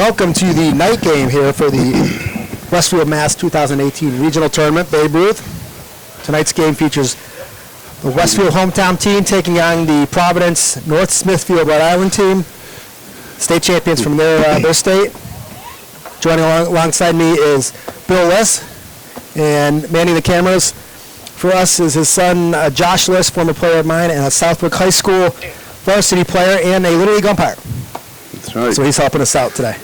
Welcome to the night game here for the Westfield, Mass. 2018 Regional Tournament, Babe Ruth. Tonight's game features the Westfield hometown team taking on the Providence North Smithfield Rhode Island team, state champions from their state. Joining alongside me is Bill Liss, and manning the cameras for us is his son Josh Liss, former player of mine, and a Southwick High School varsity player and a Little League umpire. That's right. So he's helping us out today.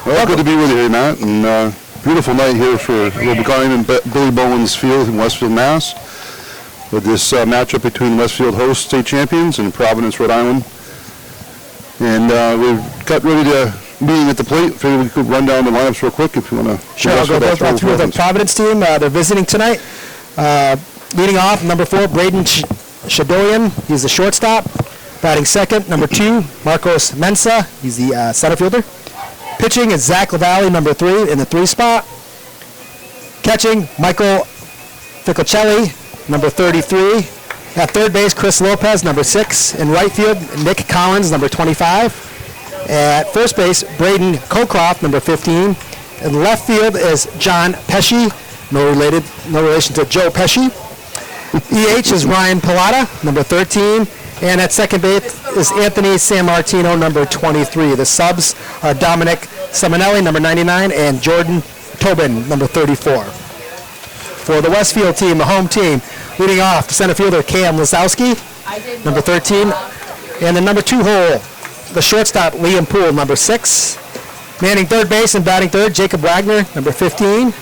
Well, good to be with you here, Matt, and beautiful night here for Wilbegarden and Billy Bullens Field in Westfield, Mass. With this matchup between Westfield host state champions and Providence, Rhode Island. And we've got ready to meeting at the plate. Figured we could run down the lineups real quick if you want to. Sure, I'll go through the Providence team. They're visiting tonight. Leading off, number 4, Braden Shadoyan. He's the shortstop. Batting second, number 2, Marcos Mensa. He's the center fielder. Pitching is Zach LaValle, number 3, in the 3 spot. Catching, Michael Ficocelli, number 33. At third base, Chris Lopez, number 6. In right field, Nick Collins, number 25. At first base, Braden Cocroft, number 15. In left field is John Pesci, no relation to Joe Pesci. EH is Ryan Pilata, number 13. And at second base is Anthony Sammartino, number 23. The subs are Dominic Simonelli, number 99, and Jordan Tobin, number 34. For the Westfield team, the home team, leading off, center fielder Cam Lisowski, number 13. And the number 2 hole, the shortstop Liam Poole, number 6. Manning third base and batting third, Jacob Wagner, number 15.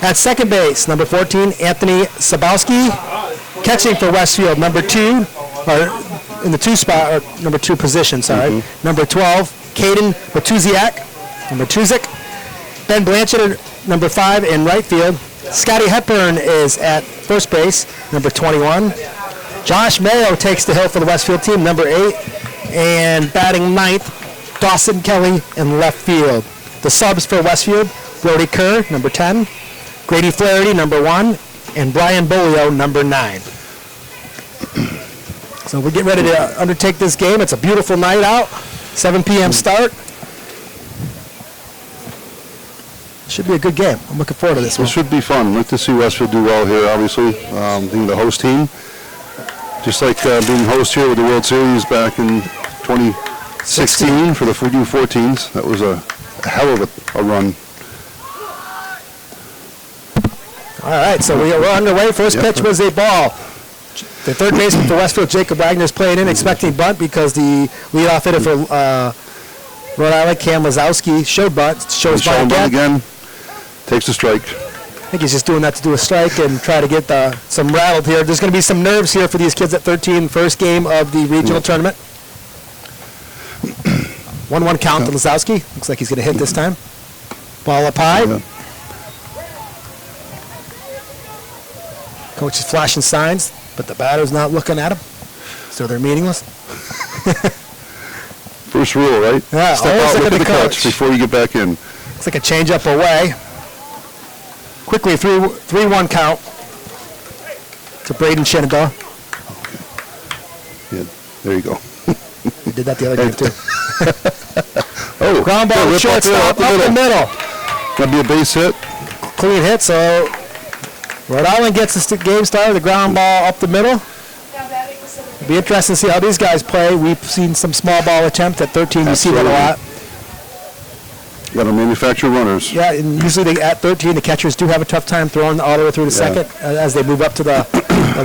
At second base, number 14, Anthony Sabowski. Catching for Westfield, number 2, or in the 2 spot, or number 2 position, sorry. Number 12, Caden Matuziak, number Tuzik. Ben Blanchard, number 5, in right field. Scotty Hepburn is at first base, number 21. Josh Mayo takes the hill for the Westfield team, number 8. And batting ninth, Dawson Kelly in left field. The subs for Westfield, Brody Kerr, number 10. Grady Flaherty, number 1. And Brian Bolio, number 9. So we're getting ready to undertake this game. It's a beautiful night out, 7 p.m. start. Should be a good game. I'm looking forward to this one. It should be fun. I'd like to see Westfield do well here, obviously, being the host team. Just like being host here with the World Series back in 2016 for the U14s. That was a hell of a run. All right, so we're underway. First pitch was a ball. The third baseman for Westfield, Jacob Wagner, is playing in, expecting bunt because the leadoff hitter for Rhode Island, Cam Lazowski, showed bunt. Shows bunt again. Takes a strike. I think he's just doing that to do a strike and try to get some rattled here. There's going to be some nerves here for these kids at 13, first game of the regional tournament. 1-1 count to Lazowski. Looks like he's going to hit this time. Ball up high. Coach is flashing signs, but the batter's not looking at him, so they're meaningless. First rule, right? Yeah, step out, look at the coach before you get back in. It's like a changeup away. Quickly, 3-1 count to Braden Shenandoah. Yeah, there you go. He did that the other game, too. Oh, ground ball to shortstop, up the middle. That'd be a base hit. Clean hit, so Rhode Island gets the game started, the ground ball up the middle. It'll be interesting to see how these guys play. We've seen some small ball attempt at 13. You see that a lot. Got to manufacture runners. Yeah, and usually at 13, the catchers do have a tough time throwing all the way through the second as they move up to the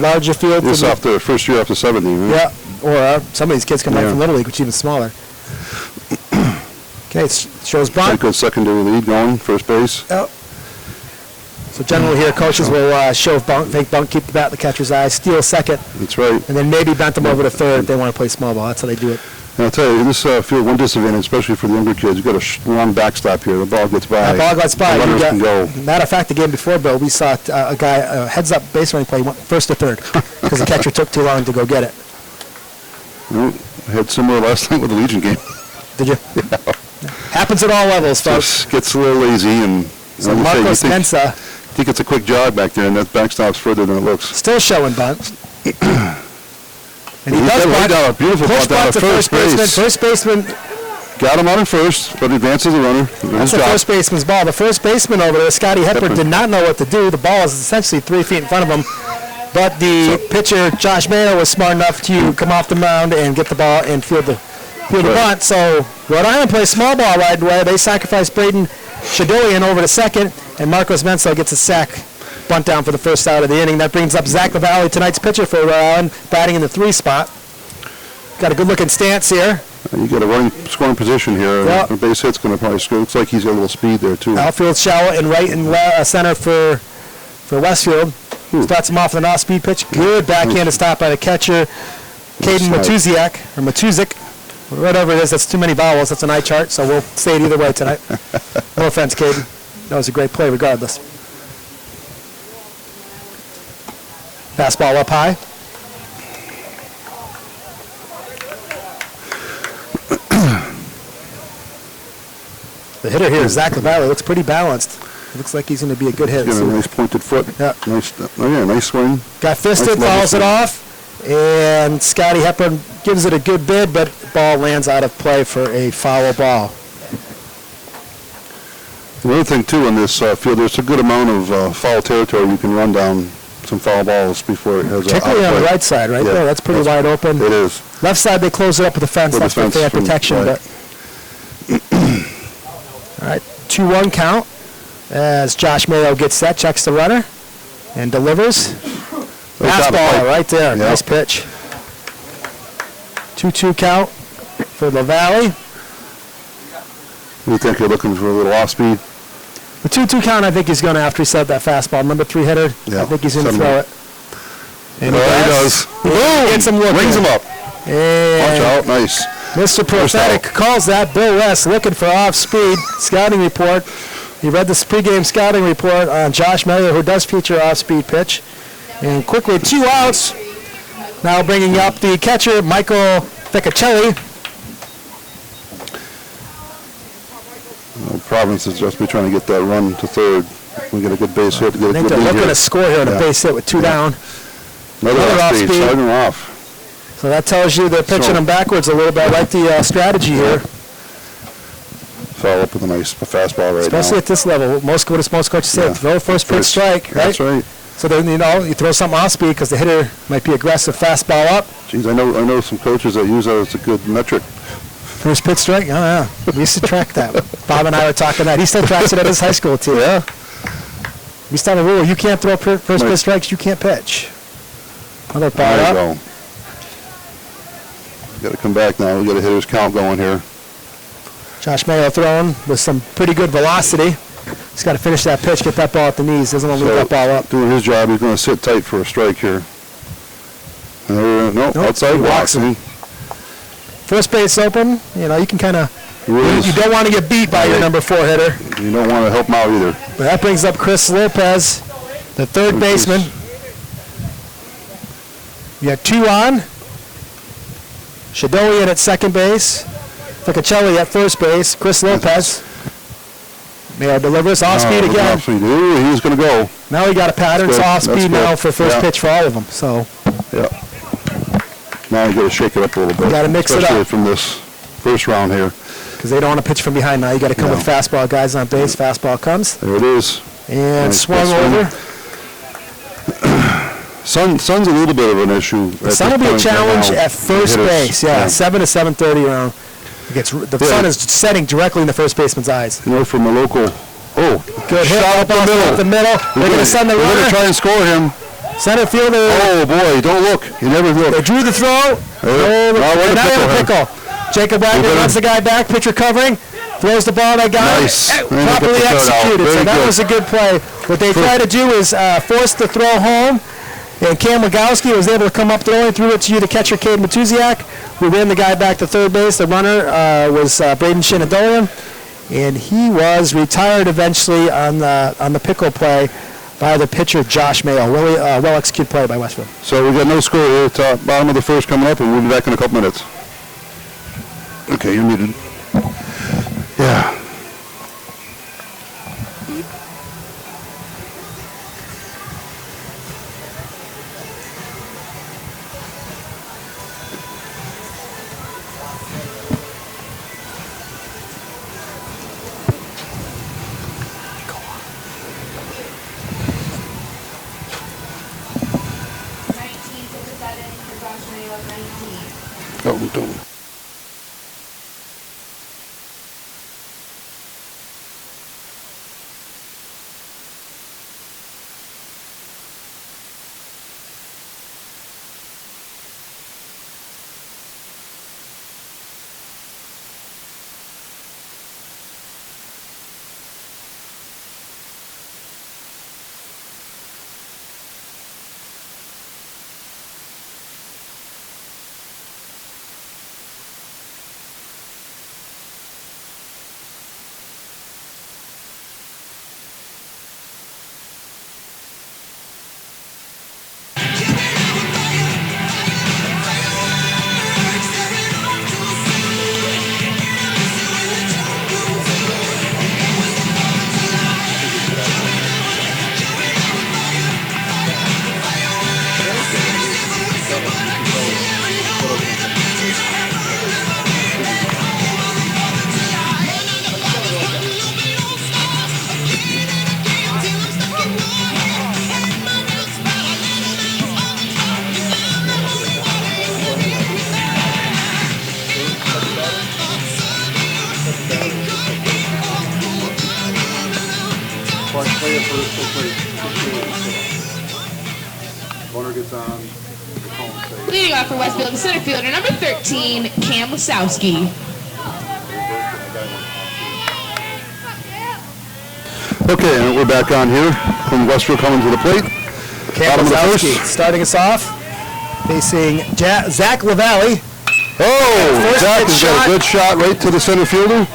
larger field. This off the first year after 17, right? Yeah, or some of these kids come back from Little League, which is even smaller. Okay, it shows bunt. Good secondary lead going, first base. Yep. So generally here, coaches will show bunt, fake bunt, keep the bat in the catcher's eye, steal second. That's right. And then maybe bunt them over to third if they want to play small ball. That's how they do it. And I'll tell you, in this field, one disadvantage, especially for the younger kids, you've got a long backstop here. The ball gets by. The ball gets by. The runners can go. Matter of fact, the game before, Bill, we saw a guy, a heads-up base running play, went first to third because the catcher took too long to go get it. Well, I had similar last night with the Legion game. Did you? Yeah. Happens at all levels, folks. Just gets a little lazy. And so Marcos Mensa. I think it's a quick jog back there, and that backstop's further than it looks. Still showing bunt. And he does bunt. A beautiful bunt out of first base. First baseman Got him out at first, but advances the runner. That's the first baseman's ball. The first baseman over there, Scotty Hepburn, did not know what to do. The ball is essentially 3 feet in front of him. But the pitcher, Josh Mayo, was smart enough to come off the mound and get the ball and field the bunt. So Rhode Island plays small ball right away. They sacrifice Braden Shadoian over to second, and Marcos Mensa gets a sack bunt down for the first out of the inning. That brings up Zach LaValle, tonight's pitcher for Rhode Island, batting in the 3 spot. Got a good-looking stance here. You got a running scoring position here. Yep. The base hit's going to probably score. Looks like he's got a little speed there too. Outfield shallow and right and center for Westfield. Starts him off with an off-speed pitch. Good backhand stop by the catcher, Caden Matuzik, whatever it is. That's too many vowels. That's an eye chart, so we'll say it either way tonight. No offense, Caden. That was a great play regardless. Fastball up high. The hitter here, Zach LaValle, looks pretty balanced. Looks like he's going to be a good hit. He's got a nice pointed foot. Yeah. Nice swing. Got fisted, nice fouls it off, and Scotty Hepburn gives it a good bid, but ball lands out of play for a foul ball. The other thing too in this field, there's a good amount of foul territory. You can run down some foul balls before it has particularly on the right side, right there. That's pretty wide open. It is. Left side, they close it up with a fence. That's for fan protection. Right. All right, 2-1 count as Josh Mayo gets set, checks the runner, and delivers. Fastball right there. Yep. Nice pitch. 2-2 count for LaValle. You think you're looking for a little off speed? The 2-2 count, I think he's going to, after he set that fastball, number 3 hitter, I think he's going to throw it. And he does. Boom! Gets him looking. Rings him up. And watch out. Nice. Mr. Prophetic calls that. Bill West looking for off-speed. Scouting report. He read the pregame scouting report on Josh Mayo, who does feature off-speed pitch. And quickly, 2 outs. Now bringing up the catcher, Michael Ficcacelli. Providence is just be trying to get that run to third. We get a good base hit to get a good lead. I think they're looking to score here on a base hit with 2 down. Another off-speed. Starting them off. So that tells you they're pitching them backwards a little bit. I like the strategy here. Foul up with a nice fastball right Especially now. at this level. Most coaches say throw first pitch strike, right? That's right. So then, you throw something off speed because the hitter might be aggressive. Fastball up. Geez, I know some coaches that use that as a good metric. First pitch strike? Oh, yeah. We used to track that. Bob and I were talking that. He still tracks it at his high school team. Yeah. We used to have a rule. You can't throw first pitch strikes. You can't pitch. Another ball up. There you go. Got to come back now. We got a hitter's count going here. Josh Mayo throwing with some pretty good velocity. He's got to finish that pitch, get that ball at the knees. Doesn't want to leave that ball up. Doing his job. He's going to sit tight for a strike here. Nope, outside walks him. First base open. You can kind of. You don't want to get beat by your number 4 hitter. You don't want to help him out either. But that brings up Chris Lopez, the third baseman. You got 2 on. Shadoian at second base. Ficcacelli at first base. Chris Lopez. Mayo delivers off speed again. Ooh, he's going to go. Now we got a pattern. It's off speed now for first pitch for all of them. So. Yeah. Now you got to shake it up a little bit. You got to mix it up. Especially from this first round here. Because they don't want to pitch from behind now. You got to come with fastball. Guys on base. Fastball comes. There it is. And nice swung over. Sun's a little bit of an issue. The sun will be a challenge at first base. Yeah, 7 to 7:30 around. The sun is setting directly in the first baseman's eyes. From a local. Oh, good hit up the middle. They're going to send the runner. They're going to try and score him. Center fielder. Oh boy, don't look. You never look. They drew the throw. Now in a pickle. Jacob Wagner runs the guy back. Pitcher covering. Throws the ball. They got it. Properly executed. So that was a good play. What they try to do is force the throw home. And Cam Legowski was able to come up throwing, threw it to you, the catcher, Caden Matuziak, who ran the guy back to third base. The runner was Braden Shenandoah, and he was retired eventually on the pickle play by the pitcher, Josh Mayo. Really well-executed play by Westfield. So we got no score here. Bottom of the first coming up, and we'll be back in a couple minutes. Okay, you're muted. Yeah. Oh, don't. Leading off for Westfield, the center fielder, number 13, Cam Lisowski. Okay, and we're back on here from Westfield coming to the plate. Cam Lisowski starting us off, facing Zach LaValle. Oh, Zach has got a good shot right to the center fielder.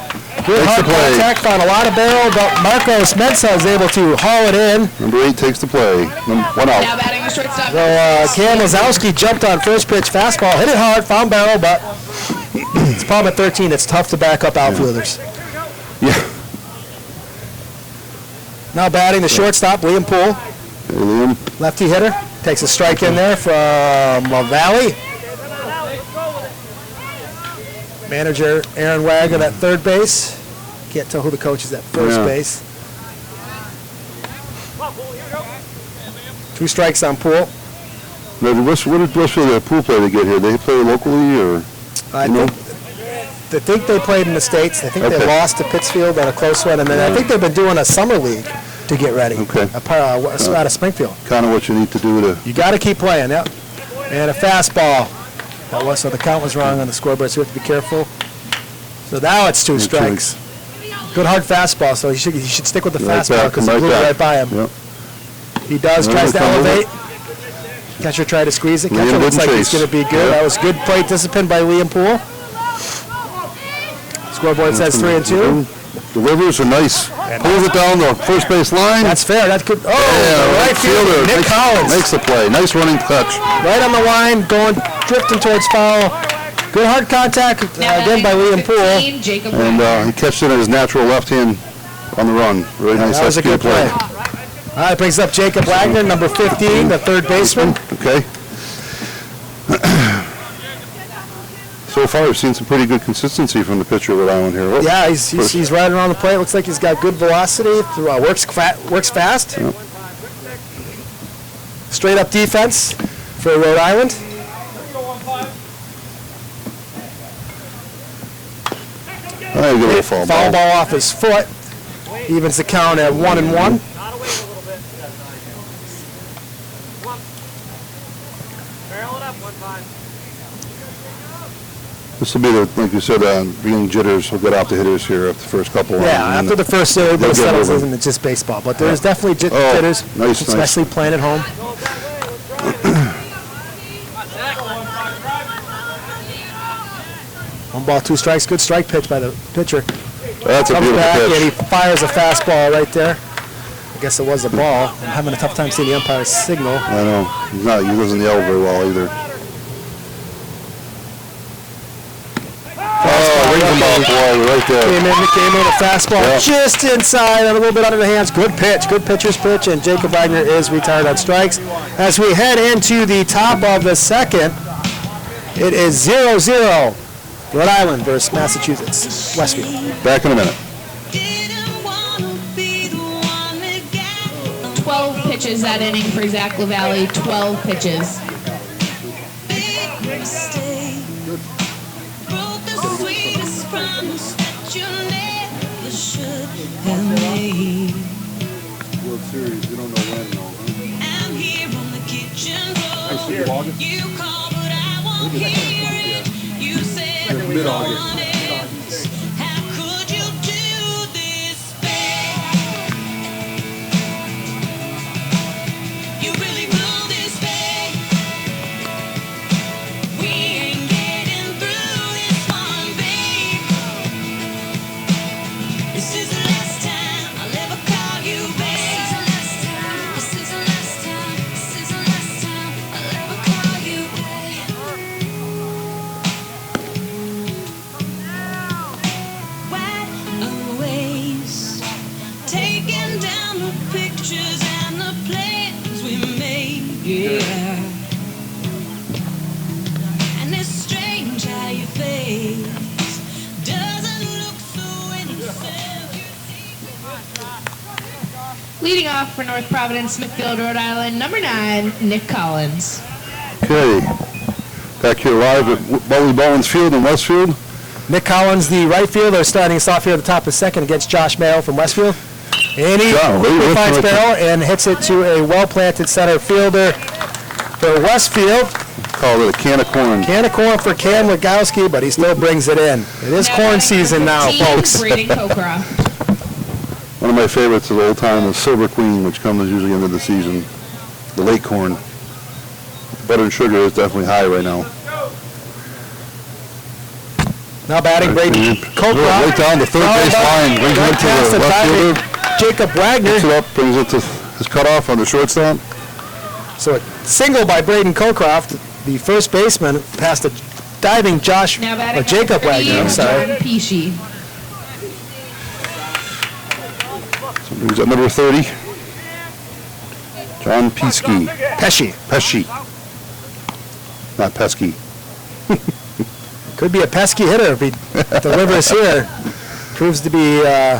Good hard contact, found a lot of barrel, but Marcos Mensa is able to haul it in. Number 8 takes the play. 1 out. Now batting the shortstop. So Cam Lisowski jumped on first pitch fastball, hit it hard, found barrel, but it's problem at 13. It's tough to back up outfielders. Yeah. Now batting the shortstop, Liam Poole. Hey, Liam. Lefty hitter. Takes a strike in there from LaValle. Manager Aaron Wagon at third base. Can't tell who the coach is at first base. 2 strikes on Poole. Now, what did Westfield Pool play to get here? They play locally, or? I think they played in the States. I think they lost to Pittsfield on a close one, and then I think they've been doing a summer league to get ready. Okay. Out of Springfield. Kind of what you need to do to. You got to keep playing, yep. And a fastball. That was, so the count was wrong on the scoreboard, so we have to be careful. So now it's 2 strikes. Good hard fastball, so he should stick with the fastball because it blew right by him. Yep. He does, tries to elevate. Catcher tried to squeeze it. Catcher looks like he's going to be good. That was good plate discipline by Liam Poole. Scoreboard says 3-2. Delivers are nice. Pulls it down the first base line. That's fair. That's good. Oh, yeah, the right fielder, Nick Collins. Makes the play. Nice running touch. Right on the line, drifting towards foul. Good hard contact again by Liam Poole. And he catches it in his natural left hand on the run. Really nice. That was a good play. All right, brings up Jacob Wagner, number 15, the third baseman. Okay. So far, we've seen some pretty good consistency from the pitcher at Island here. Yeah, he's right around the plate. Looks like he's got good velocity. Works fast. Yep. Straight up defense for Rhode Island. Foul ball off his foot. Evens the count at 1-1. This will be, like you said, being jitters. We'll get off the hitters here after the first couple. Yeah, after the first they'll settles isn't just baseball, but there's definitely jitters, especially playing at home. 1 ball, 2 strikes. Good strike pitch by the pitcher. That's a beautiful pitch. And he fires a fastball right there. I guess it was a ball. I'm having a tough time seeing the umpire's signal. I know. He doesn't yell very well either. Right there. Came in a fastball just inside, a little bit under the hands. Good pitch, good pitcher's pitch, and Jacob Wagner is retired on strikes. As we head into the top of the second, it is 0-0. Rhode Island versus Massachusetts. Westfield. Back in a minute. 12 pitches that inning for Zach LaValle. 12 pitches. You call, but I won't hear it. You said mid-August. How could you do this, babe? You really blew this, babe. We ain't getting through this one, babe. This is the last time I'll ever call you, babe. This is the last time. This is the last time I'll ever call you, babe. Wide always taking down the pictures and the plans we made, yeah. And it's strange how your face doesn't look so innocent. Leading off for North Providence, Smithfield, Rhode Island, number 9, Nick Collins. Okay. Back here live at Bullens Field in Westfield. Nick Collins, the right fielder, starting us off here at the top of the second against Josh Mayo from Westfield. And he quickly finds barrel and hits it to a well-planted center fielder for Westfield. Call it a can of corn. Can of corn for Cam Legowski, but he still brings it in. It is corn season now, folks. Braden Cockcroft. One of my favorites of all time is Silver Queen, which comes usually into the season. The late corn. Butter and sugar is definitely high right now. Now batting Braden Cockcroft. Right down the third base line. Brings it into the left fielder. Jacob Wagner. Picks it up, brings it to his cutoff on the shortstop. So a single by Braden Cockcroft, the first baseman, past the diving Josh, Now or batting Jacob number 3, Wagner, I'm sorry. John Pesci. So brings up number 30. John Pesky. Pesci. Not pesky. Could be a pesky hitter if he delivers here. Proves to be a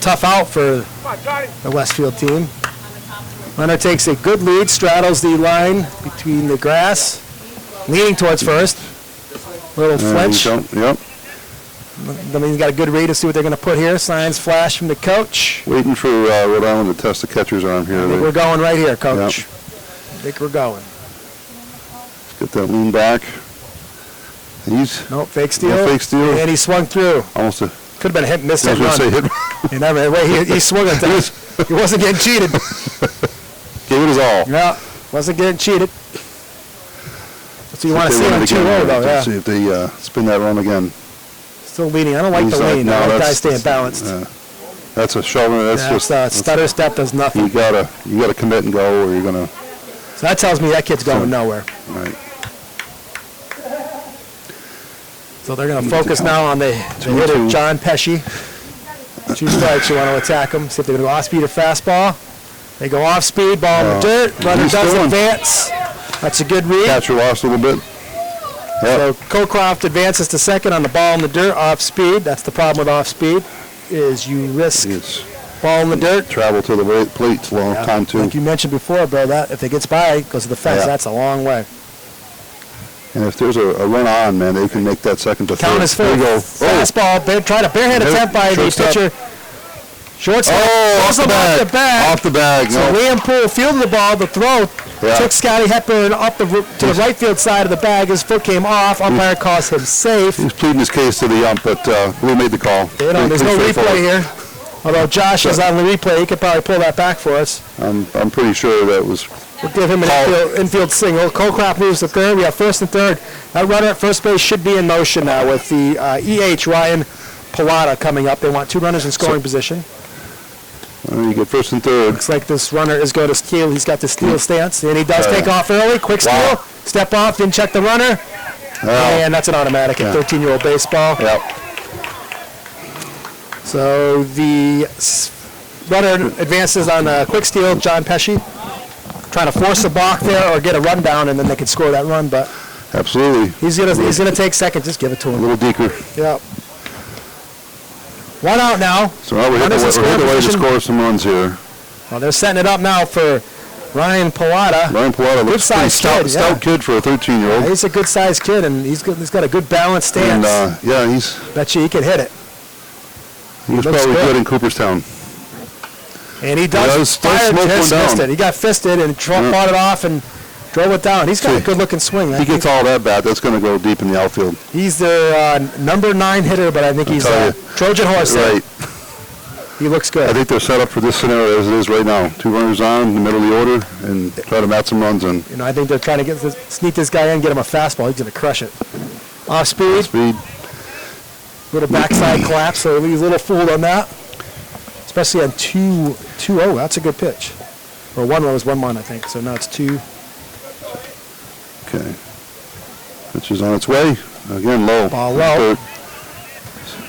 tough out for the Westfield team. Runner takes a good lead, straddles the line between the grass, leaning towards first. Little flinch. Yep. I mean, he's got a good read to see what they're going to put here. Signs flash from the coach. Waiting for Rhode Island to test the catcher's arm here. I think we're going right here, coach. Yep. I think we're going. Let's get that lean back. He's Nope, fake steal. No fake steal. And he swung through. Almost a. Could have been a hit, missed I hit was run. going to say hit. You never, wait, he swung at that. He wasn't getting cheated. Gave it his all. No, wasn't getting cheated. That's what you want to see on 2-0, though, yeah. See if they spin that run again. Still leaning. I don't like the lean. I like guys staying balanced. That's a shovel. That's just stutter step does nothing. You gotta commit and go, or you're gonna. So that tells me that kid's going nowhere. Right. So they're going to focus now on the hitter, John Pesci. 2 strikes, you want to attack him. See if they're going to go off-speed or fastball. They go off-speed, ball in the dirt. Runner does advance. That's a good read. Catcher lost a little bit. Yep. So Cockcroft advances to second on the ball in the dirt, off-speed. That's the problem with off-speed, is you risk ball in the dirt. Travel to the plate's a long time, too. Like you mentioned before, bro, that if it gets by, goes to the fence, that's a long way. And if there's a run on, man, they can make that second to third. Count is full. There you go. Fastball, try to barehand attempt by the pitcher. Shortstop. Off the bag. Off the bag. So Liam Poole fielded the ball, the throw took Scotty Hepburn up to the right field side of the bag. His foot came off. Umpire calls him safe. He's pleading his case to the ump, but Blue made the call. There's no replay here. Although Josh is on the replay, he could probably pull that back for us. I'm pretty sure that was. We'll give him an infield single. Cockcroft moves to third. We have first and third. That runner at first base should be in motion now with the EH Ryan Pilata coming up. They want 2 runners in scoring position. You get first and third. Looks like this runner is going to steal. He's got the steal stance, and he does take off early. Quick steal. Step off, didn't check the runner. And that's an automatic in 13-year-old baseball. Yep. So the runner advances on a quick steal, John Pesci. Trying to force a balk there or get a run down, and then they can score that run. But absolutely, he's gonna take second. Just give it to him. A little deeper. Yep. 1 out now. So now we're hitting the way to score some runs here. Well, they're setting it up now for Ryan Pilata. Ryan Pilata looks pretty stout kid for a 13-year-old. Yeah, he's a good-sized kid, and he's got a good balanced stance. And bet you he can hit it. He was probably good in Cooperstown. And he does fire, just missed it. He got fisted and fought it off and Drove it down. He's got a good-looking swing. He gets all that bat, that's going to go deep in the outfield. He's their number 9 hitter, but I think he's a Trojan horse there. Right. He looks good. I think they're set up for this scenario as it is right now. 2 runners on, in the middle of the order, and try to match some runs in. You know, I think they're trying to sneak this guy in, get him a fastball. He's going to crush it. Off speed. Little backside collapse, so he's a little fooled on that. Especially on 2-0. That's a good pitch. Or 1-1 was 1-1, I think. So now it's 2. Okay. Pitch is on its way. Again, low. Ball low.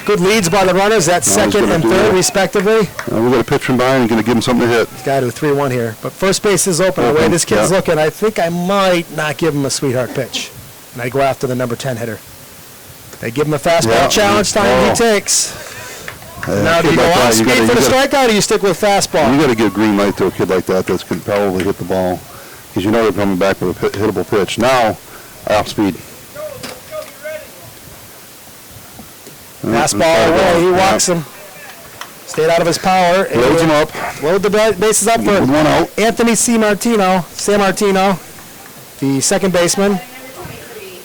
Good leads by the runners. That's second and third, respectively. We've got a pitch from behind and going to give him something to hit. He's got to do 3-1 here. But first base is open. The way this kid's looking, I think I might not give him a sweetheart pitch. And I go after the number 10 hitter. They give him a fastball challenge time he takes. Now, do you go off speed for the strikeout, or you stick with fastball? You got to give green light to a kid like that could probably hit the ball, because you know they're coming back with a hittable pitch. Now, off speed. Fastball away. He walks him. Stayed out of his power. Loads him up. Load the bases up for one out. Anthony San Martino, the second baseman.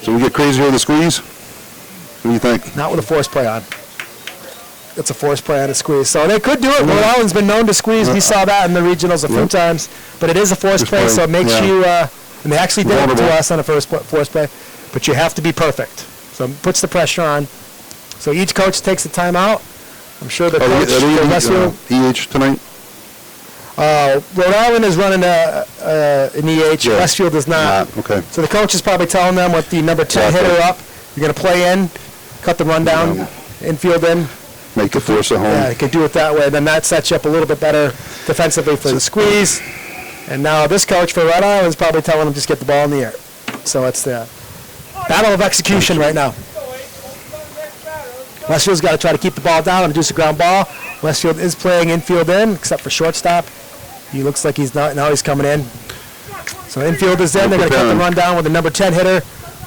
So we get crazier with the squeeze? What do you think? Not with a force play on. It's a force play on a squeeze. So they could do it. Rhode Island's been known to squeeze. We saw that in the regionals a few times. But it is a force play, so it makes you, and they actually did it to us on a force play, but you have to be perfect. So it puts the pressure on. So each coach takes a timeout. I'm sure the coach for Westfield. EH tonight? Rhode Island is running an EH. Yeah. Westfield is not. Okay. So the coach is probably telling them with the number 10 hitter up, you're going to play in, cut the run down, infield in. Make the force at home. Yeah, you can do it that way. Then that sets you up a little bit better defensively for the squeeze. And now this coach for Rhode Island is probably telling them just get the ball in the air. So it's the battle of execution right now. Westfield's got to try to keep the ball down and induce a ground ball. Westfield is playing infield in, except for shortstop. He looks like he's not. Now he's coming in. So infield is in. They're going to cut the run down with the number 10 hitter,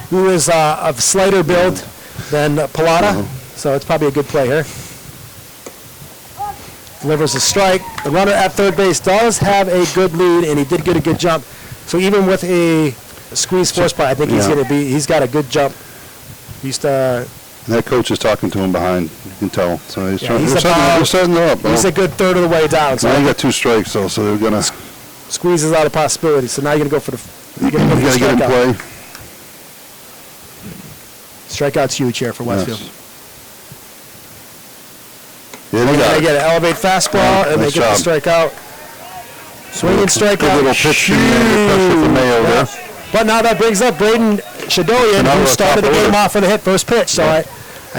who is of slighter build than Pilata. So it's probably a good play here. Delivers a strike. The runner at third base does have a good lead, and he did get a good jump. So even with a squeeze force play, I think he's got a good jump. That coach is talking to him behind. You can tell. So he's trying. He's they're setting it up. He's a good third of the way down. So now you got 2 strikes, though, so they're gonna squeeze is out of possibility. So now you're gonna go for the. You gotta get in play. Strikeout's huge here for Westfield. Yes. Yeah, They get an elevate fastball, and they get the strikeout. Swinging strikeout. Good little pitch from Mayo there. But now that brings up Braden Shadoyan, who started the game off with a hit first pitch. So I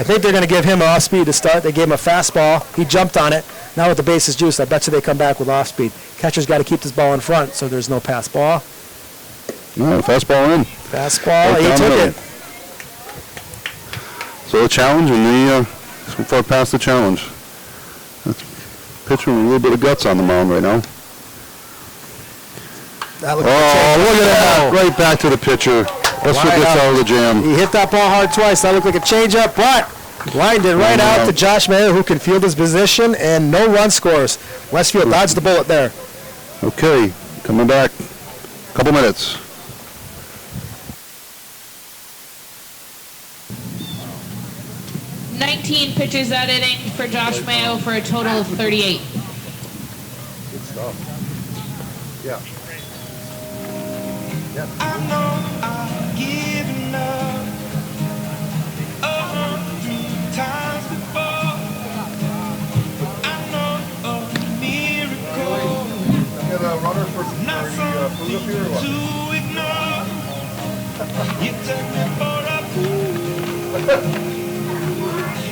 think they're going to give him off speed to start. They gave him a fastball. He jumped on it. Now with the bases juiced, I bet you they come back with off speed. Catcher's got to keep this ball in front, so there's no pass ball. No, fastball in. Fastball, he took it. So a challenge, and they so far past the challenge. That's pitcher with a little bit of guts on the mound right now. Look at that. Right back to the pitcher. Let's get this out of the jam. He hit that ball hard twice. That looked like a changeup, but lined it right out to Josh Mayo, who can field his position, and no run scores. Westfield dodged the bullet there. Okay, coming back. Couple minutes. Nineteen pitches that inning for Josh Mayo for a total of 38. Good stuff. Yeah. I know I've given up 100 times before, but I know a miracle, not something to ignore. You take me for a fool.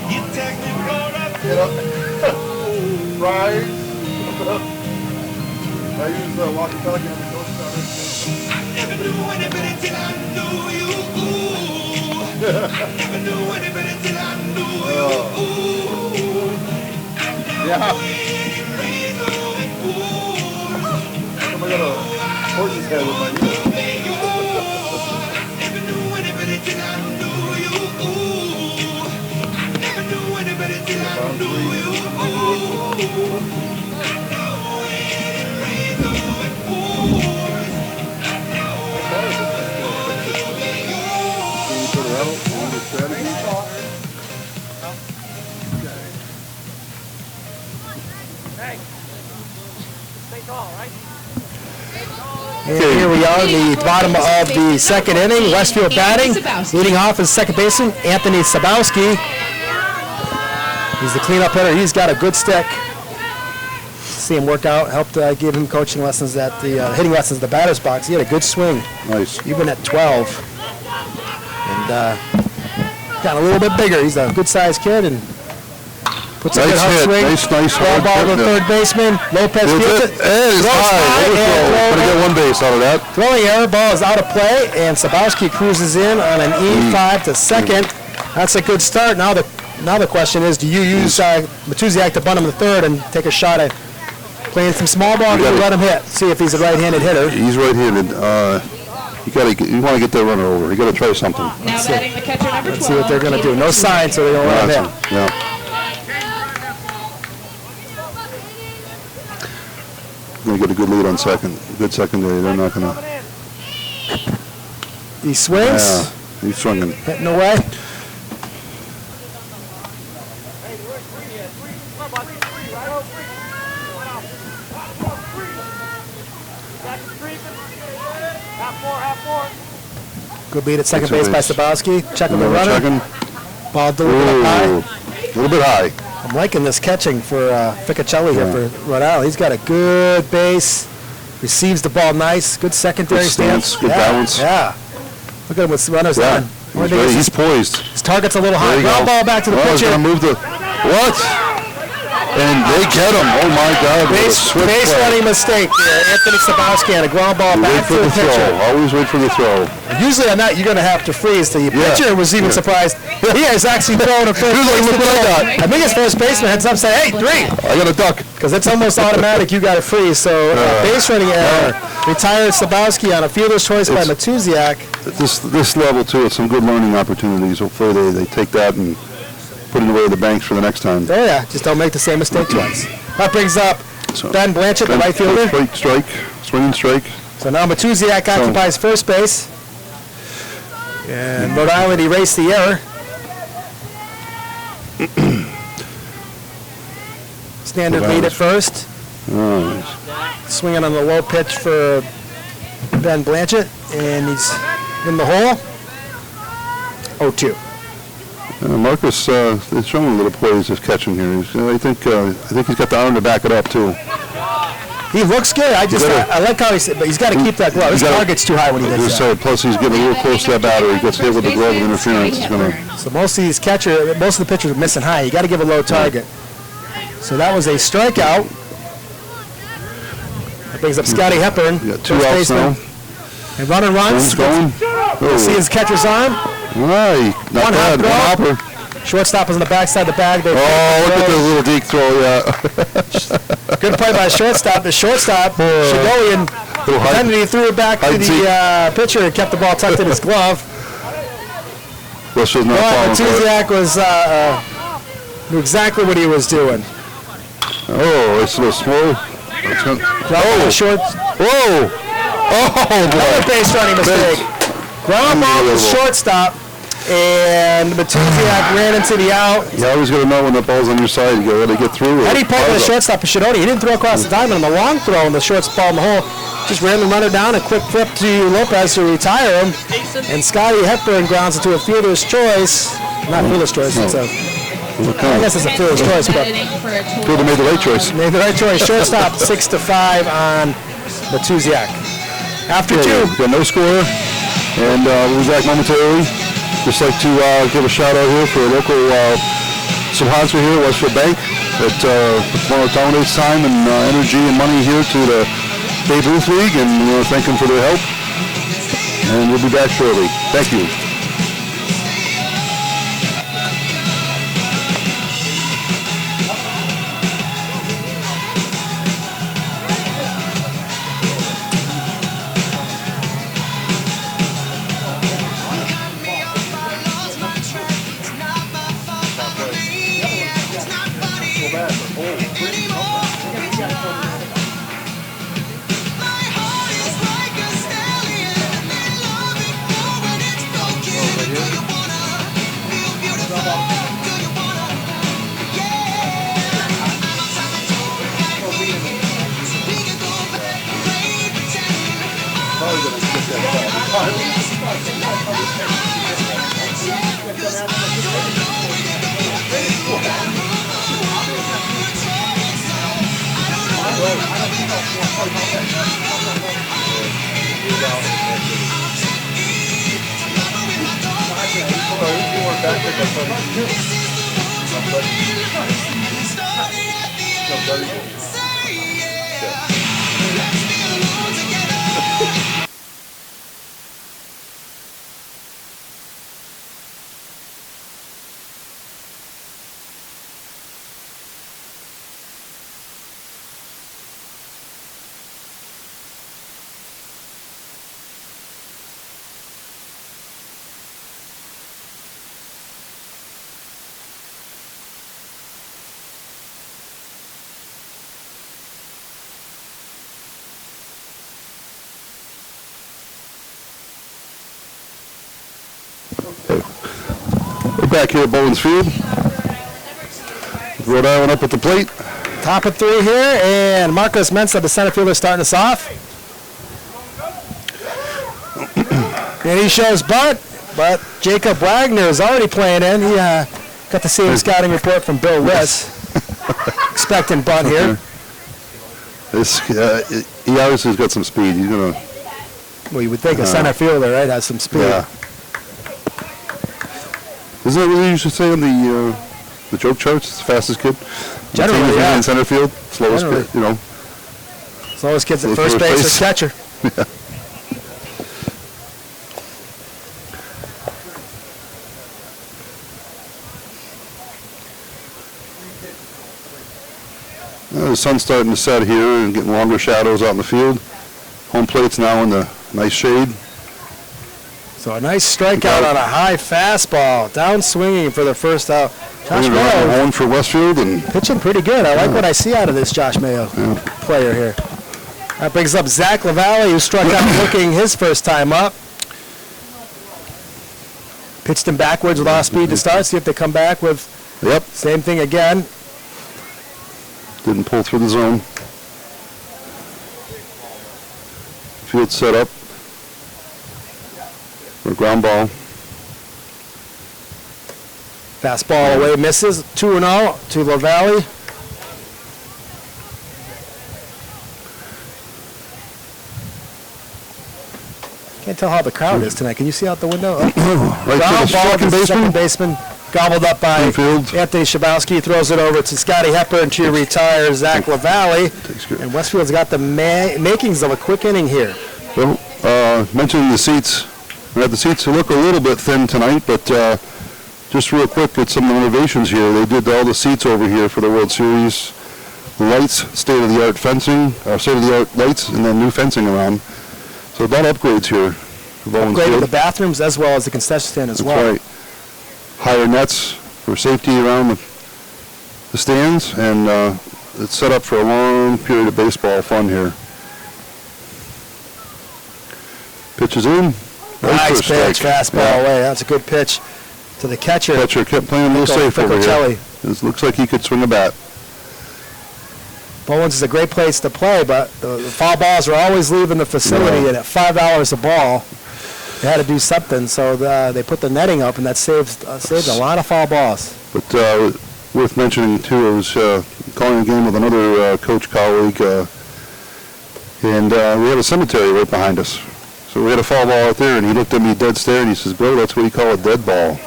You take me for a fool. Right. I use the walkie-talkie on the coast center. Never knew anybody till I knew you. I never knew anybody till I knew you. I know any reason it I'm gonna horse's head with my never knew anybody till I knew you. I never knew anybody till I knew you. I know any reason it And here we are in the bottom of the second inning. Westfield batting. Leading off is second baseman Anthony Sabowski. He's the cleanup hitter. He's got a good stick. See him work out. Helped give him coaching lessons at the hitting lessons at the batter's box. He had a good swing. Nice. Even at 12. And got a little bit bigger. He's a good-sized kid and puts a good hard swing. Nice Ground ball to the third baseman. Lopez fields it. It's high. Overthrow. Gonna get one base out of that. Throwing error. Ball is out of play, and Sabowski cruises in on an E5 to second. That's a good start. Now the question is, do you use Matuziak to bunt him to third and take a shot at playing some small ball, or do you let him hit? See if he's a right-handed hitter. He's right-handed. You want to get that runner over. You got to try something. Now batting the catcher number 12. Let's see what they're going to do. No sign, so they don't let him hit. Yeah. Going to get a good lead on second. Good secondary. They're not going to. He swings. Yeah, he's swinging. Hitting away. Good beat at second base by Sabowski. Checking the runner. Ball delivered high. A little bit high. I'm liking this catching for Ficcicelli here for Rhode Island. He's got a good base. Receives the ball nice. Good secondary Good stance. Good yeah, balance. Yeah. Look at him with runners on. He's poised. His target's a little high. Ground ball back to the pitcher. He's going to move the... What? And they get him. Oh, my God. Base running mistake there. Anthony Sabowski on a ground ball back to the pitcher. Always wait for the throw. Usually on that, you're going to have to freeze. The pitcher was even surprised. He is actually throwing a first base. I think his first baseman heads up saying, hey, 3. I got a duck. Because it's almost automatic. You got to freeze. So base running error. Retired Sabowski on a fielder's choice by Matuziak. This level, too, it's some good learning opportunities. Hopefully they take that and put it away the banks for the next time. Oh, yeah. Just don't make the same mistake twice. That brings up Ben Blanchett, the right fielder. Strike. Swinging strike. So now Matuziak occupies first base. And Rhode Island erased the error. Standard lead at first. Nice. Swinging on the low pitch for Ben Blanchett. And he's in the hole. 0-2. Marcus is showing a little plays of catching here. I think he's got the arm to back it up too. He looks good. I like how but he's got to keep that glove. His target's too high when he does that. Plus he's getting a little close to that batter. He gets hit with the glove with interference. So most of the pitchers are missing high. You got to give a low target. So that was a strikeout. That brings up Scotty Hepburn, first baseman. And runner runs. Going. You see his catcher's arm. Right. Not bad. One hopper. Shortstop is on the backside of the bag. Look at the little deep throw, Good play by shortstop. The shortstop, Shadolian, pretended he threw it back to the pitcher and kept the ball tucked in his glove. Matuziak knew exactly what he was doing. Oh, it's a little slow. Short. Whoa. Oh, boy. Another base running mistake. Ground ball to shortstop. And Matuziak ran into the out. You always got to know when the ball's on your side. You got to get through it. How did he play the shortstop of Shadoni? He didn't throw across the diamond on the long throw, and the short's ball in the hole. Just ran the runner down, a quick flip to Lopez to retire him. And Scotty Hepburn grounds into a fielder's choice. Not fielder's choice. It's a, I guess it's a fielder's choice, but fielder made the right choice. Made the right choice. Shortstop 6-5 on Matuziak. After 2. Got no score, and we'll be back momentarily. Just like to give a shout out here for a local sponsor here, Westfield Bank, that donates time and energy and money here to the Babe Ruth League, and we want to thank them for their help. And we'll be back shortly. Thank you. We're back here at Bullens Field. Rhode Island up at the plate. Top of 3 here, and Marcos Mensa, the center fielder, starting us off. And he shows bunt, but Jacob Wagner is already playing in. He got to see a scouting report from Bill Wiss. Expecting bunt here. This, he obviously has got some speed. He's gonna. Well, you would think a center fielder, right, has some speed. Yeah. Isn't that what they used to say on the joke charts? It's the fastest kid. Generally, yeah. In center field, slowest Generally. kid, you know. Slowest kid's at first base or catcher. Yeah. The sun's starting to set here and getting longer shadows out in the field. Home plate's now in the nice shade. So a nice strikeout on a high fastball. Down swinging for the first out. Josh Mayo Mayo home for Westfield and pitching pretty good. I like what I see out of this Josh Mayo player here. That brings up Zach LaValle, who struck out looking his first time up. Pitched him backwards with off speed to start. See if they come back with same thing again. Didn't pull through the zone. Field set up for a ground ball. Fastball away, misses. 2-0 to LaValle. Can't tell how the crowd is tonight. Can you see out the window? Right Ground to ball the to second baseman. baseman. Gobbled up by Infield. Anthony Shabowski. Throws it over to Scotty Hepburn to retire Zach LaValle. And Westfield's got the makings of a quick inning here. Well, mentioning the seats. The seats look a little bit thin tonight, but just real quick, it's some innovations here. They did all the seats over here for the World Series. The lights, state-of-the-art fencing, state-of-the-art lights, and then new fencing around. So a lot of upgrades here for Bullens Upgraded Field. the bathrooms as well as the concession stand as well. That's right. Higher nets for safety around the stands, and it's set up for a long period of baseball fun here. Pitches in. Nice pitch, strike. fastball away. That's a good pitch to the catcher. Catcher kept playing a little safe over here. Ficcocelli. It looks like he could swing a bat. Bullens is a great place to play, but the foul balls are always leaving the facility, and at $5 a ball, they had to do something. So they put the netting up, and that saved a lot of foul balls. But worth mentioning too, I was calling a game with another coach colleague, and we had a cemetery right behind us. So we had a foul ball out there, and he looked at me dead stare, and he says, "Bro, that's what you call a dead ball."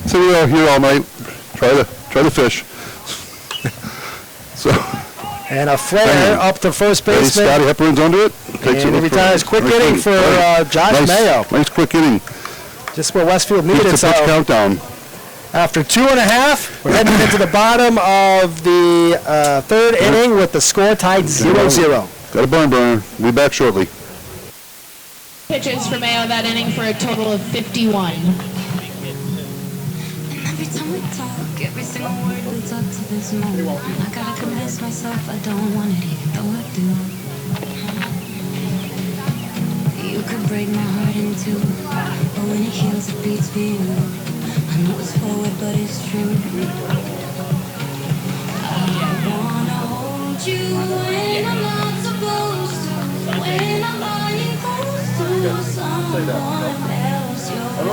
So we're out here all night, try to fish. So. And a flare up to first baseman. Scotty Hepburn's under it. And he retires. Quick inning for Josh Mayo. Nice quick inning. Just what Westfield needed. It's a pitch countdown. After 2.5, we're heading into the bottom of the third inning with the score tied 0-0. Got a burner. We'll be back shortly. Pitches for Mayo that inning for a total of 51. Every time we talk, every single word leads up to this moment. I gotta convince myself I don't want it, even though I do. You could break my heart in two, but when it heals, it beats for you. I know it's forward, but it's true. I wanna hold you when I'm not supposed to. when I'm lying close to someone else. You're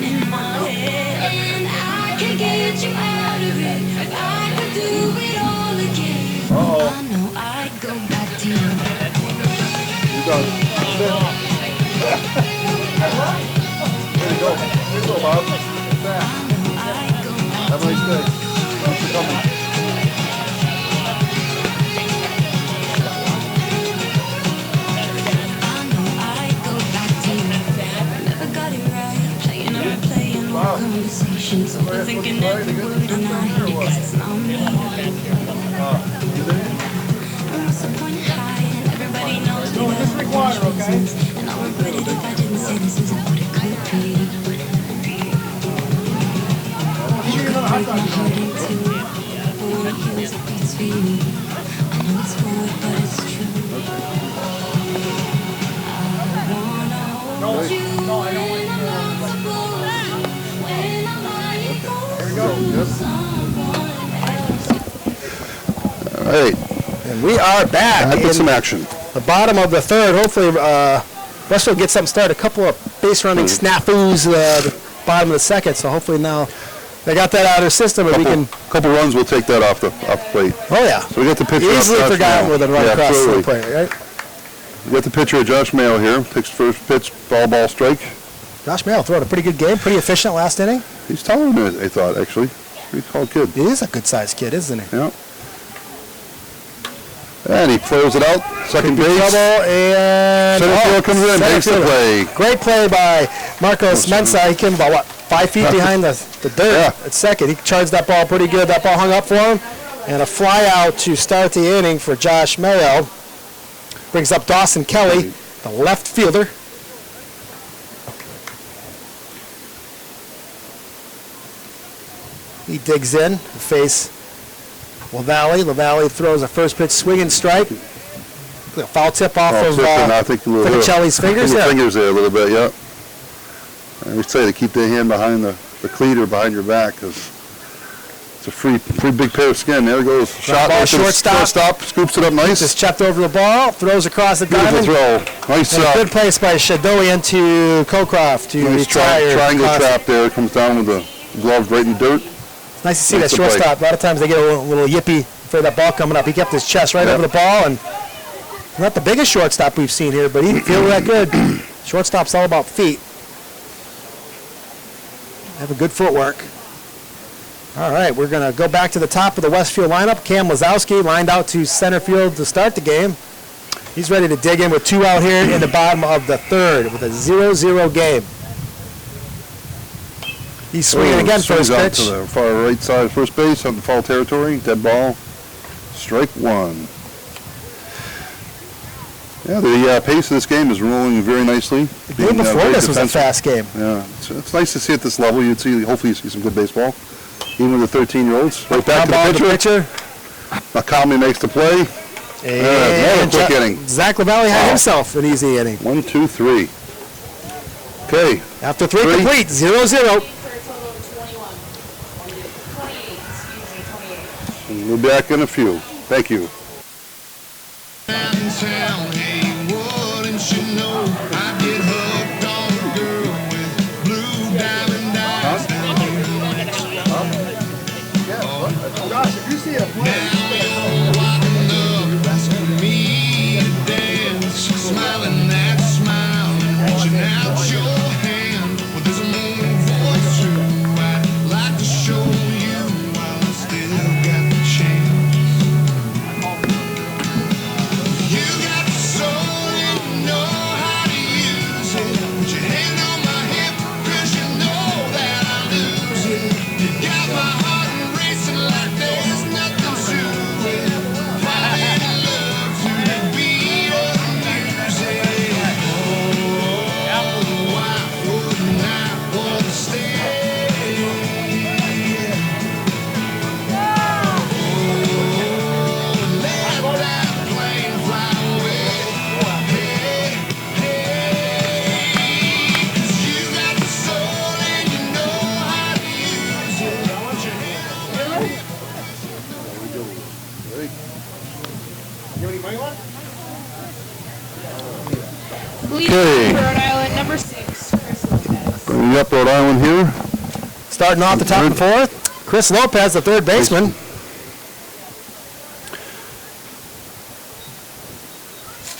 in my head, and I can get you out of it. If I could do it all again, I know I'd go back to you. Way to go. Way to go, Bob. Have a nice day. Thanks for coming. Conversations, overthinking every word, and I hate it 'cause it's not me. What's the point of hiding? Everybody knows we got unfinished business, and I'll regret it if I didn't say this isn't what it could be. You could break my heart in two, but when it heals, it beats for you. I know it's forward, but it's true. I wanna hold you when I'm not supposed to. All right. And we are back. Back with some action. The bottom of the third. Hopefully, Westfield gets something started. A couple of base running snafus the bottom of the second. So hopefully now they got that out of their system, and we can. Couple runs, we'll take that off the plate. Oh yeah. So we got the pitcher. Easily up, forgotten with a run across the plate, right? We got the pitcher, Josh Mayo here. Takes first pitch, ball strike. Josh Mayo throwing a pretty good game, pretty efficient last inning. He's taller than I thought, actually. Pretty tall kid. He is a good-sized kid, isn't he? Yeah. And he throws it out. Second base. Double and Center field comes in. Makes the play. Great play by Marcos Mensah. He came about 5 feet behind the dirt at second. He charged that ball pretty good. That ball hung up for him, and a fly out to start the inning for Josh Mayo. Brings up Dawson Kelly, the left fielder. He digs in to face LaValle. LaValle throws a first pitch swing and strike. A foul tip off of Finicelli's fingers. Fingers there a little bit, yeah. I always tell you to keep the hand behind the cleat or behind your back because it's a free big pair of skin. There it goes. Shot ball, shortstop. Scoops it up nice. Just checked over the ball, throws across the Beautiful diamond. throw. Nice good place by Shadowian to Cocroft to nice triangle trap there. It comes down with the glove right in the dirt. It's nice to see that shortstop. A lot of times they get a little yippy for that ball coming up. He kept his chest right over the ball, and not the biggest shortstop we've seen here, but he feels that good. Shortstop's all about feet. Have a good footwork. All right, we're going to go back to the top of the Westfield lineup. Cam Lazowski lined out to center field to start the game. He's ready to dig in with 2 out here in the bottom of the third with a 0-0 game. He's swinging again for his pitch. To the far right side of first base on the foul territory. Dead ball. Strike one. Yeah, the pace of this game is rolling very nicely. The game before this was a fast game. Yeah, it's nice to see at this level. Hopefully you see some good baseball. Even with the 13-year-olds. Right back to the pitcher. Calmly makes the play. And quick inning. Zach LaValle had himself an easy inning. 1, 2, 3. Okay. After 3 complete, 0-0. We'll be back in a few. Thank you. Gosh, if you see a play. Smiling that smile and reaching out your hand. Well, there's a moment for two. I'd like to show you while I still got the chance. Okay. Rhode Island, number 6, Chris Lopez. Bringing up Rhode Island here. Starting off the top of the fourth, Chris Lopez, the third baseman.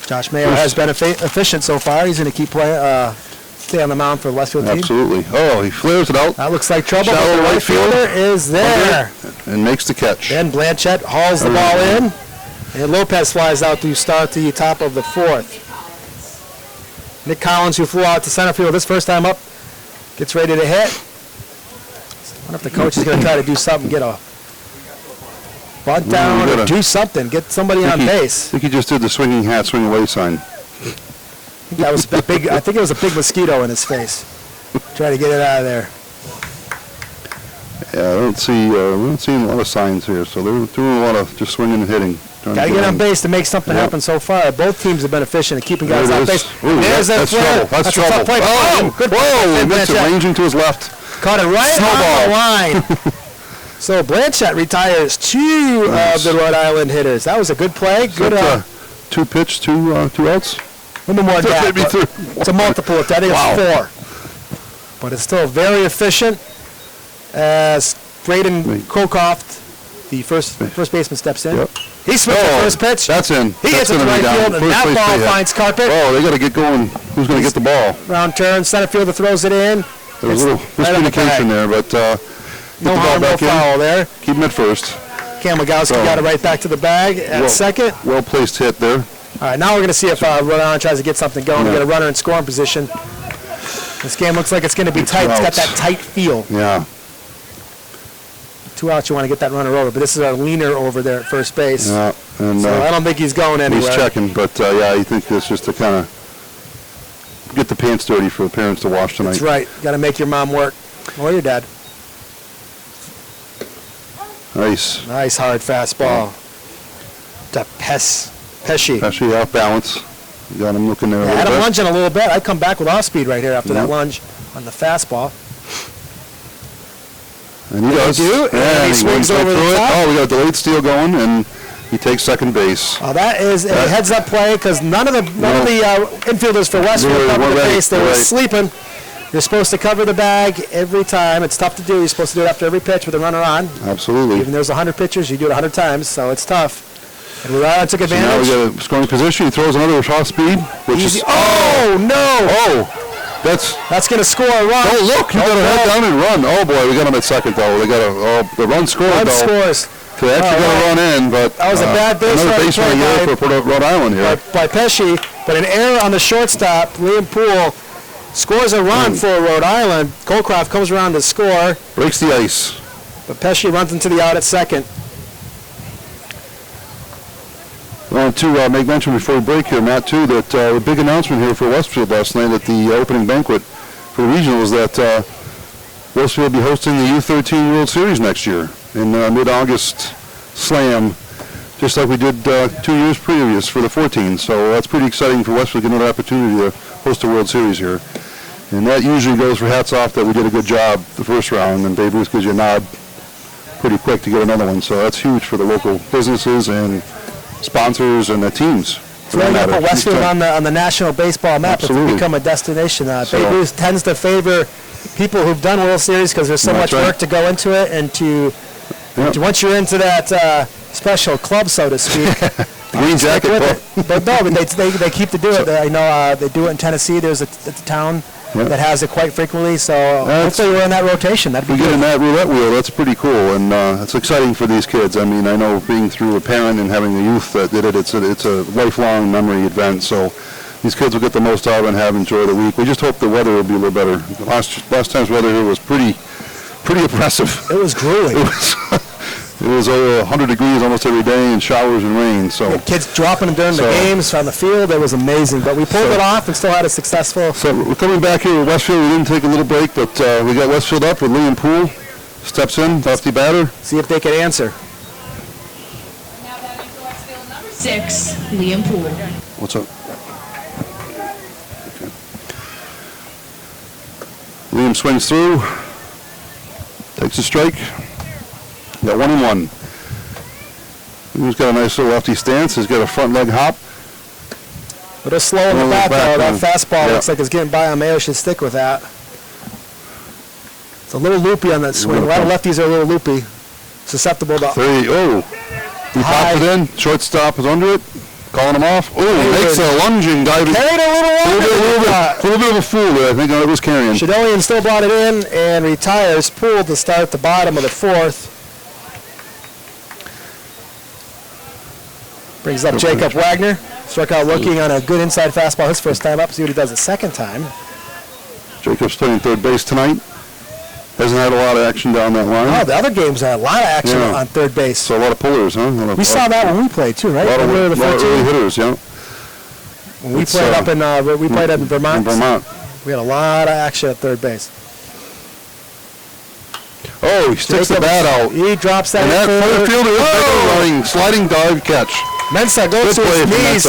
Josh Mayo has been efficient so far. He's going to keep playing, stay on the mound for the Westfield team. Absolutely. Oh, he flares it out. That looks like trouble, Shallow but the right right field. fielder is there. And makes the catch. Ben Blanchett hauls the ball in, and Lopez flies out to start the top of the fourth. Nick Collins, who flew out to center field this first time up, gets ready to hit. I wonder if the coach is going to try to do something, get a bunt down or do something, get somebody on base. I think he just did the swinging hat, swing away sign. That was a big. I think it was a big mosquito in his face. Try to get it out of there. Yeah, I don't see. We're not seeing a lot of signs here, so they're doing a lot of just swinging and hitting. Got to get on base to make something happen so far. Both teams have been efficient at keeping guys There it on is. base. Ooh, There's that that's flare. trouble. That's a trouble. tough play. Oh, Good whoa, he missed it, Blanchett. ranging to his left. Caught it right on the line. So Blanchett retires two of the Rhode Island hitters. That was a good play. Good. Two pitch, two outs. A little more than that. Maybe three. It's a multiple. I think it's 4. But it's still very efficient as Braden Kokoff, the first baseman, steps in. Yep. He swings the first pitch. That's in. He hits it to right field, and that ball finds carpet. Oh, they got to get going. Who's going to get the ball? Round turn, center fielder throws it in. There was a little miscommunication there, but no harm, no foul there. Keep him at first. Kamagowski got it right back to the bag at second. Well-placed hit there. All right, now we're going to see if Rhode Island tries to get something going to get a runner in scoring position. This game looks like it's going to be tight. It's got that tight feel. Yeah. 2 outs, you want to get that runner over, but this is a leaner over there at first base. Yeah, and so I don't think he's going anywhere. He's checking, but yeah, I think it's just to kind of get the pants dirty for the parents to wash tonight. That's right. Got to make your mom work or your dad. Nice. Nice hard fastball. To Pesci. Pesci off balance. Got him looking there. Had him lunging a little bit. I'd come back with off speed right here after that lunge on the fastball. And he does. And he swings over the top. Oh, we got a delayed steal going, and he takes second base. Oh, that is a heads-up play because none of the infielders for Westfield covered the base. They were sleeping. You're supposed to cover the bag every time. It's tough to do. You're supposed to do it after every pitch with a runner on. Absolutely. Even there's 100 pitchers, you do it 100 times, so it's tough. And Rhode Island took advantage. So now we got a scoring position. He throws another off speed, which Easy. is Oh no! Oh, that's going to score a run. Oh look, he got to head down and run. Oh boy, we got him at second though. They got the run scored Run though. scores. So they actually got to run in, but that was a bad base another running base running play error for Rhode Island here. by Pesci, but an error on the shortstop. Liam Poole scores a run for Rhode Island. Colcroft comes around to score. Breaks the ice. But Pesci runs into the out at second. I want to make mention before we break here, Matt, too, that a big announcement here for Westfield last night at the opening banquet for regionals that Westfield will be hosting the U13 World Series next year in mid-August slam, just like we did 2 years previous for the 14. So that's pretty exciting for Westfield to get another opportunity to host a World Series here. And that usually goes for hats off that we did a good job the first round, and Babe Ruth gives you a nod pretty quick to get another one. So that's huge for the local businesses and sponsors and the teams. It's really going to put Westfield on the national baseball map if we become a destination. Babe Ruth tends to favor people who've done World Series because there's so much work to go into it, and to once you're into that special club, so to speak, green jacket. But no, they keep to do it. I know they do it in Tennessee. There's a town that has it quite frequently. So hopefully we're in that rotation. That'd be good. In that roulette wheel, that's pretty cool, and it's exciting for these kids. I mean, I know being through a parent and having the youth that did it, it's a lifelong memory event. So these kids will get the most out of it and enjoy the week. We just hope the weather will be a little better. Last time's weather here was pretty oppressive. It was grueling. It was 100 degrees almost every day and showers and rain. So kids dropping them during the games on the field. It was amazing, but we pulled it off and still had a successful. So we're coming back here with Westfield. We didn't take a little break, but we got Westfield up with Liam Poole. Steps in, lefty batter. See if they can answer. Now batting for Westfield, number 6, Liam Poole. What's up? Liam swings through, takes a strike. Got 1-1. He's got a nice little lefty stance. He's got a front leg hop. little slow in the back, though. That fastball Yeah. looks like it's getting by on Mayo. Should stick with that. It's a little loopy on that swing. A lot of lefties are a little loopy. Susceptible to... He popped it in. Shortstop is under it. Calling him off. Makes a lunging diving. Carried a little longer. A little bit of a fool there. I think it was carrying. Shadolian still brought it in and retires. Pulled to start the bottom of the fourth. Brings up Jacob Wagner. Struck out looking on a good inside fastball his first time up. See what he does the second time. Jacob's playing third base tonight. Hasn't had a lot of action down that line. Oh, the other games had a lot of action on third base. So a lot of pullers, huh? We saw that when we played too, right? A lot of early hitters, yeah. When we played up in we played in Vermont. In Vermont. We had a lot of action at third base. Oh, he sticks the bat out. He drops that. And that third fielder is running, sliding dive catch. Mensa goes to his knees.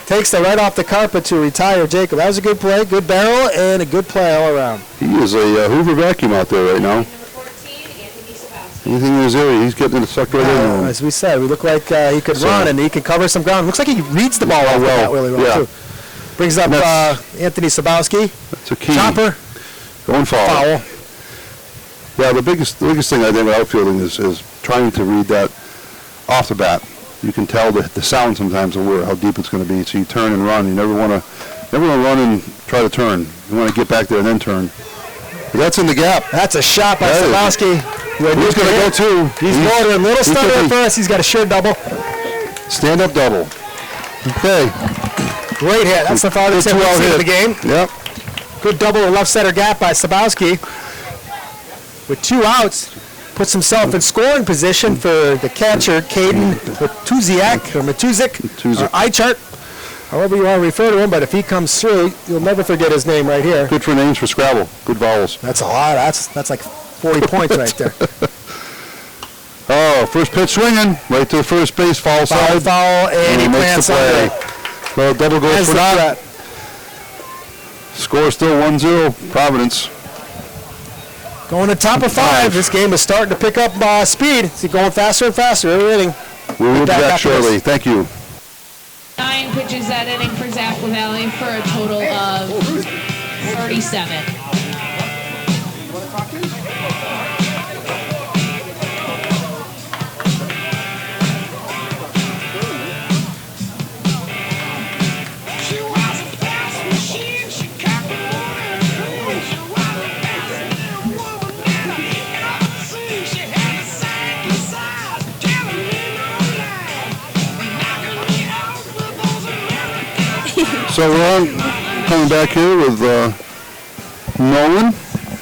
Takes the right off the carpet to retire Jacob. That was a good play, good barrel, and a good play all around. He is a Hoover vacuum out there right now. Anything in his area, he's getting it sucked right in. As we said, we look like he could run and he can cover some ground. Looks like he reads the ball off that really well, too. Brings up Anthony Sabowski. That's a key. Chopper. Going foul. Yeah, the biggest thing I think with outfielding is trying to read that off the bat. You can tell the sound sometimes of how deep it's going to be. So you turn and run. You never want to run and try to turn. You want to get back there and then turn. But that's in the gap. That's a shot by Sabowski. He's going to go too. He's bordering. Little stutter first. He's got a sure double. Stand up double. Okay. Great hit. That's the farthest hit of the game. Yep. Good double to left center gap by Sabowski. With 2 outs, puts himself in scoring position for the catcher, Caden Matuziak, or Eichart, however you want to refer to him, but if he comes through, you'll never forget his name right here. Good for names for Scrabble. Good vowels. That's a lot. That's like 40 points right there. Oh, first pitch swinging, right to the first base, foul side. Foul, and he plants under it. Well, double goes for that. Score still 1-0, Providence. Going to top of 5. This game is starting to pick up speed. It's going faster and faster every inning. We'll be back shortly. Thank you. 9 pitches that inning for Zach Valley for a total of 37. So we're coming back here with Nolan,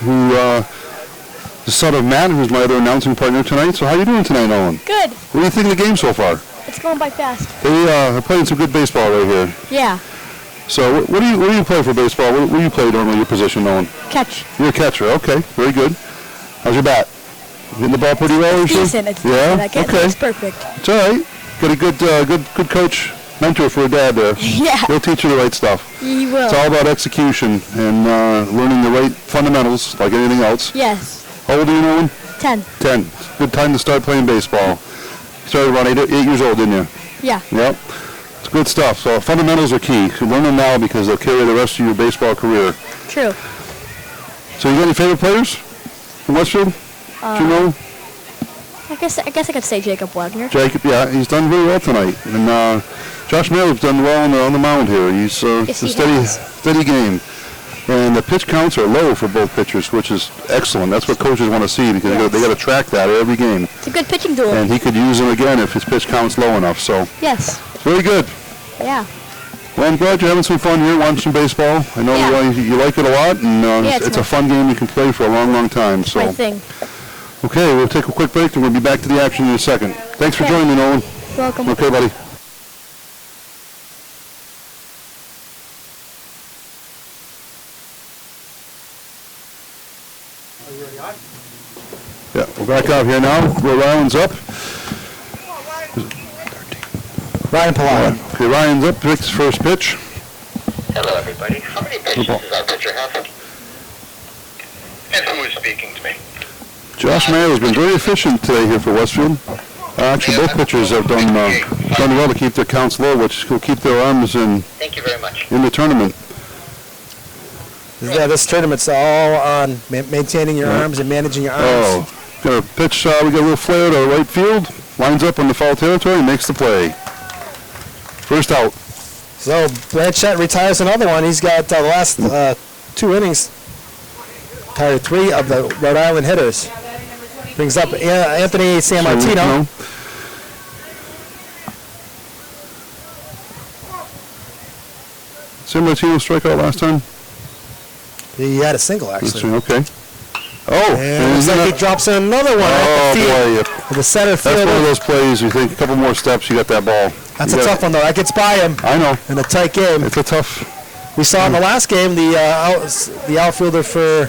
who the son of Matt, who's my other announcing partner tonight. So how are you doing tonight, Nolan? Good. What do you think of the game so far? It's going by fast. They are playing some good baseball right here. Yeah. So what do you play for baseball? What do you play normally, your position, Nolan? Catch. You're a catcher. Okay, very good. How's your bat? Hitting the ball pretty well? It's decent. It's yeah. Decent. I can't say it's perfect. It's all right. Got a good coach. Mentor for a dad there. Yeah. He'll teach you the right stuff. He will. It's all about execution and learning the right fundamentals, like anything else. Yes. How old are you, Nolan? 10. 10. Good time to start playing baseball. You started around 8 years old, didn't you? Yeah. Yep. It's good stuff. So fundamentals are key. You learn them now because they'll carry the rest of your baseball career. True. So you got any favorite players from Westfield? Do you know? I guess I could say Jacob Wagner. Jacob, yeah, he's done very well tonight. And Josh Mayo's done well on the mound here. He's Yes, a steady game. And the pitch counts are low for both pitchers, which is excellent. That's what coaches want to see because they got to track that every game. It's a good pitching duel. And he could use him again if his pitch count's low enough. So yes. very good. Yeah. Well, I'm glad you're having some fun here, watching some baseball. I know you like it a lot, and it's a fun game you can play for a long, long time. So. My thing. Okay, we'll take a quick break, and we'll be back to the action in a second. Thanks for joining me, Nolan. Welcome. Okay, buddy. Yeah, we're back out here now. Rhode Island's up. Ryan Palata. Okay, Ryan's up. Takes his first pitch. Hello, everybody. How many pitches does our pitcher have? And who is speaking to me? Josh Mayo has been very efficient today here for Westfield. Actually, both pitchers have done well to keep their counts low, which will keep their arms in Thank you very much. in the tournament. Yeah, this tournament's all on maintaining your arms and managing your arms. Oh, got a pitch. We got a little flare to right field. Lines up on the foul territory, makes the play. First out. So Blanchett retires another one. He's got the last 2 innings. Retired 3 of the Rhode Island hitters. Brings up Anthony San Martino. San Martino strikeout last time? He had a single, actually. Okay. Oh, And looks like he drops in another one oh at the boy, field. The center that's one of fielder. those plays. You think a couple more steps, you got that ball. That's a tough one, though. That gets by him I know. in a tight game. It's a tough. We saw in the last game the outfielder for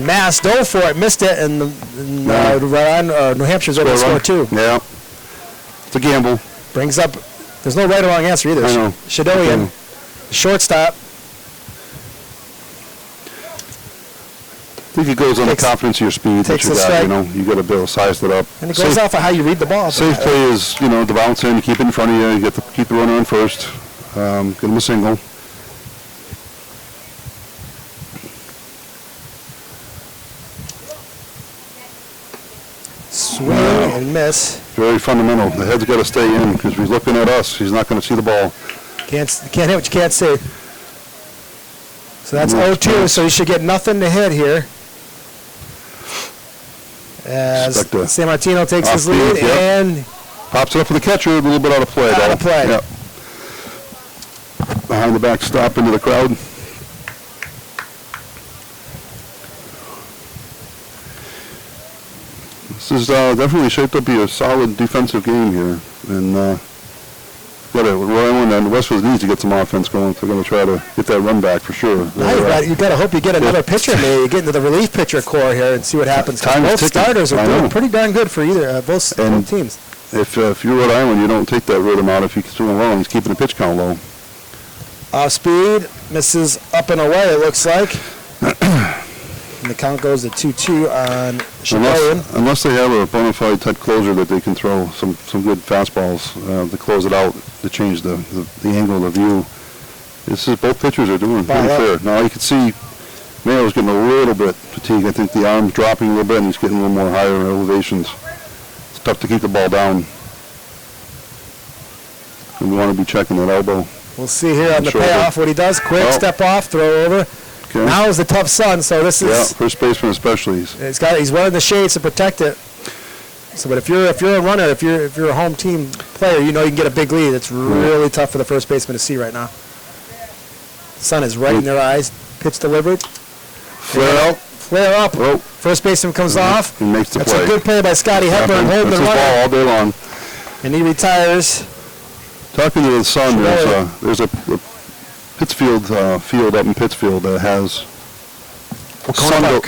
Mass dove for it, missed it, and New Hampshire's able to score 2. Yeah. It's a gamble. Brings up. There's no right or wrong answer either. I know. Shadowian, shortstop. I think it goes on the confidence of your speed that takes you the got. strike. You know, you got to be able to size it up. And it goes off of how you read the ball. Safe play is, you know, the bounce in, you keep it in front of you, you get keep the runner on first, get him a single. Swing and miss. Very fundamental. The head's got to stay in because he's looking at us. He's not going to see the ball. Can't hit what you can't see. So that's 0-2, so you should get nothing to hit here. As Expect a San Martino takes his offbeat, lead yep. and Pops it up for the catcher, a little bit out of play. Out of though. play. Yep. Behind the back stop into the crowd. This is definitely shaped up to be a solid defensive game here. And Rhode Island and Westfield needs to get some offense going. They're going to try to get that run back for sure. now you got to hope you get another pitcher. Maybe you get into the relief pitcher core here and see what happens. 'Cause Time is both ticking. starters are I doing know. pretty darn good for either both teams. If you're Rhode Island, you don't take that rhythm out if you can swing along. He's keeping the pitch count low. Off speed, misses up and away. It looks like. And the count goes to 2-2 on Shadowian. Unless they have a bona fide type closer that they can throw some good fastballs to close it out to change the angle of the view. Both pitchers are doing pretty fair. Now you can see Mayo's getting a little bit fatigued. I think the arm's dropping a little bit and he's getting a little more higher elevations. It's tough to keep the ball down. And we want to be checking that elbow. We'll see here on the Shoulder. payoff what he does. Quick step off, throw over. Okay. Now is the tough sun, so this is. Yeah, first baseman especially. He's wearing the shades to protect it. So, but if you're a runner, if you're a home team player, you know you can get a big lead. It's really tough for the first baseman to see right now. The sun is right in their eyes. Pitch delivered. Flare out. Flare up. Oh. First baseman comes off. He makes the That's play. a good play by Scotty Hepburn holding That's the his ball runner, all day long. and he retires. Talking to the sun, there's a Pittsfield field up in Pittsfield that has a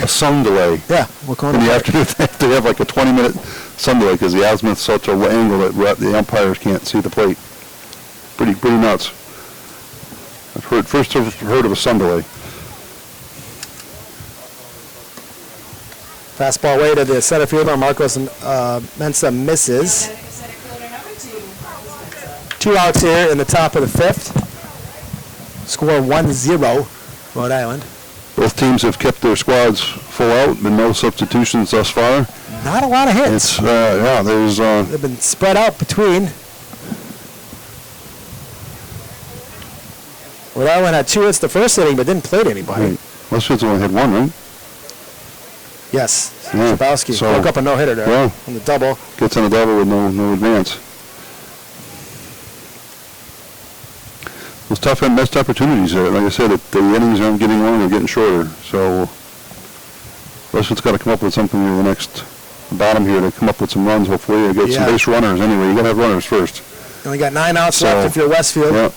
sun delay. Yeah, Wacona In the Park. afternoon, they have like a 20-minute sun delay because the azimuth's such an angle that the umpires can't see the plate. Pretty nuts. I've heard of a sun delay. Fastball way to the center fielder. Marcos Mensa misses. 2 outs here in the top of the 5th. Score 1-0, Rhode Island. Both teams have kept their squads full out. Been no substitutions thus far. Not a lot of hits. There's They've been spread out between. Rhode Island had 2 hits the first inning, but didn't play to anybody. Westfield's only had 1, right? Yes, Yeah, Shabowski so- broke up a no-hitter there Yeah. on the double. Gets on a double with no advance. Those tough and missed opportunities there. Like I said, the innings aren't getting longer, getting shorter. So Westfield's got to come up with something in the next bottom here to come up with some runs, hopefully, or get some base runners. Anyway, you got to have runners first. You only got 9 outs So, left if you're Westfield Yeah.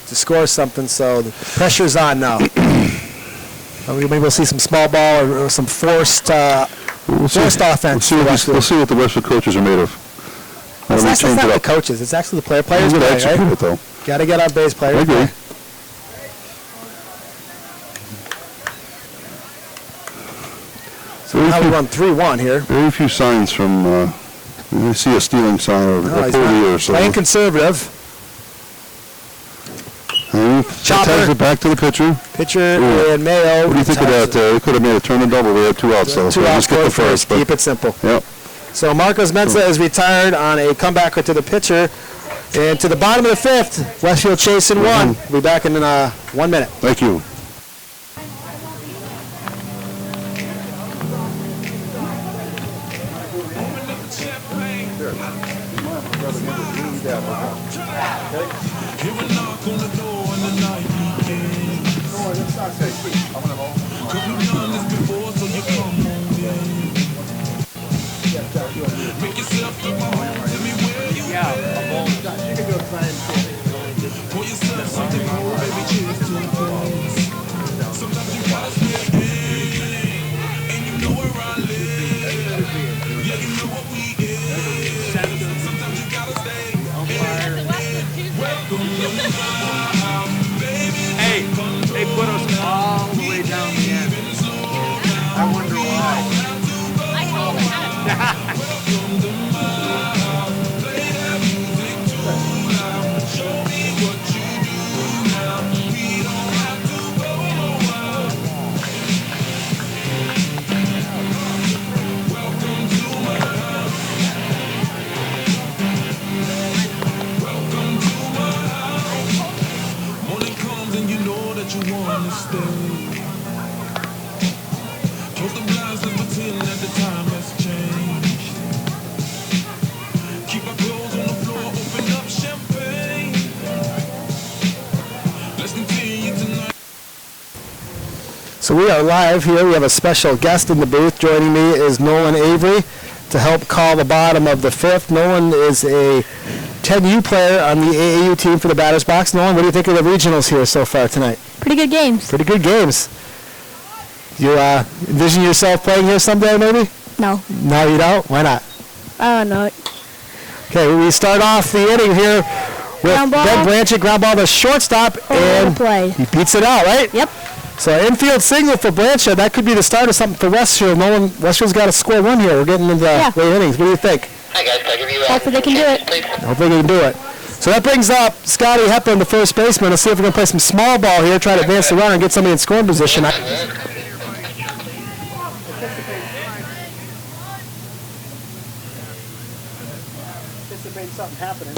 to score something, so the pressure's on now. Maybe we'll see some small ball or some forced offense. We'll see what the Westfield coaches are made of. It's They not change it the up. coaches. It's actually the players They're play, going to execute right? it, though. Got to get on base players. I agree. play. So now we run 3-1 here. Very few signs from, I see a stealing sign or No, a he's pull not here. So playing conservative. I Chopper. Ties it back to the pitcher. Pitcher Ooh. and Mayo. What do you think of that? They could have made a turn and double. They had 2 outs, though. Two So outs, just get the first. Keep it simple. Yep. So Marcos Mensa is retired on a comebacker to the pitcher. And to the bottom of the 5th, Westfield chasing 1. We'll be back in 1 minute. Thank you. Hey, they put us all the way down the end. I wonder why. Morning comes and you know that you wanna stay. Close the blinds and pretend that the time has changed. Keep our clothes on the floor, open up champagne. Let's continue tonight. So we are live here. We have a special guest in the booth. Joining me is Nolan Avery to help call the bottom of the 5th. Nolan is a 10U player on the AAU team for the batter's box. Nolan, what do you think of the regionals here so far tonight? Pretty good games. Pretty good games. You envision yourself playing here someday, maybe? No. No, you don't? Why not? I don't know. Okay, we start off the inning here with Ground ball. Ben Blanchett, ground ball to shortstop, and play. he beats it out, right? Yep. So infield single for Blanchett. That could be the start of something for Westfield. Westfield's got to score 1 here. We're getting into the late innings. What do you think? Hi guys, can I give you Hopefully they can do it. please? Hopefully they can do it. So that brings up Scotty Hepburn, the first baseman. Let's see if we're going to play some small ball here, try to advance the runner and get somebody in scoring position. Anticipate something happening.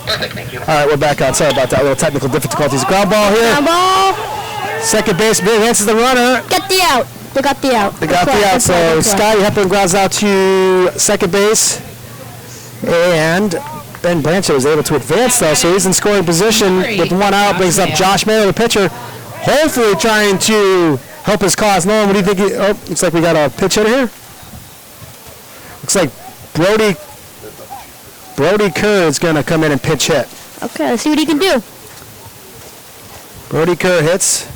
Perfect, thank you. All right, we're back out. Sorry about that. A little technical difficulties. Ground ball here. Ground ball. Second baseman advances the runner. Get the out. They got the out. They got Good the play, out. good play, So good play. Scotty Hepburn grounds out to second base. And Ben Blanchett was able to advance, though, so he's in scoring position with 1 out. Brings up Josh Mayo, the pitcher, hopefully trying to help his cause. Nolan, what do you think? Oh, looks like we got a pitch hitter here. Looks like Brody Kerr is going to come in and pitch hit. Okay, let's see what he can do. Brody Kerr hits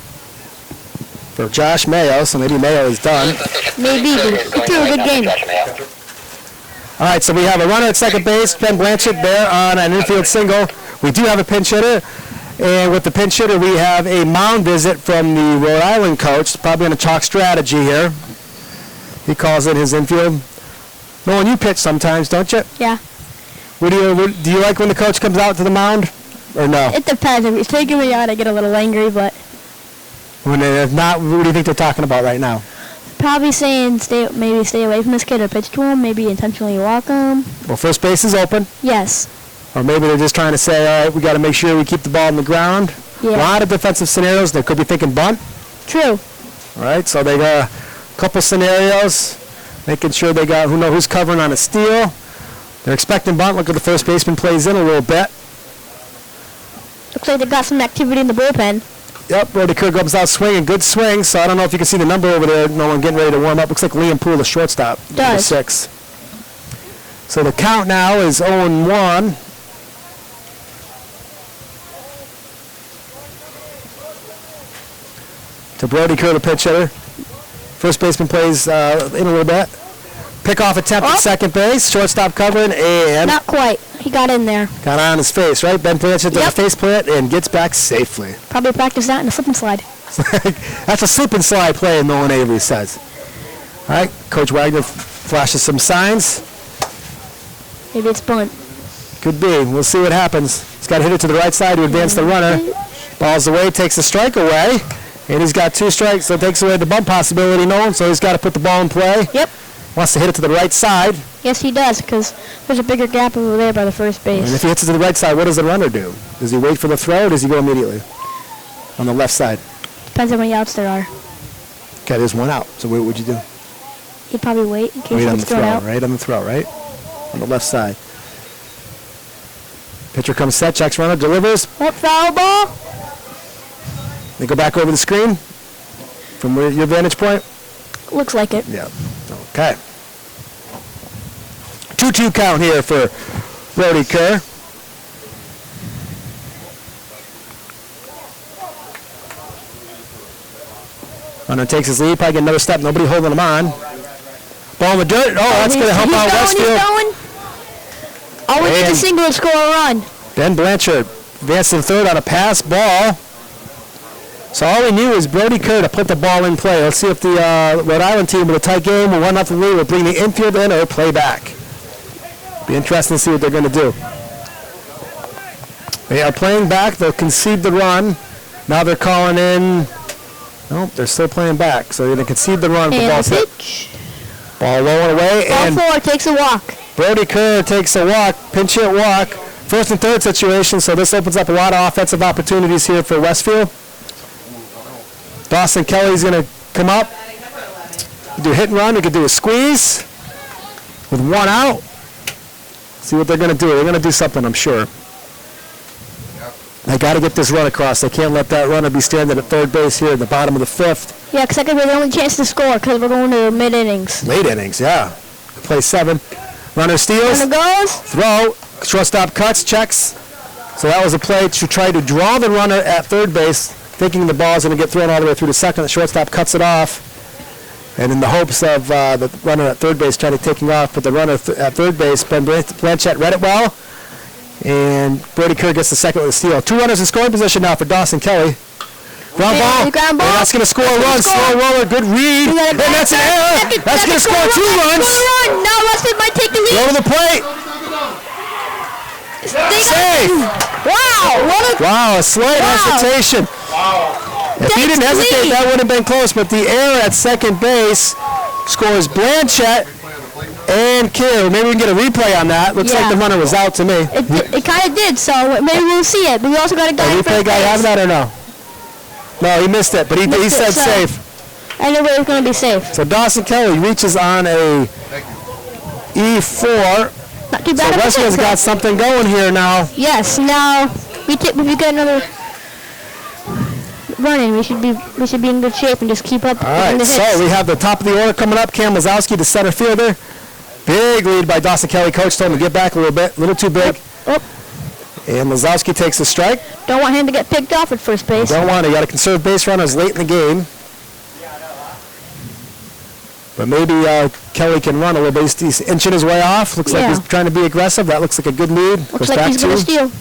for Josh Mayo, so maybe Mayo is done. Maybe. He threw a good game. All right, so we have a runner at second base, Ben Blanchett there on an infield single. We do have a pinch hitter, and with the pinch hitter, we have a mound visit from the Rhode Island coach, probably on a chalk strategy here. He calls it his infield. Nolan, you pitch sometimes, don't you? Yeah. Do you like when the coach comes out to the mound, or no? It depends. If he's taking me out, I get a little angry, but If not, what do you think they're talking about right now? probably saying maybe stay away from this kid or pitch to him, maybe intentionally walk him. Well, first base is open, Yes. or maybe they're just trying to say, all right, we got to make sure we keep the ball on the ground. A Yeah. lot of defensive scenarios. They could be thinking bunt. True. All right, so they got a couple scenarios, making sure they got who's covering on a steal. They're expecting bunt. Look at the first baseman plays in a little bit. Looks like they got some activity in the bullpen. Yep, Brody Kerr comes out swinging, good swing. So I don't know if you can see the number over there. No one getting ready to warm up. Looks like Liam Poole, the shortstop. Does. Number 6. So the count now is 0-1. To Brody Kerr, the pitch hitter. First baseman plays in a little bit. Pickoff attempt at second base. Shortstop covering and Not quite. He got in there. got on his face, right? Ben Blanchett does a Yep. face plant and gets back safely. Probably practiced that in a slip and slide. That's a slip and slide play, Nolan Avery says. All right, Coach Wagner flashes some signs. Maybe it's bunt. Could be. We'll see what happens. He's got to hit it to the right side to advance the runner. Ball's away, takes the strike away. And he's got 2 strikes, so it takes away the bunt possibility, Nolan. So he's got to put the ball in play. Yep. Wants to hit it to the right side. Yes, he does, because there's a bigger gap over there by the first base. And if he hits it to the right side, what does the runner do? Does he wait for the throw, or does he go immediately? On the left side. Depends on how many outs there are. Okay, there's 1 out. So what would you do? He'd probably wait in case Wait he on the gets throw, thrown out. right on the throw, right? On the left side. Pitcher comes set, checks runner, delivers. Foul ball. They go back over the screen from your vantage point. Looks like it. Yeah. Okay. 2-2 count here for Brody Kerr. Runner takes his lead, probably get another step. Nobody holding him on. Ball in the dirt. Oh, that's going to help out Westfield. He's going. All we need is a single to score a run. Ben Blanchard advanced to the third on a pass ball. So all we knew is Brody Kerr to put the ball in play. Let's see if the Rhode Island team with a tight game with 1-0 lead will bring the infield in or play back. Be interesting to see what they're going to do. They are playing back. They'll concede the run. Now they're calling in. Nope, they're still playing back. So they're going to concede the run. And The pitch. ball low and away. Ball And 4 takes a walk. Brody Kerr takes a walk, pinch hit walk. First and third situation, so this opens up a lot of offensive opportunities here for Westfield. Dawson Kelly's going to come up. Do a hit and run. We could do a squeeze with 1 out. See what they're going to do. They're going to do something, I'm sure. They got to get this run across. They can't let that runner be standing at third base here in the bottom of the 5th. Yeah, because that could be the only chance to score because we're going to mid-innings. Late innings, yeah. Play 7. Runner steals. Runner goes. Throw. Shortstop cuts, checks. So that was a play to try to draw the runner at third base, thinking the ball is going to get thrown all the way through to second. The shortstop cuts it off. And in the hopes of the runner at third base trying to taking off, but the runner at third base, Ben Blanchett, read it well. And Brody Kerr gets the second with a steal. 2 runners in scoring position now for Dawson Kelly. Ground ball. Ground ball. And that's going to score a run. Slow roller. Good read. And that's an error. That's going to score 2 runs. Now Westfield might take the lead. Go to the plate. Save. Wow. A slight hesitation. If he didn't hesitate, that would have been close. But the error at second base scores Blanchett and Kerr. Maybe we can get a replay on that. Looks like the runner was out to me. It kind of did, so maybe we'll see it. But we also got a guy in replay first guy base. have that or no? No, he missed it, but he said safe. I knew it was going to be safe. So Dawson Kelly reaches on a E4. Not too So bad. Westfield's got something going here now. Yes. Now if we get another running, we should be in good shape and just keep up. All right. the So hits. we have the top of the order coming up. Cam Lazowski, the center fielder. Big lead by Dawson Kelly. Coach told him to get back a little bit. A little too big. And Lazowski takes a strike. Don't want him to get picked off at first base. Don't want to. You got to conserve base runners late in the game. But maybe Kelly can run a little bit. He's inching his way off. Looks like he's trying to be aggressive. That looks like a good lead. Looks like he's going to steal.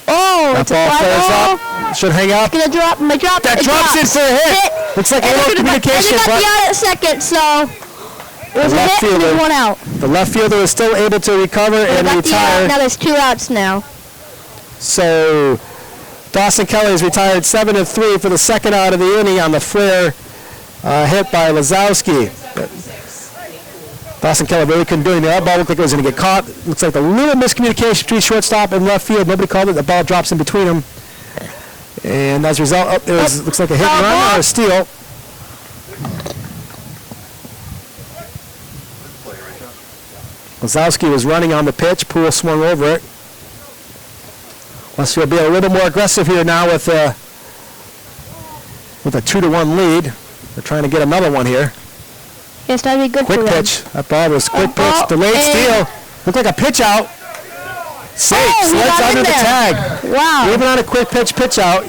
Oh, that it's a ball fly flares ball. up. Should hang up. It's going to drop. That drops in for a hit. Looks like a little communication. And they got the out at second, so it was a hit and there's 1 out. The left fielder is still able to recover and retire. Now there's 2 outs now. So Dawson Kelly is retired 7-3 for the second out of the inning on the flare hit by Lazowski. Dawson Kelly really couldn't do anything. That ball looked like it was going to get caught. Looks like a little miscommunication between shortstop and left field. Nobody called it. The ball drops in between them. And as a result, looks like a hit and run or a steal. Lazowski was running on the pitch. Poole swung over it. Westfield be a little more aggressive here now with a 2-1 lead. They're trying to get another one here. Yes, that'd be good quick for them. pitch. That ball was quick pitch. Delayed steal. Looked like a pitch out. Safe. Slides under the tag. Wow. Even on a quick pitch out.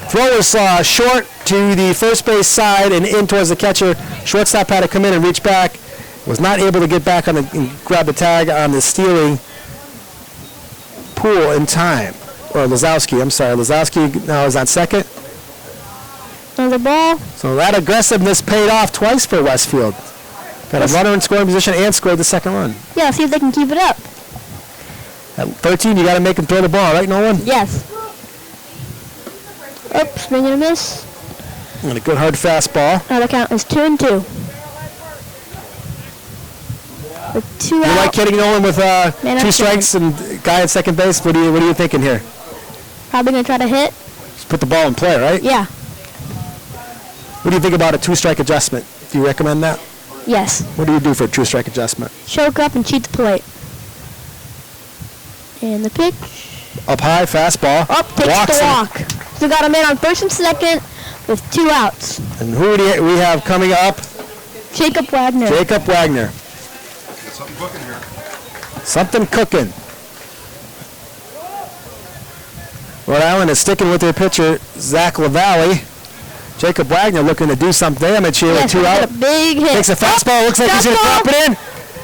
Throw was short to the first base side and in towards the catcher. Shortstop had to come in and reach back. Was not able to get back on and grab the tag on the stealing Poole in time. Or Lazowski, I'm sorry. Lazowski now is on second. Another ball. So that aggressiveness paid off twice for Westfield. Got a runner in scoring position and scored the second run. Yeah, see if they can keep it up. At 13, you got to make them throw the ball, right, Nolan? Yes. Oops, swing and a miss. And a good hard fastball. Now the count is 2-2. With 2 You out. like hitting Nolan with Man two up strikes and guy at second base? What are you thinking here? Probably gonna try to hit. Just put the ball in play, right? Yeah. What do you think about a two-strike adjustment? Do you recommend that? Yes. What do you do for a two-strike adjustment? Choke up and cheat the plate. And the pitch. Up high, fastball. Up takes Walks the him. walk. So got a man on first and second with 2 outs. And who do we have coming up? Jacob Wagner. Jacob Wagner. Something cooking here. Something cooking. Rhode Island is sticking with their pitcher, Zach LaValle. Jacob Wagner looking to do some damage here with 2 got out. a big hit. Takes a fastball. Looks like he's going to drop it in.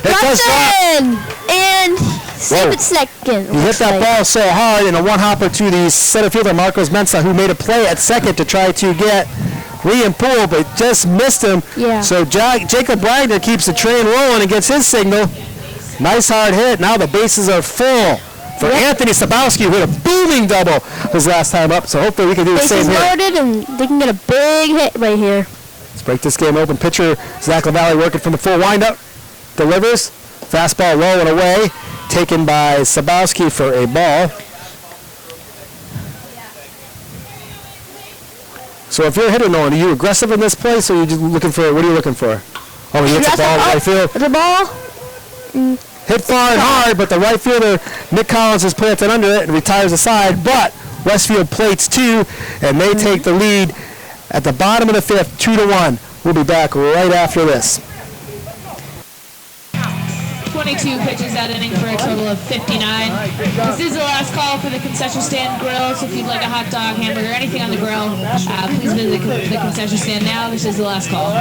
It does drop. in. And save it second. He hit that ball so hard in a one-hopper to the center fielder, Marcos Mensa, who made a play at second to try to get Liam Poole, but just missed him. Yeah. So Jacob Wagner keeps the train rolling and gets his signal. Nice hard hit. Now the bases are full for Anthony Sabowski, who had a booming double his last time up. So hopefully we can do the same Bases here. loaded and they can get a big hit right here. Let's break this game open. Pitcher Zach LaValle working from the full windup. Delivers. Fastball low and away. Taken by Sabowski for a ball. So if you're a hitter, Nolan, are you aggressive in this place, or are you just looking for, what are you looking for? Oh, he hits the ball in right field. The ball. Hit far and hard, but the right fielder, Nick Collins, is planted under it and retires aside, but Westfield plates 2, and they take the lead at the bottom of the 5th, 2-1. We'll be back right after this. 22 pitches that inning for a total of 59. This is the last call for the concession stand grill, so if you'd like a hot dog, hamburger, anything on the grill, please visit the concession stand now. This is the last call.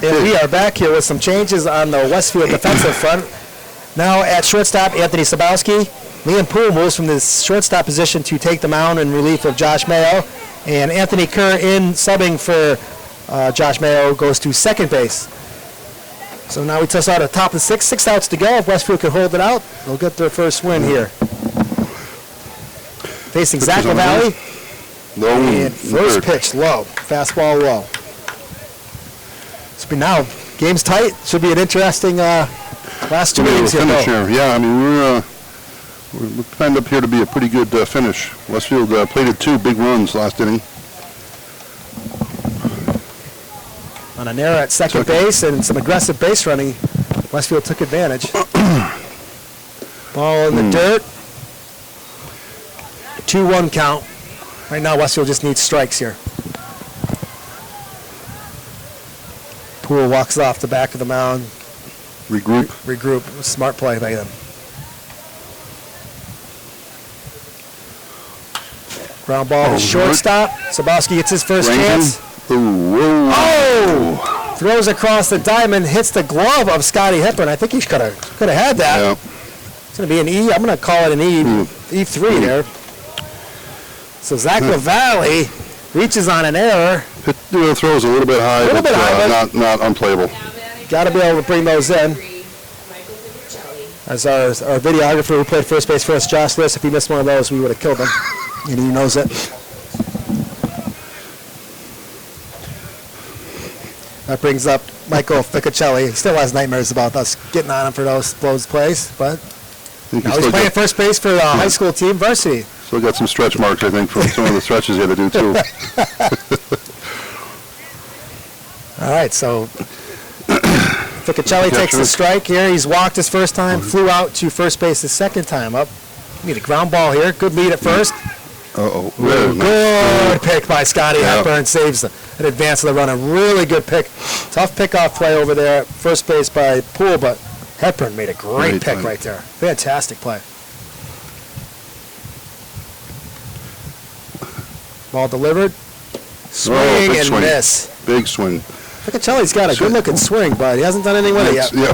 And we are back here with some changes on the Westfield defensive front. Now at shortstop, Anthony Sabowski. Liam Poole moves from the shortstop position to take the mound in relief of Josh Mayo. And Anthony Kerr, in subbing for Josh Mayo, goes to second base. So now we test out at top of the 6th. 6 outs to go. If Westfield can hold it out, they'll get their first win here. Facing Zach LaValle. Low And first pitch low. Fastball low. Now, game's tight. Should be an interesting last 2 innings here. Finish here. Yeah, I mean, we're planned up here to be a pretty good finish. Westfield plated 2 big runs last inning. On an error at second base and some aggressive base running, Westfield took advantage. Ball in the dirt. 2-1 count. Right now, Westfield just needs strikes here. Poole walks off the back of the mound. Regroup. Smart play by them. Ground ball to shortstop. Sabowski gets his first chance. Oh! Throws across the diamond, hits the glove of Scotty Hepburn. I think he could have had that. Yeah. It's going to be an E. I'm going to call it an E. E3 there. So Zach LaValle reaches on an error. Throws a little bit high, but not unplayable. Got to be able to bring those in. As our videographer who played first base for us, Josh List, if he missed one of those, we would have killed him. And he knows it. That brings up Michael Ficcicelli. He still has nightmares about us getting on him for those plays, but now he's playing first base for the high school team, varsity. Still got some stretch marks, I think, from some of the stretches he had to do, too. All right, so Ficcicelli takes the strike here. He's walked his first time, flew out to first base his second time up. Need a ground ball here. Good lead at first. Good pick by Scotty Hepburn. Saves an advance of the runner. Really good pick. Tough pickoff play over there at first base by Poole, but Hepburn made a great pick right there. Fantastic play. Ball delivered. Swing and miss. Big swing. Ficcicelli's got a good-looking swing, but he hasn't done anything with it yet. Yeah.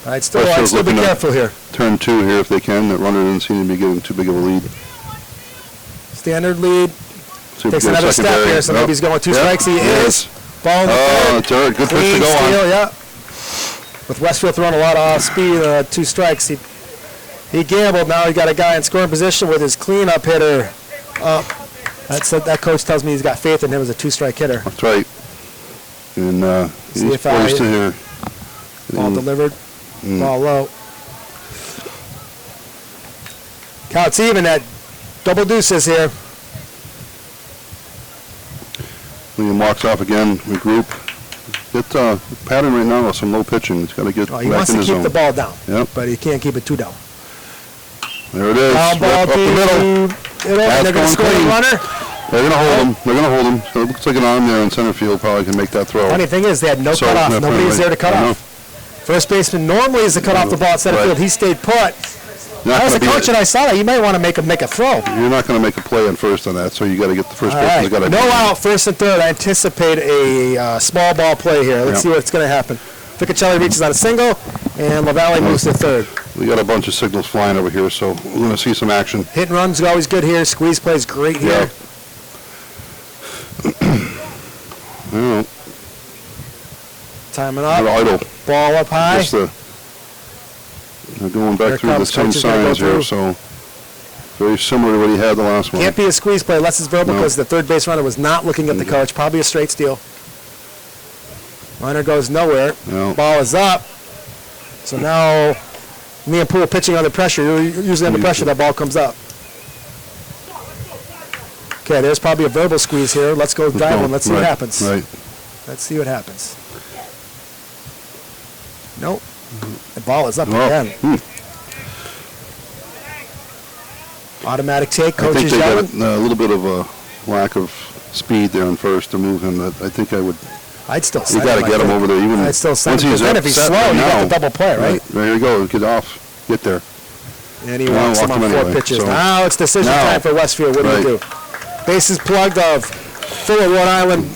All right, still be careful here. Turn 2 here if they can. That runner doesn't seem to be getting too big of a lead. Standard lead. Takes another step here, so maybe he's going 2 strikes. He is. Ball in the third. Good pitch to go steal, on. Yeah. With Westfield throwing a lot of off speed, 2 strikes. He gambled. Now he got a guy in scoring position with his cleanup hitter up. That coach tells me he's got faith in him as a 2-strike hitter. That's right. And he's poised to here. Ball delivered. Ball low. Count's even at double deuces here. William walks off again. Regroup. Get pattern right now with some low pitching. He's got to get back in the zone. He wants to keep the ball down. Yep. But he can't keep it too down. There it is. Foul ball up the middle. They're going to score the runner. They're going to hold him. They're going to hold him. So it looks like an arm there in center field probably can make that throw. Funny thing is, they had no cutoff. Nobody's there to cut off. First baseman normally is to cut off the ball at center field. He stayed put. As a coach, and I saw that, you might want to make a throw. You're not going to make a play on first on that, so you got to get the first baseman. No out, first and third. I anticipate a small ball play here. Let's see what's going to happen. Ficcicelli reaches on a single, and LaValle moves to third. We got a bunch of signals flying over here, so we're going to see some action. Hit and runs are always good here. Squeeze plays great here. Yeah. Timing up. Idle. Ball up high. They're going back through the same signs here, so very similar to what he had the last one. Can't be a squeeze play unless it's verbal because the third base runner was not looking at the coach. Probably a straight steal. Runner goes nowhere. No. Ball is up. So now me and Poole pitching under pressure. Usually under pressure, that ball comes up. Okay, there's probably a verbal squeeze here. Let's go drive one. Let's see what happens. Right. Let's see what happens. Nope. The ball is up again. Automatic take. Coach is yelling. I think they got a little bit of a lack of speed there in first to move him. I think I'd still you got to get him over there. Even I'd still send him. Once Then if he's slow, you got the double play, right? There you go. Get off. Get there. And he walks him on 4 pitches. Now it's decision time for Westfield. What do you do? Bases plugged of Fuller, Rhode Island.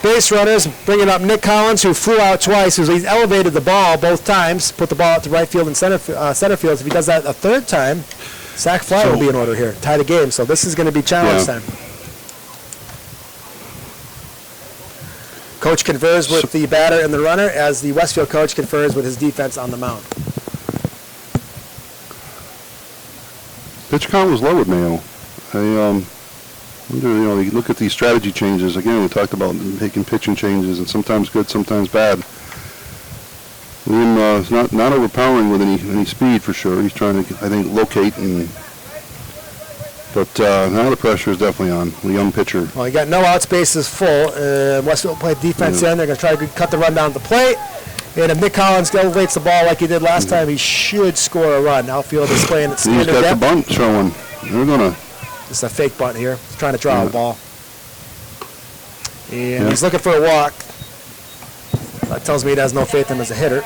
Base runners bringing up Nick Collins, who flew out twice. He's elevated the ball both times, put the ball out to right field and center field. If he does that a third time, sac fly will be in order here. Tie the game. So this is going to be challenge time. Coach confers with the batter and the runner as the Westfield coach confers with his defense on the mound. Pitch count was low with Mayo. You look at these strategy changes. Again, we talked about making pitching changes, and sometimes good, sometimes bad. William is not overpowering with any speed for sure. He's trying to, I think, locate and But now the pressure is definitely on the young pitcher. Well, you got no outs, bases full. Westfield played defense in. They're going to try to cut the run down the plate. And if Nick Collins elevates the ball like he did last time, he should score a run. Outfield is playing at standard He's got depth. the bunt throwing. They're going to... It's a fake bunt here. He's trying to draw a ball. And he's looking for a walk. That tells me he has no faith in him as a hitter.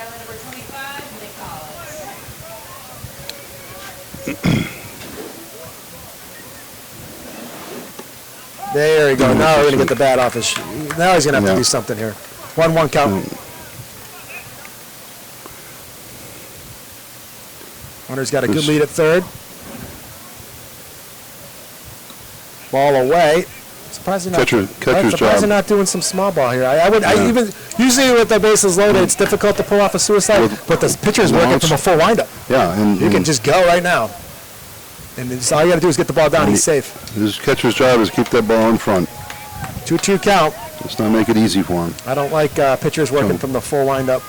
There you go. Now we're going to get the bat off his. Now he's going to have to do something here. 1-1 count. Hunter's got a good lead at third. Ball away. Surprised catcher's surprised job. they're not doing some small ball here. I even usually with the bases loaded, it's difficult to pull off a suicide, but the pitcher's working from a full windup. Yeah, and you can just go right now. And it's, all you got to do is get the ball down. He's safe. His catcher's job is keep that ball in front. 2-2 count. Let's not make it easy for him. I don't like pitchers working from the full windup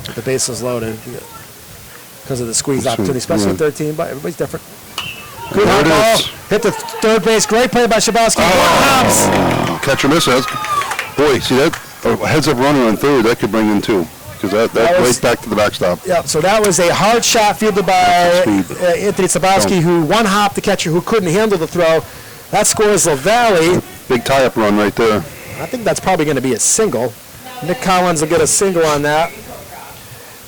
with the bases loaded because of the squeeze opportunity, especially with 13. But everybody's different. Good hot ball. Hit the third base. Great play by Shabowski. Catcher misses. Boy, see that? A heads-up runner on third. That could bring in two. Because that right back to the backstop. Yeah, so that was a hard shot fielded by Anthony Sabowski, who one-hopped the catcher who couldn't handle the throw. That scores LaValle. Big tie-up run right there. I think that's probably going to be a single. Nick Collins will get a single on that.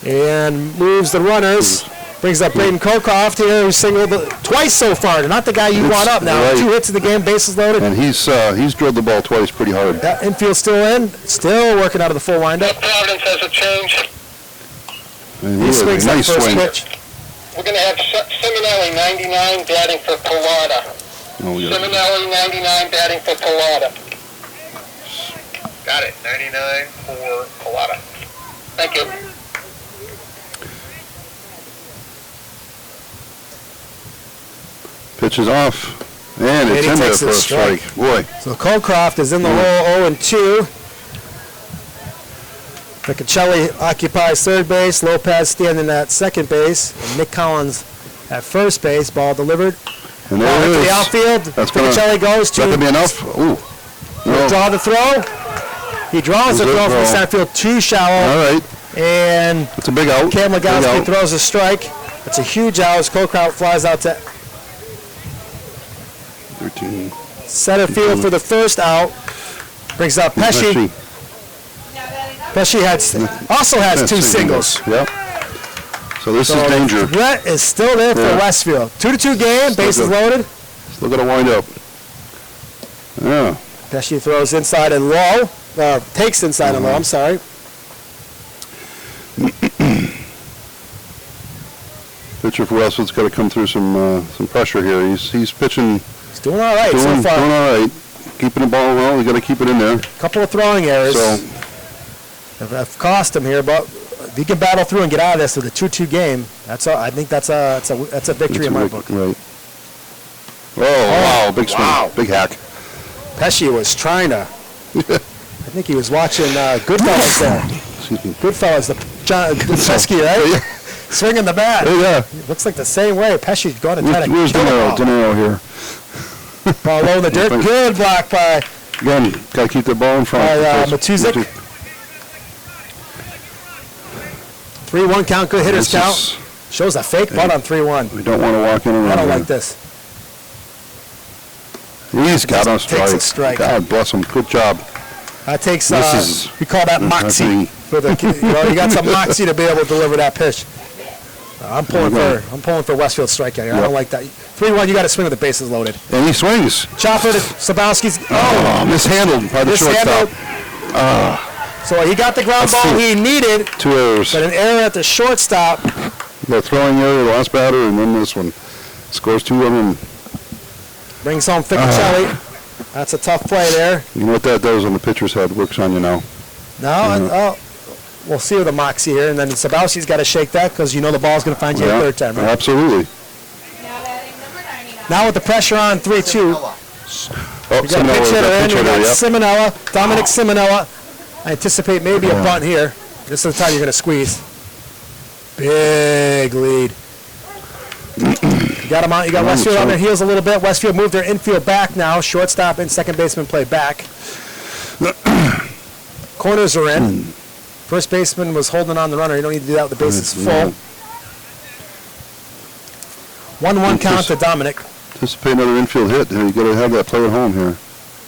And moves the runners. Brings up Braden Cocoft here, who singled twice so far. Not the guy you want up now. Right. 2 hits in the game, bases loaded. And he's drilled the ball twice pretty hard. That infield still in. Still working out of the full windup. Providence has a change. And he swings nice that first pitch. We're going to have Simonelli, 99, batting for Pilata. Simonelli, 99, batting for Pilata. Got it, 99 for Pilata. Thank you. Pitch is off, and it's in there for a strike. Boy. So Colcroft is in the hole, 0-2. Piccacelli occupies third base. Lopez standing at second base. And Nick Collins at first base. Ball delivered. And there it is. To the outfield. Piccacelli goes to. That could be enough. Ooh. No. Draw the throw. He draws the throw from the center field too shallow. All right. And it's a big out. Cam Legowski throws a strike. It's a huge out as Colcroft flies out to 13. Center field for the first out. Brings up Pesci. Pesci also has 2 singles. Yep. So this is danger. The threat is still there for Westfield. 2-2 game, bases loaded. Look at a wind up. Yeah. Pesci throws inside and low. Takes inside and low, I'm sorry. Pitcher for Westfield's got to come through some pressure here. He's pitching. He's doing all right so far. Doing all right. Keeping the ball well. You got to keep it in there. A couple of throwing errors. So have cost him here, but if he can battle through and get out of this with a 2-2 game, I think that's a victory in my book. Right. Oh, wow! Big swing. Wow. Big hack. Pesci was trying to. I think he was watching Goodfellas there. Excuse me. Goodfellas, the John Pesci, right? Yeah. Swinging the bat. Yeah. Looks like the same way. Pesci's going to try to Where's kill De Niro here? Ball low in the dirt. Good block by. Again, got to keep the ball in front. By Matuzik. 3-1 count. Good hitters count. Shows a fake bunt on 3-1. We don't want to walk in and I don't like this. He's got a strike. Takes a strike. God bless him. Good job. That takes. We call that moxie. For the, you got some moxie to be able to deliver that pitch. I'm pulling for Westfield strikeout here. I don't like that. 3-1. You got to swing with the bases loaded. And he swings. Chopper to Sabowski's. Mishandled by the shortstop. So he got the ground ball he needed. 2 errors. But an error at the shortstop. The throwing error, the last batter, and then this one. Scores 2 of them. Brings home Ficcacelli. That's a tough play there. You know what that does on the pitcher's head? Works on you now. No, we'll see with the moxie here, and then Sabowski's got to shake that because you know the ball's going to find you a third time. Right? Absolutely. Now with the pressure on 3-2. Oh, we got a pitch hitter in. We got Simonella, Dominic Simonella. I anticipate maybe a bunt here. This is the time you're going to squeeze. Big lead. You got them out. You got Westfield on their heels a little bit. Westfield moved their infield back now. Shortstop and second baseman play back. Corners are in. First baseman was holding on the runner. You don't need to do that with the bases full. 1-1 count to Dominic. Anticipate another infield hit. You got to have that play at home here.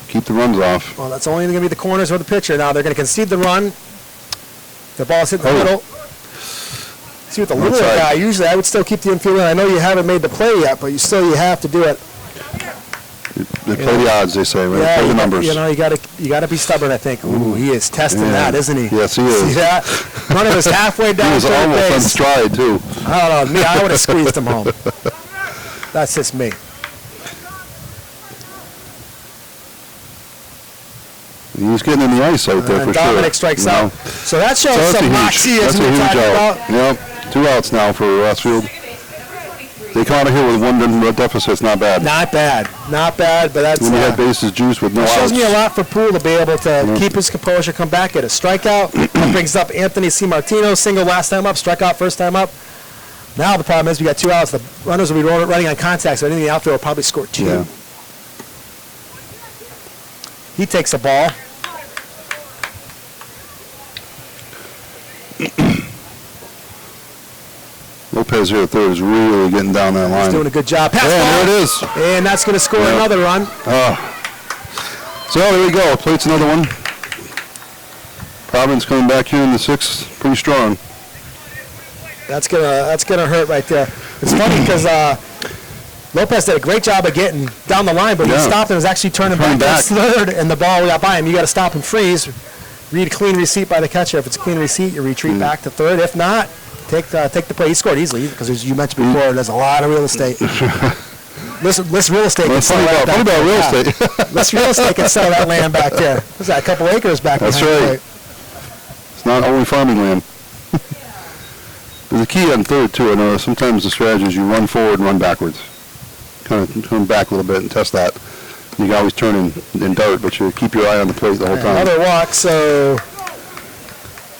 Keep the runs off. Well, that's only going to be the corners or the pitcher. Now they're going to concede the run. The ball's hit the middle. See, with the little guy, usually I would still keep the infield in. I know you haven't made the play yet, but you have to do it. They play the odds, they say, right? Yeah, Play the numbers. You got to be stubborn, I think. Ooh, he is testing that, isn't he? Yes, he is. See that? Runner was halfway down he was third almost base. on stride, too. I don't know. Me, I would have squeezed him home. That's just me. He's getting in the ice right there for Dominic sure. strikes out. So that shows some moxie, as we talked about. Yep. 2 outs now for Westfield. They come out of here with 1 deficit. It's not bad. Not bad, but that's... When you have bases juice with no outs. It shows me a lot for Poole to be able to keep his composure, come back, get a strikeout. That brings up Anthony C. Martino, single last time up, strikeout first time up. Now the problem is we got 2 outs. The runners will be running on contact, so anything in the outfield will probably score 2. Yeah. He takes a ball. Lopez here at third is really getting down that line. He's doing a good job. Pass there ball. it is. And that's going to score another run. So there we go. Plate's another one. Providence coming back here in the 6th, pretty strong. That's gonna hurt right there. It's funny because Lopez did a great job of getting down the line, but he stopped and was actually turning back to third, and the ball got by him. You got to stop and freeze. Read a clean receipt by the catcher. If it's a clean receipt, you retreat back to third. If not, take the play. He scored easily because, as you mentioned before, there's a lot of real estate. List real estate can sell that back there. Real estate. List real estate can sell that land back there. There's a couple acres back there. That's right. It's not only farming land. There's a key on third, too. I know sometimes the strategy is you run forward and run backwards. Kind of turn back a little bit and test that. You can always turn and dart, but you keep your eye on the plate the whole time. Another walk, so...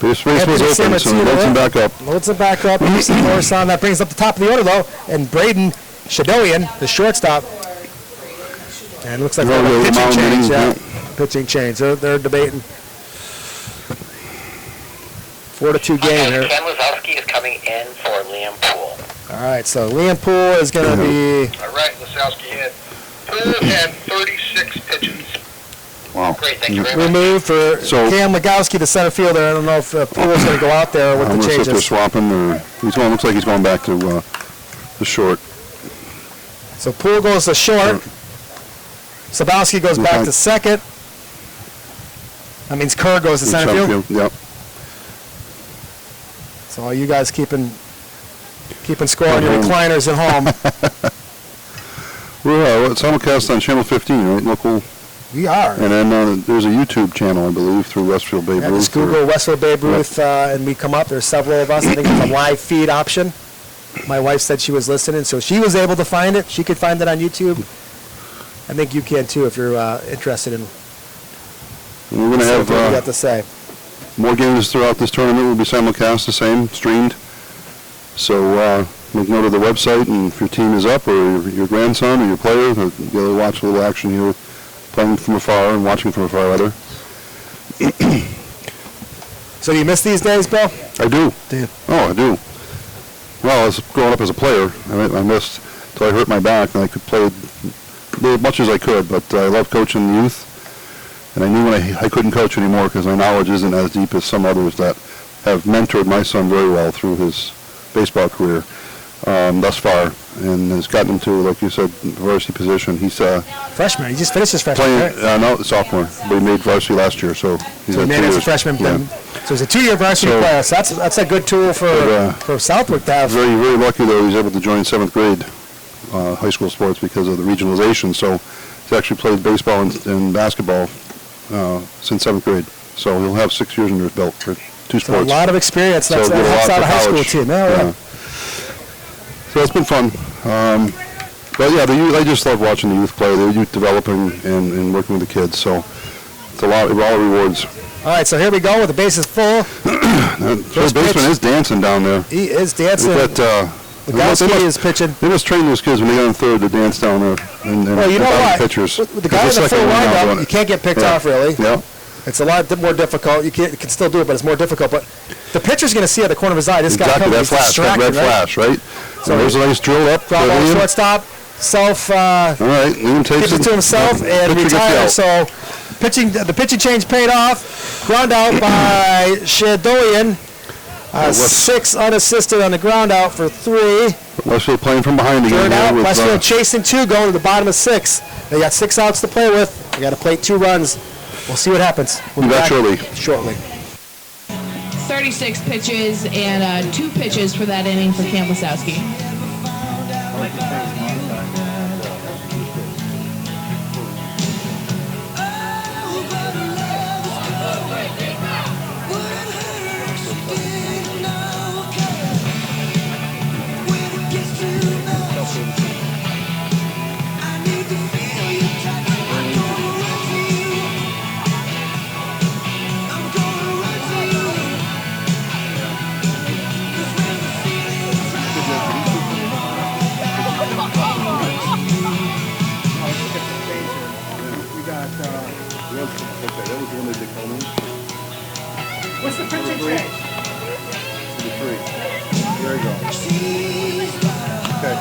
Base was open, so he loads him back up. Loads him back up. That brings up the top of the order, though. And Braden Shadowian, the shortstop. And it looks like a pitching change. Pitching change. They're debating. 4-2 game here. Ken Lazowski is coming in for Liam Poole. All right, so Liam Poole is going to be... All right, Lazowski in. Poole had 36 pitches. Wow. Great, thank you very much. Removed for Cam Legowski, the center fielder. I don't know if Poole's going to go out there with the changes. They're swapping, or looks like he's going back to the short. So Poole goes to short. Sabowski goes back to second. That means Kerr goes to center field. Yep. So all you guys keeping score on your recliners at home. We're simulcast on Channel 15, right? Local. We are. And then there's a YouTube channel, I believe, through Westfield Babe Ruth. Just Google Westfield Babe Ruth, and we come up. There's several of us. I think it's a live feed option. My wife said she was listening, so she was able to find it. She could find it on YouTube. I think you can, too, if you're interested in we're going to have what you got to say. More games throughout this tournament will be simulcast, the same, streamed. So make note of the website, and if your team is up, or your grandson, or your player, you'll be able to watch a little action here, playing from afar and watching from afar, rather. So do you miss these days, Bill? I do. Do you? Oh, I do. Well, I was growing up as a player. I missed until I hurt my back, and I could play as much as I could, but I love coaching the youth. And I knew when I couldn't coach anymore because my knowledge isn't as deep as some others that have mentored my son very well through his baseball career thus far, and has gotten him to, like you said, varsity position. He's freshman. He just finished his freshman. Playing, no, sophomore. But he made varsity last year, so he's so he made it as a freshman. Yeah. So it's a 2-year varsity player. So that's a good tool for Southwick to have. Very, very lucky though. He's able to join 7th grade high school sports because of the regionalization. So he's actually played baseball and basketball since 7th grade. So he'll have 6 years under his belt for 2 sports. A lot of experience. So That's out of high school team. Yeah. So it's been fun. But yeah, the youth, I just love watching the youth play. The youth developing and working with the kids. So it's a lot of rewards. All right, so here we go with the bases full. Third baseman is dancing down there. He is dancing. We've got Legowski is pitching. They must train those kids when they got in third to dance down there. And Well, you know what? Pitchers. With the guy in the full windup, you can't get picked off, really. Yeah. It's a lot more difficult. You can still do it, but it's more difficult. But the pitcher's going to see at the corner of his eye, this guy coming. That flash, that red flash, right? So there's a nice drill up. Drop ball, shortstop, self. All right, Liam takes gives it to himself and retires. So the pitching change paid off. Ground out by Shadoyan. 6 unassisted on the ground out for 3. Westfield playing from behind again. Third out. Westfield chasing 2, going to the bottom of 6. They got 6 outs to play with. They got to play 2 runs. We'll see what happens. We'll be back shortly. 36 pitches and 2 pitches for that inning for Cam Lisowski. What's the pitching change? 3. There you go. Okay.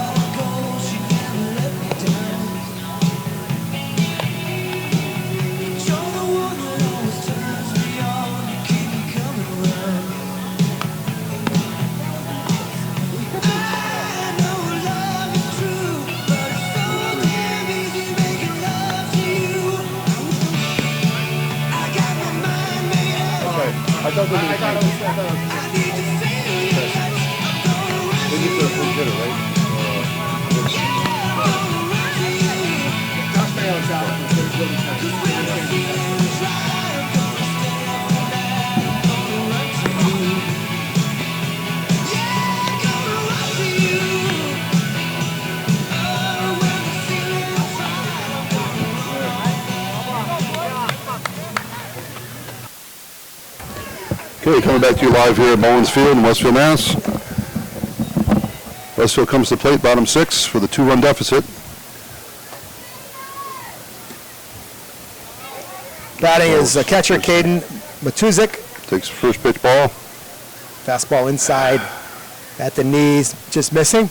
I thought it was hitter, right? Okay, coming back to you live here at Bullens Field in Westfield, Mass. Westfield comes to the plate, bottom 6 for the 2-run deficit. Batting is catcher Caden Matuzik. Takes the first pitch ball. Fastball inside at the knees, just missing.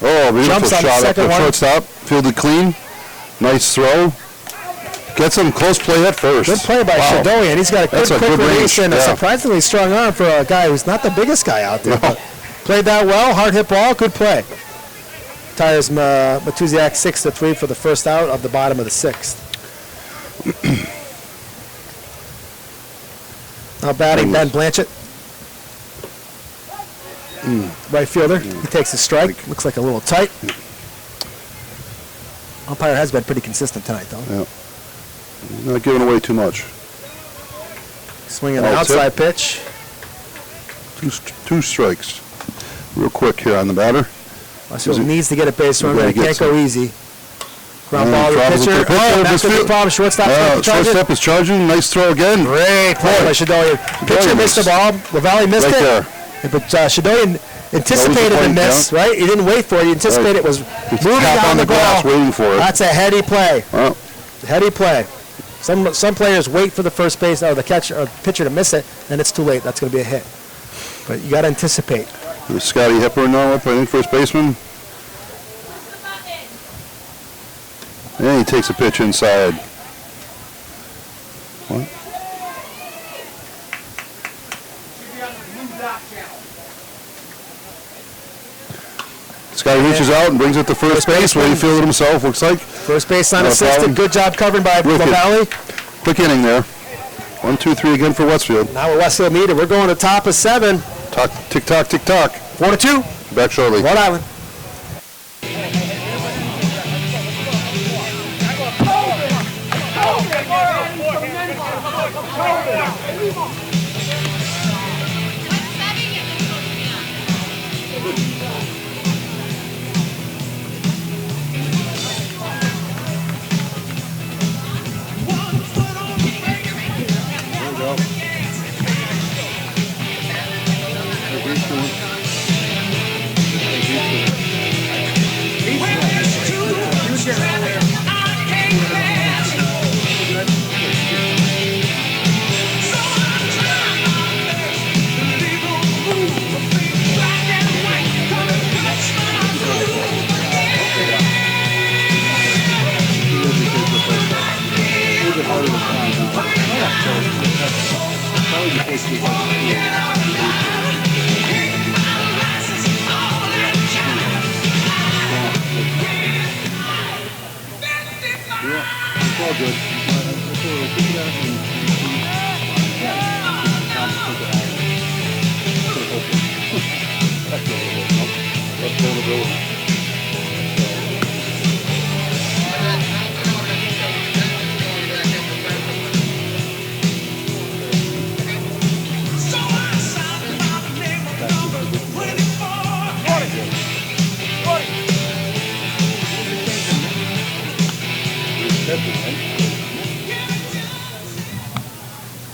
Oh, beautiful Jumps on the shot up second the one. shortstop. Fielded clean. Nice throw. Gets him close play at first. Good play by Shadoyan. He's got a good quick release and a surprisingly strong arm for a guy who's not the biggest guy out there. No. Played that well, hard hit ball, good play. Tires Matuziak 6-3 for the first out of the bottom of the 6th. Now batting Ben Blanchett. Right fielder. He takes a strike. Looks like a little tight. Umpire has been pretty consistent tonight, though. Yeah. Not giving away too much. Swinging an outside pitch. 2 strikes. Real quick here on the batter. Westfield needs to get a base runner. It can't go easy. Ground ball to the pitcher. Oh, that's a big problem. Shortstop is charging. Nice throw again. Great play by Shadoyan. Pitcher missed the ball. LaValle missed it. There. But Shadoyan anticipated the miss, right? He didn't wait for it. He anticipated it was moving down the ball. Waiting for it. That's a heady play. Oh. Heady play. Some players wait for the first base or the catcher or pitcher to miss it, then it's too late. That's going to be a hit. But you got to anticipate. There's Scotty Hepburn now up, I think, first baseman. And he takes a pitch inside. What? Scotty reaches out and brings it to first base where he fielded himself, looks like. First base unassisted. Good job covering by LaValle. Quick inning there. 1, 2, 3 again for Westfield. Now we're Westfield needed. We're going to top of 7. Tick tock, tick tock. 4-2. Back shortly. Rhode Island.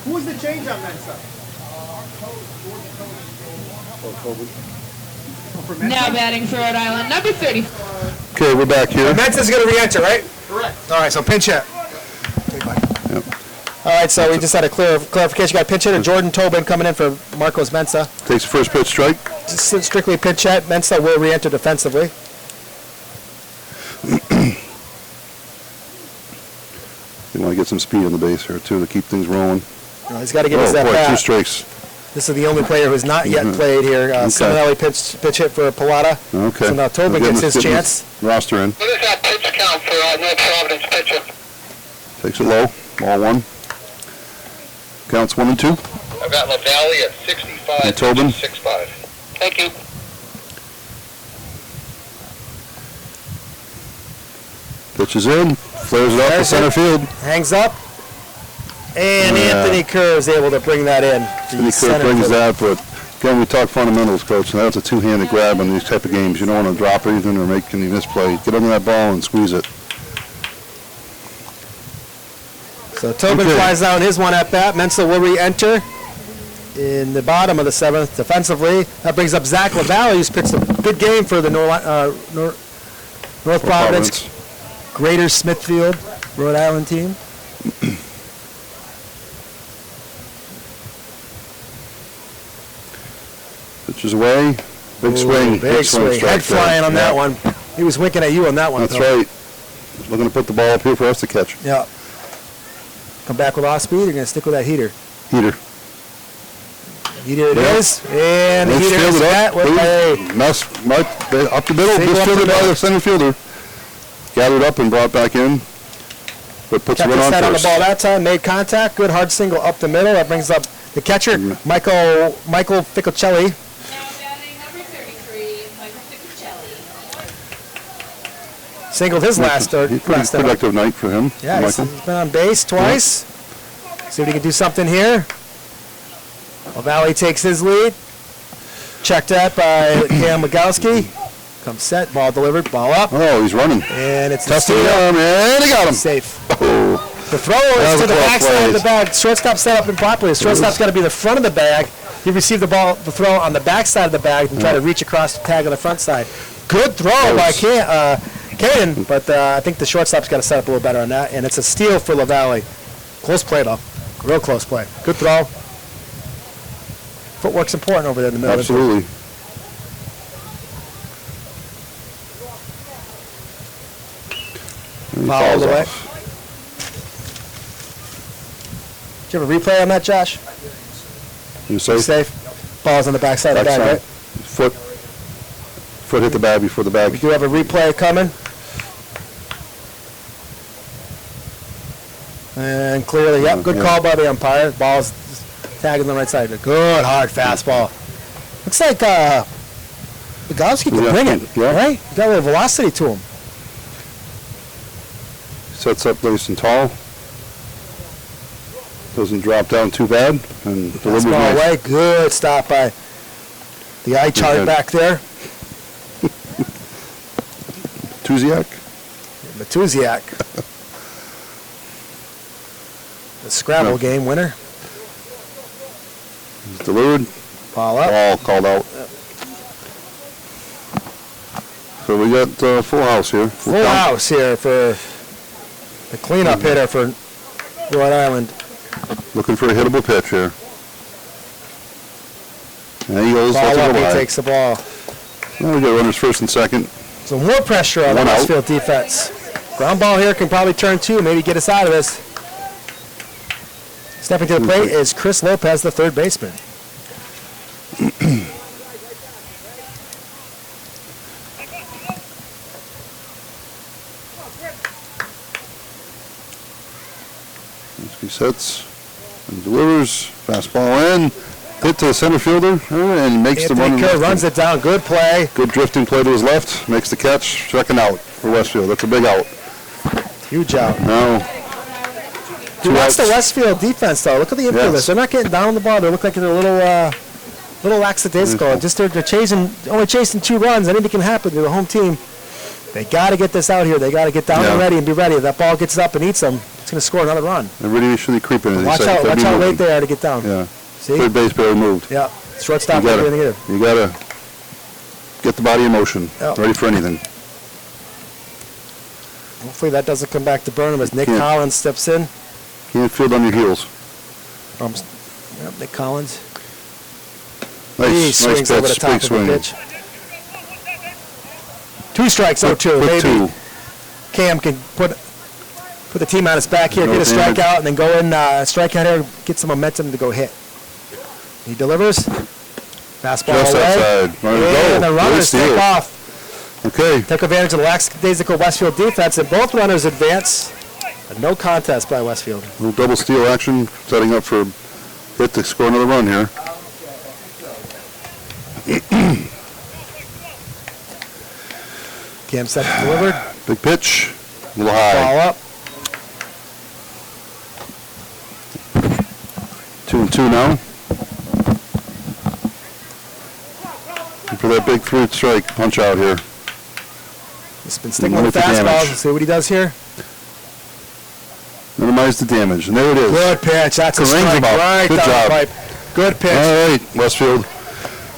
Who was the change on that stuff? Now batting for Rhode Island, number 30. Okay, we're back here. Mensa's going to re-enter, right? Correct. All right, so pinch hit. Yep. All right, so we just had a clarification. Got pinch hitter Jordan Tobin coming in for Marcos Mensa. Takes the first pitch strike. Just strictly pinch hit. Mensa will re-enter defensively. You want to get some speed on the base here, too, to keep things rolling. He's got to get his Oh, at boy, 2 bat. strikes. This is the only player who's not yet played here. Simonelli pitch hit for Pilata. Okay. So now Tobin gets his chance. Roster in. What is that pitch count for North Providence pitcher? Takes it low. Ball 1. Counts 1 and 2. I've got LaValle at 65. And Tobin? 65. Thank you. Pitches in. Flares it up to There's center it. field. Hangs up. And Anthony Kerr is able to bring that in. Anthony Kerr brings that, but again, we talk fundamentals, Coach, and that's a two-handed grab in these type of games. You don't want to drop anything or make any misplay. Get under that ball and squeeze it. So Tobin Okay. flies down his one at bat. Mensa will re-enter in the bottom of the 7th defensively. That brings up Zach LaValle, who's pitched a good game for the North Providence Greater Smithfield, Rhode Island team. Pitches away. Big swing. Big swing. strike Head there. flying on Yeah. that one. He was winking at you on that one. That's Phil. right. Looking to put the ball up here for us to catch. Yeah. Come back with off speed. You're going to stick with that heater. Heater. Heater it Yeah. is. And the Let's heater field is it that up. with a Up the middle. Single up the Misfielded by middle. the center fielder. Gathered up and brought back in. But puts it kept right his on head on the first. ball that time. Made contact. Good hard single up the middle. That brings up the catcher, Michael Ficocelli. Now batting number 33, Michael Ficocelli. Singled his last start. Pretty productive night for him. Yeah, he's Michael. been on base twice. See if he can do something here. LaValle takes his lead. Checked at by Cam Legowski. Comes set, ball delivered, ball up, Oh, he's running. and it's the Testing steal. the arm, and he got him. Safe. Oh. The throw That is was to a the close backside of the play. bag. Shortstop set up improperly. The shortstop's got to be the front of the bag. He received the throw on the backside of the bag and try to reach across the tag on the front side. Good throw by Caden, but I think the shortstop's got to set up a little better on that, and it's a steal for LaValle. Close play, though. Real close play. Good throw. Footwork's important over there in the middle. Absolutely. And he Foul all fouls the way. off. Did you have a replay on that, Josh? You safe? Safe. Ball's on the backside of the bag, Backside. right? Foot hit the bag before the We bag. do have a replay coming. And clearly, yep, good Yeah. call by the umpire. Ball's tagging the right side. Good, hard fastball. Looks like Legowski can Yeah, bring it, yeah. right? Got a little velocity to him. Sets up nice and tall. Doesn't drop down too bad. And delivers Fastball nice. away. Good stop by the eye chart Okay. back there. Tuziak. Matuziak. The Scrabble No. game winner. He's delivered. Ball up. Ball called out. So we got full house here. Full house here for the cleanup hitter for Rhode Island. Looking for a hittable pitch here. And he goes. Ball That's a up, go he high. takes the ball. Now we got runners first and second. So more pressure on the One out. Westfield defense. Ground ball here can probably turn two, maybe get us out of this. Stepping to the plate is Chris Lopez, the third baseman. He sets and delivers. Fastball in. hit to the center fielder and makes the Anthony run. Kerr runs it down. Good play. Good drifting play to his left. Makes the catch. Second out for Westfield. That's a big out. Huge out. Now, Watch the Westfield defense, though. Look at the infielders. Yes. They're not getting down on the ball. They look like they're a little lackadaisical. Just they're only chasing 2 runs. Anything can happen to the home team. They got to get this out here. They got to get down and ready and be ready. If that ball gets up and eats them, it's going to score another run. They really should be creeping. Watch out late there to get down. Yeah. See? Third base barely moved. Yeah. Shortstop. You got to get the body in motion. Yep. Ready for anything. Hopefully that doesn't come back to burn him as Nick Collins steps in. Can't field on your heels. Nick Collins. Nice swings pitch. over the top Big of the swing. pitch. 2 strikes, 0-2. Quick Maybe 2. Cam can put the team on his back here, No get a damage. strikeout, and then go in, strike out here, get some momentum to go hit. He delivers. Fastball Just away. outside. And the runners take off. Okay. Took advantage of the lackadaisical Westfield defense, and both runners advance. A no contest by Westfield. A little double steal action, setting up for hit to score another run here. Cam set delivered. Big pitch. A little high. Ball up. 2-2 now. And for that big 3 strike punch out here. He's been sticking with the fastballs. Let's see what he does here. Minimize the damage. And there it is. Good pitch. That's a strike right Good down job. the pipe. Good pitch. All right, Westfield.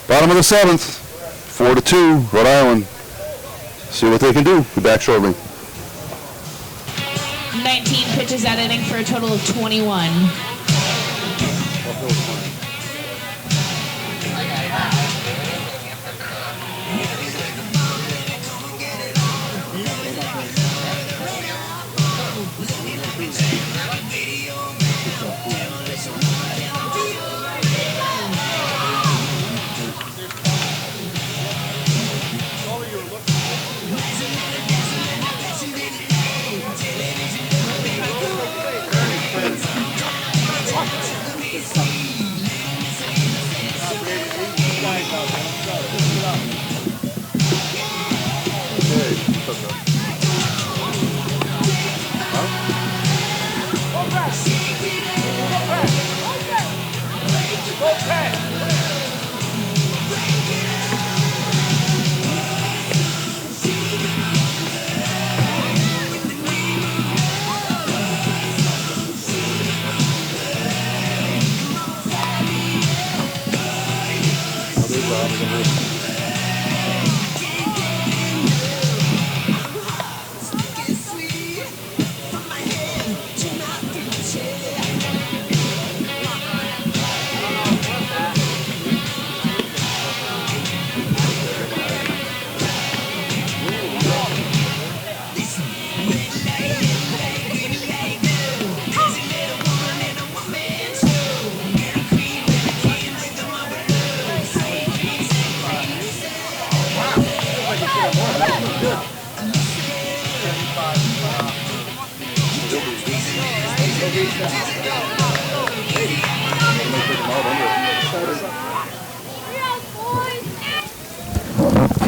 Bottom of the 7th. 4-2, Rhode Island. See what they can do. Be back shortly. 19 pitches that inning for a total of 21.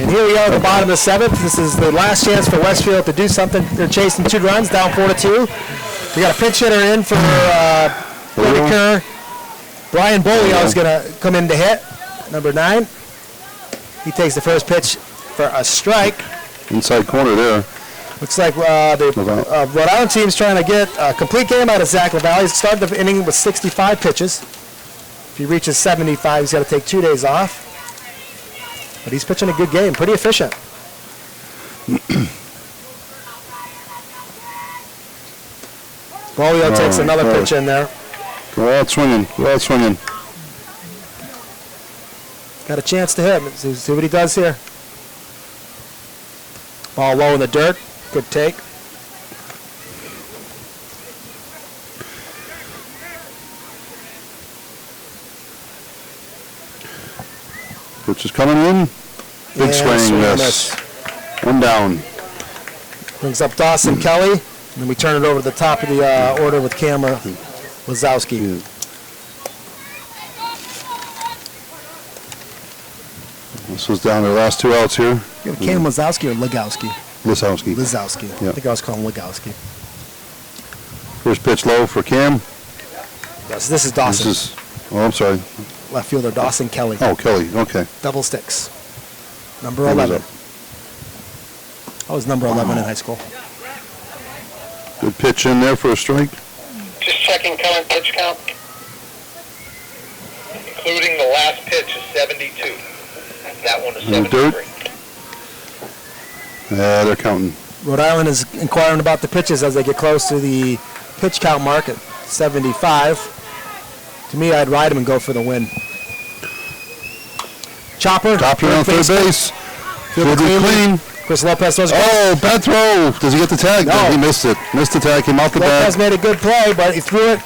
And here we are at the bottom of the 7th. This is the last chance for Westfield to do something. They're chasing 2 runs, down 4-2. We got a pinch hitter in for Brody Kerr. Brian Bolio is going to come in to hit, number 9. He takes the first pitch for a strike. Inside corner there. Looks like the Rhode Island team's trying to get a complete game out of Zach LaValle. He started the inning with 65 pitches. If he reaches 75, he's got to take 2 days off. But he's pitching a good game, pretty efficient. Bolio takes another pitch in there. Go out swinging. Go out swinging. Got a chance to hit. See what he does here. Ball low in the dirt. Good take. Pitch is coming in. Big swing, miss. 1 down. Brings up Dawson Kelly. And then we turn it over to the top of the order with Cam Lazowski. This was down their last 2 outs here. You have Cam Lazowski or Legowski? Lisowski. Lazowski. Yeah. I think I was calling Legowski. First pitch low for Cam. Yes, this is Dawson. This is, oh, I'm sorry. Left fielder Dawson Kelly. Oh, Kelly, okay. Double sticks. Number Numbers 11. up. I was number 11 in high school. Good pitch in there for a strike. Just checking current pitch count. Including the last pitch is 72. That one is No 73. dirt. Yeah, they're counting. Rhode Island is inquiring about the pitches as they get close to the pitch count mark at 75. To me, I'd ride him and go for the win. Chopper. Top around third base. Fielded clean. Chris Lopez throws. Oh, bad throw. Does he get the tag? No. He missed it. Missed the tag. Came off the Lopez bag. made a good play, but he threw it.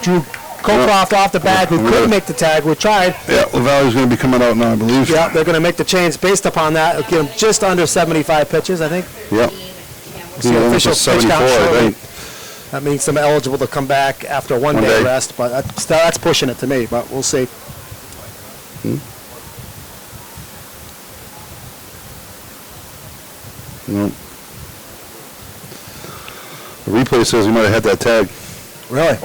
Drew Cocroft off the bag, who couldn't make the tag. We tried. Yeah, LaValle's going to be coming out now, I believe. Yeah, they're going to make the change based upon that. It'll give him just under 75 pitches, I think. Yep. We'll see the official pitch count 74, I shortly. think. That means I'm eligible to come back after one day day. rest, but that's pushing it to me, but we'll see. No. The replay says he might have had that tag. Really?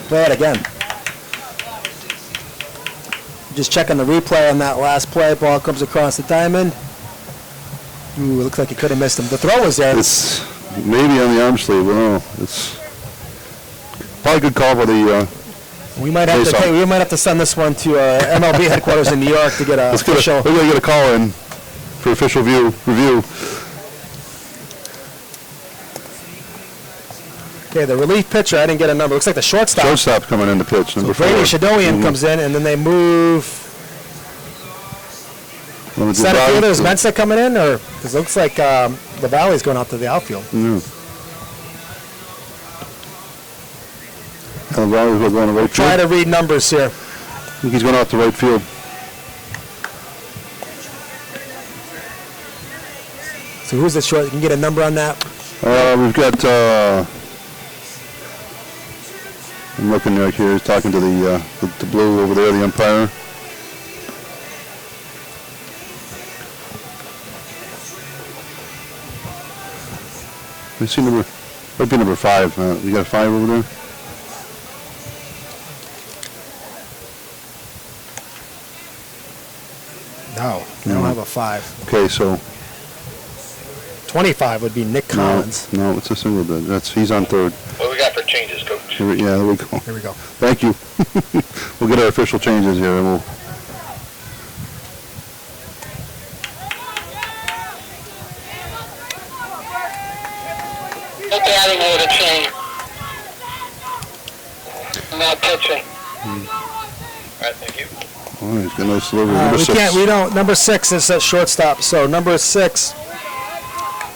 Play it again. Just checking the replay on that last play. Ball comes across the diamond. Ooh, it looks like he could have missed him. The throw was there. It's maybe on the arm sleeve. I don't know. It's probably a good call by the. We might have face-off. we might have to send this one to MLB headquarters in New York to get a Let's get official. we're gonna get a call in for official review. Okay, the relief pitcher. I didn't get a number. Looks like the shortstop. Shortstop coming in to pitch. Number Brady 4. Shadowian comes in, and then they move. Center fielder is Mensa coming in, or because it looks like the Valley's going out to the outfield. Yeah. LaValle's going to right Try field. to read numbers here. I think he's going out to right field. So who's the short? You can get a number on that. We've got. I'm looking right here. He's talking to the blue over there, the umpire. We see number. Might be number 5. You got a 5 over there. No, they don't have a 5. Okay, so 25 would be Nick Collins. no, it's a single bid. He's on third. What do we got for changes, Coach? Yeah, there we go. Here we go. Thank you. We'll get our official changes here, and we'll. No batting order change. No pitching. All right, thank you. Oh, he's got a nice delivery. Number 6. We don't. Number 6 is a shortstop. So number 6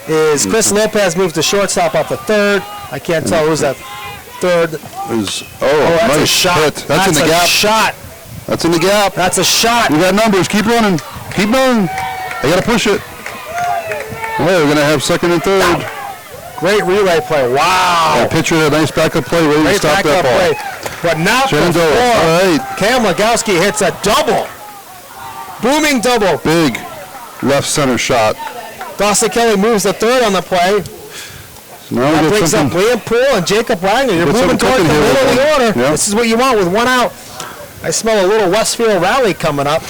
is Chris Lopez moved to shortstop off the third. I can't tell who's that third. That's That's nice a shot. hit. That's in the gap. Shot. That's in the gap. That's a shot. We got numbers. Keep running. Keep running. They got to push it. Oh, we're going to have second and third. Great relay play. Wow. Pitcher had a nice backup play. Ready to Great stop backup that ball. play. But not Shenandoah. before All right. Cam Legowski hits a double. Booming double. Big left center shot. Dawson Kelly moves the third on the play. So now That we brings get up something. Liam Poole and Jacob Wagner. You're Get moving something towards the cooking here middle of with the them. order. Yeah. This is what you want with one out. I smell a little Westfield rally coming up.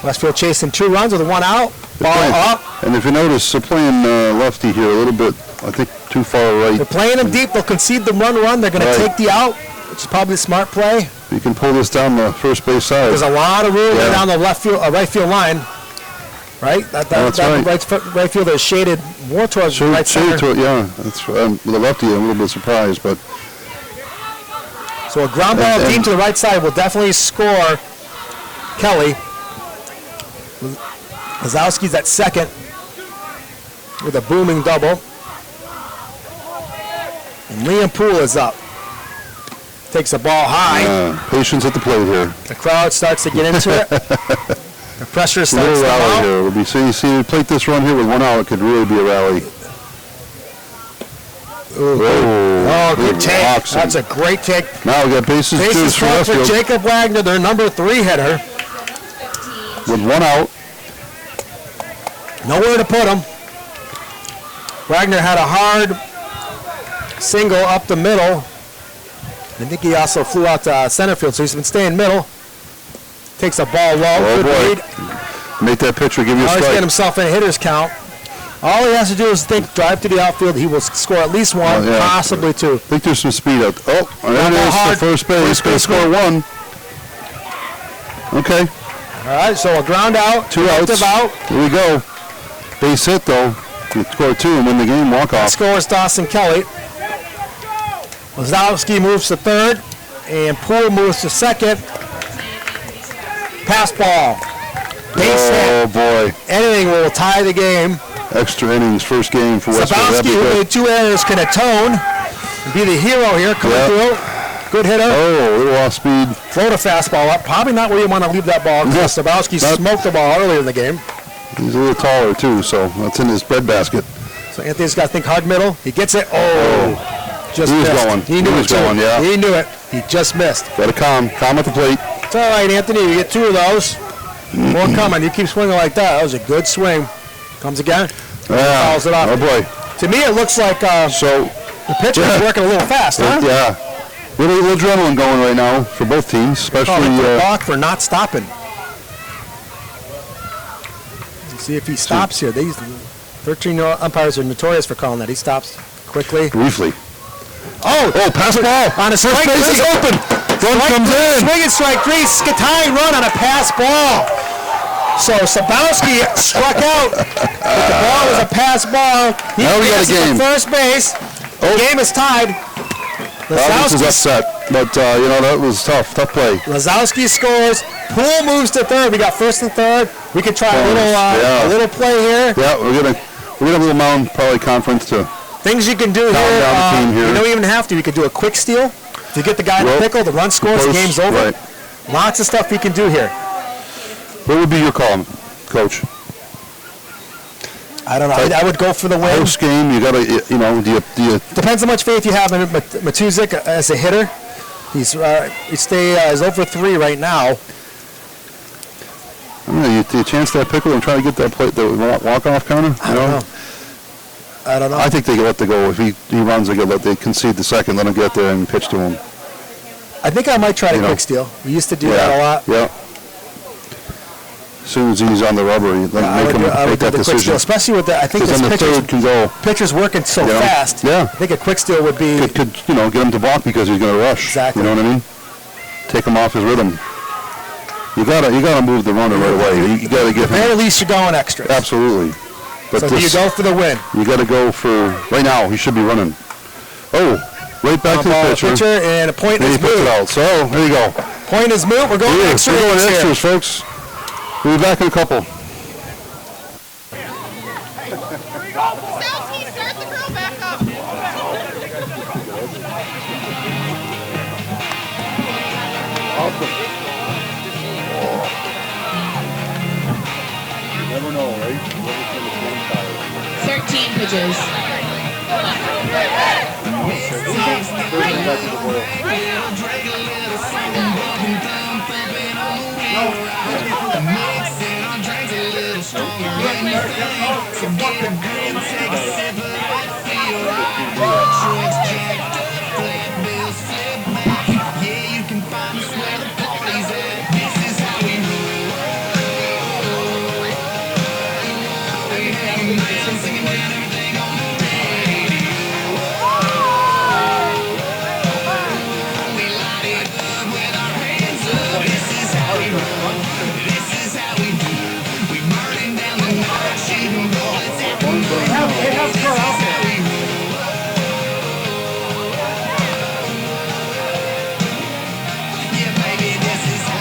Westfield chasing 2 runs with 1 out. Ball playing- up. And if you notice, they're playing lefty here a little bit, I think, too far right. They're playing him deep. They'll concede the run. They're going to Right. take the out, which is probably a smart play. You can pull this down the first base side. There's a lot of room Yeah. down the right field line. Right? That's right. Right fielder is shaded more towards the right Shade center. to it, yeah. That's with the lefty, I'm a little bit surprised, but So a ground ball And- deep to the right side will definitely score Kelly. Lazowski's at second with a booming double. And Liam Poole is up. Takes the ball high. patience at the plate here. The crowd starts to get into it. The pressure A starts little to rally mount. here. We'll be see we plate this run here with 1 out, it could really be a rally. Ooh. Whoa. Oh, good take. Walks him. That's a great take. Now we got bases Bases for full for Westfield Jacob Wagner, their number 3 hitter. with 1 out. Nowhere to put him. Wagner had a hard single up the middle. I think he also flew out to center field, so he's been staying middle. Takes a ball low. Oh, Good boy. read. Make that pitcher give you a Now he's strike. getting himself in a hitter's count. All he has to do is drive to the outfield. He will score at least 1, yeah. possibly 2. I think there's some speed out. Oh, there Not it is hard. for first base. First Going to base score 1. Okay, All right, so a ground out. 2 outs. Active out. Here we go. Base hit, though. You score 2 and win the game. Walk off. Scores Dawson Kelly. Lazowski moves to third, and Poole moves to second. Pass ball. Base Oh, hit. boy. Anything will tie the game. Extra innings, first game for Westfield. That'd Zabowski, be who good. made 2 errors, can atone and be the hero here. Coming Yeah. through. Good hitter. Oh, a little off speed. Float a fastball up. Probably not where you want to leave that ball. because Zabowski Not- smoked the ball earlier in the game. He's a little taller, too, so that's in his breadbasket. So Anthony's got to think hard middle. He gets it. Oh. Just He was missed. going. He knew He it was too. going, yeah. He knew it. He just missed. Got to calm at the plate. It's all right, Anthony. You get 2 of those. More coming. You keep swinging like that. That was a good swing. Comes again. Yeah. Fouls it off. Oh, boy. To me, it looks like So, the pitcher is working a little fast, huh? yeah. Little adrenaline going right now for both teams, especially. Calling for a balk for not stopping. Let's see if he stops here. These 13 umpires are notorious for calling that. He stops quickly. Briefly. Oh, Pass ball. on a First strike base is three. open. Run comes in. Swing and strike 3. Tying run on a pass ball. So Zabowski struck out. But the ball was a pass ball. He Now we got a advances to game. first base. The game is tied. This is upset, but that was tough play. Lazowski scores. Poole moves to third. We got first and third. We could try Yeah. a little play here. Yeah, we're gonna have a little mound probably conference to. Things you can do Calm here. down the team here. You don't even have to. You could do a quick steal. If you get the guy in the Rope. pickle, the run scores, the Post, game's over. right. Lots of stuff you can do here. What would be your call, Coach? I don't know. I would go for the win. Post game, you gotta, do you Depends how much faith you have in Matuzik as a hitter. He's over 3 right now. I don't know, you chance that pickle and try to get that plate, the walk-off counter? I don't know. I don't know. I think they can let the go. If he runs, they concede the second, let him get there and pitch to him. I think I might try to quick steal. We used to do that a lot. Yeah. As soon as he's on the rubber, you I make him would make do that the quick steal, decision. especially with I think Because this then the third can go. pitcher's working so You know? fast. Yeah. I think a quick steal would be. Could get him to balk because he's going to rush. Exactly. You know what I mean? Take him off his rhythm. You gotta move the runner right away. You gotta get At the very him. least, you're going extras. Absolutely. But So do you go for the win? You got to go for right now. He should be running. Oh, right back to the pitcher. And a point And he is puts it moved. out. So there you go. Point is moved. We're going We're extra going innings here. extras, folks. We'll be back in a couple. Start the grill back up. You never know, right? 13 pitches.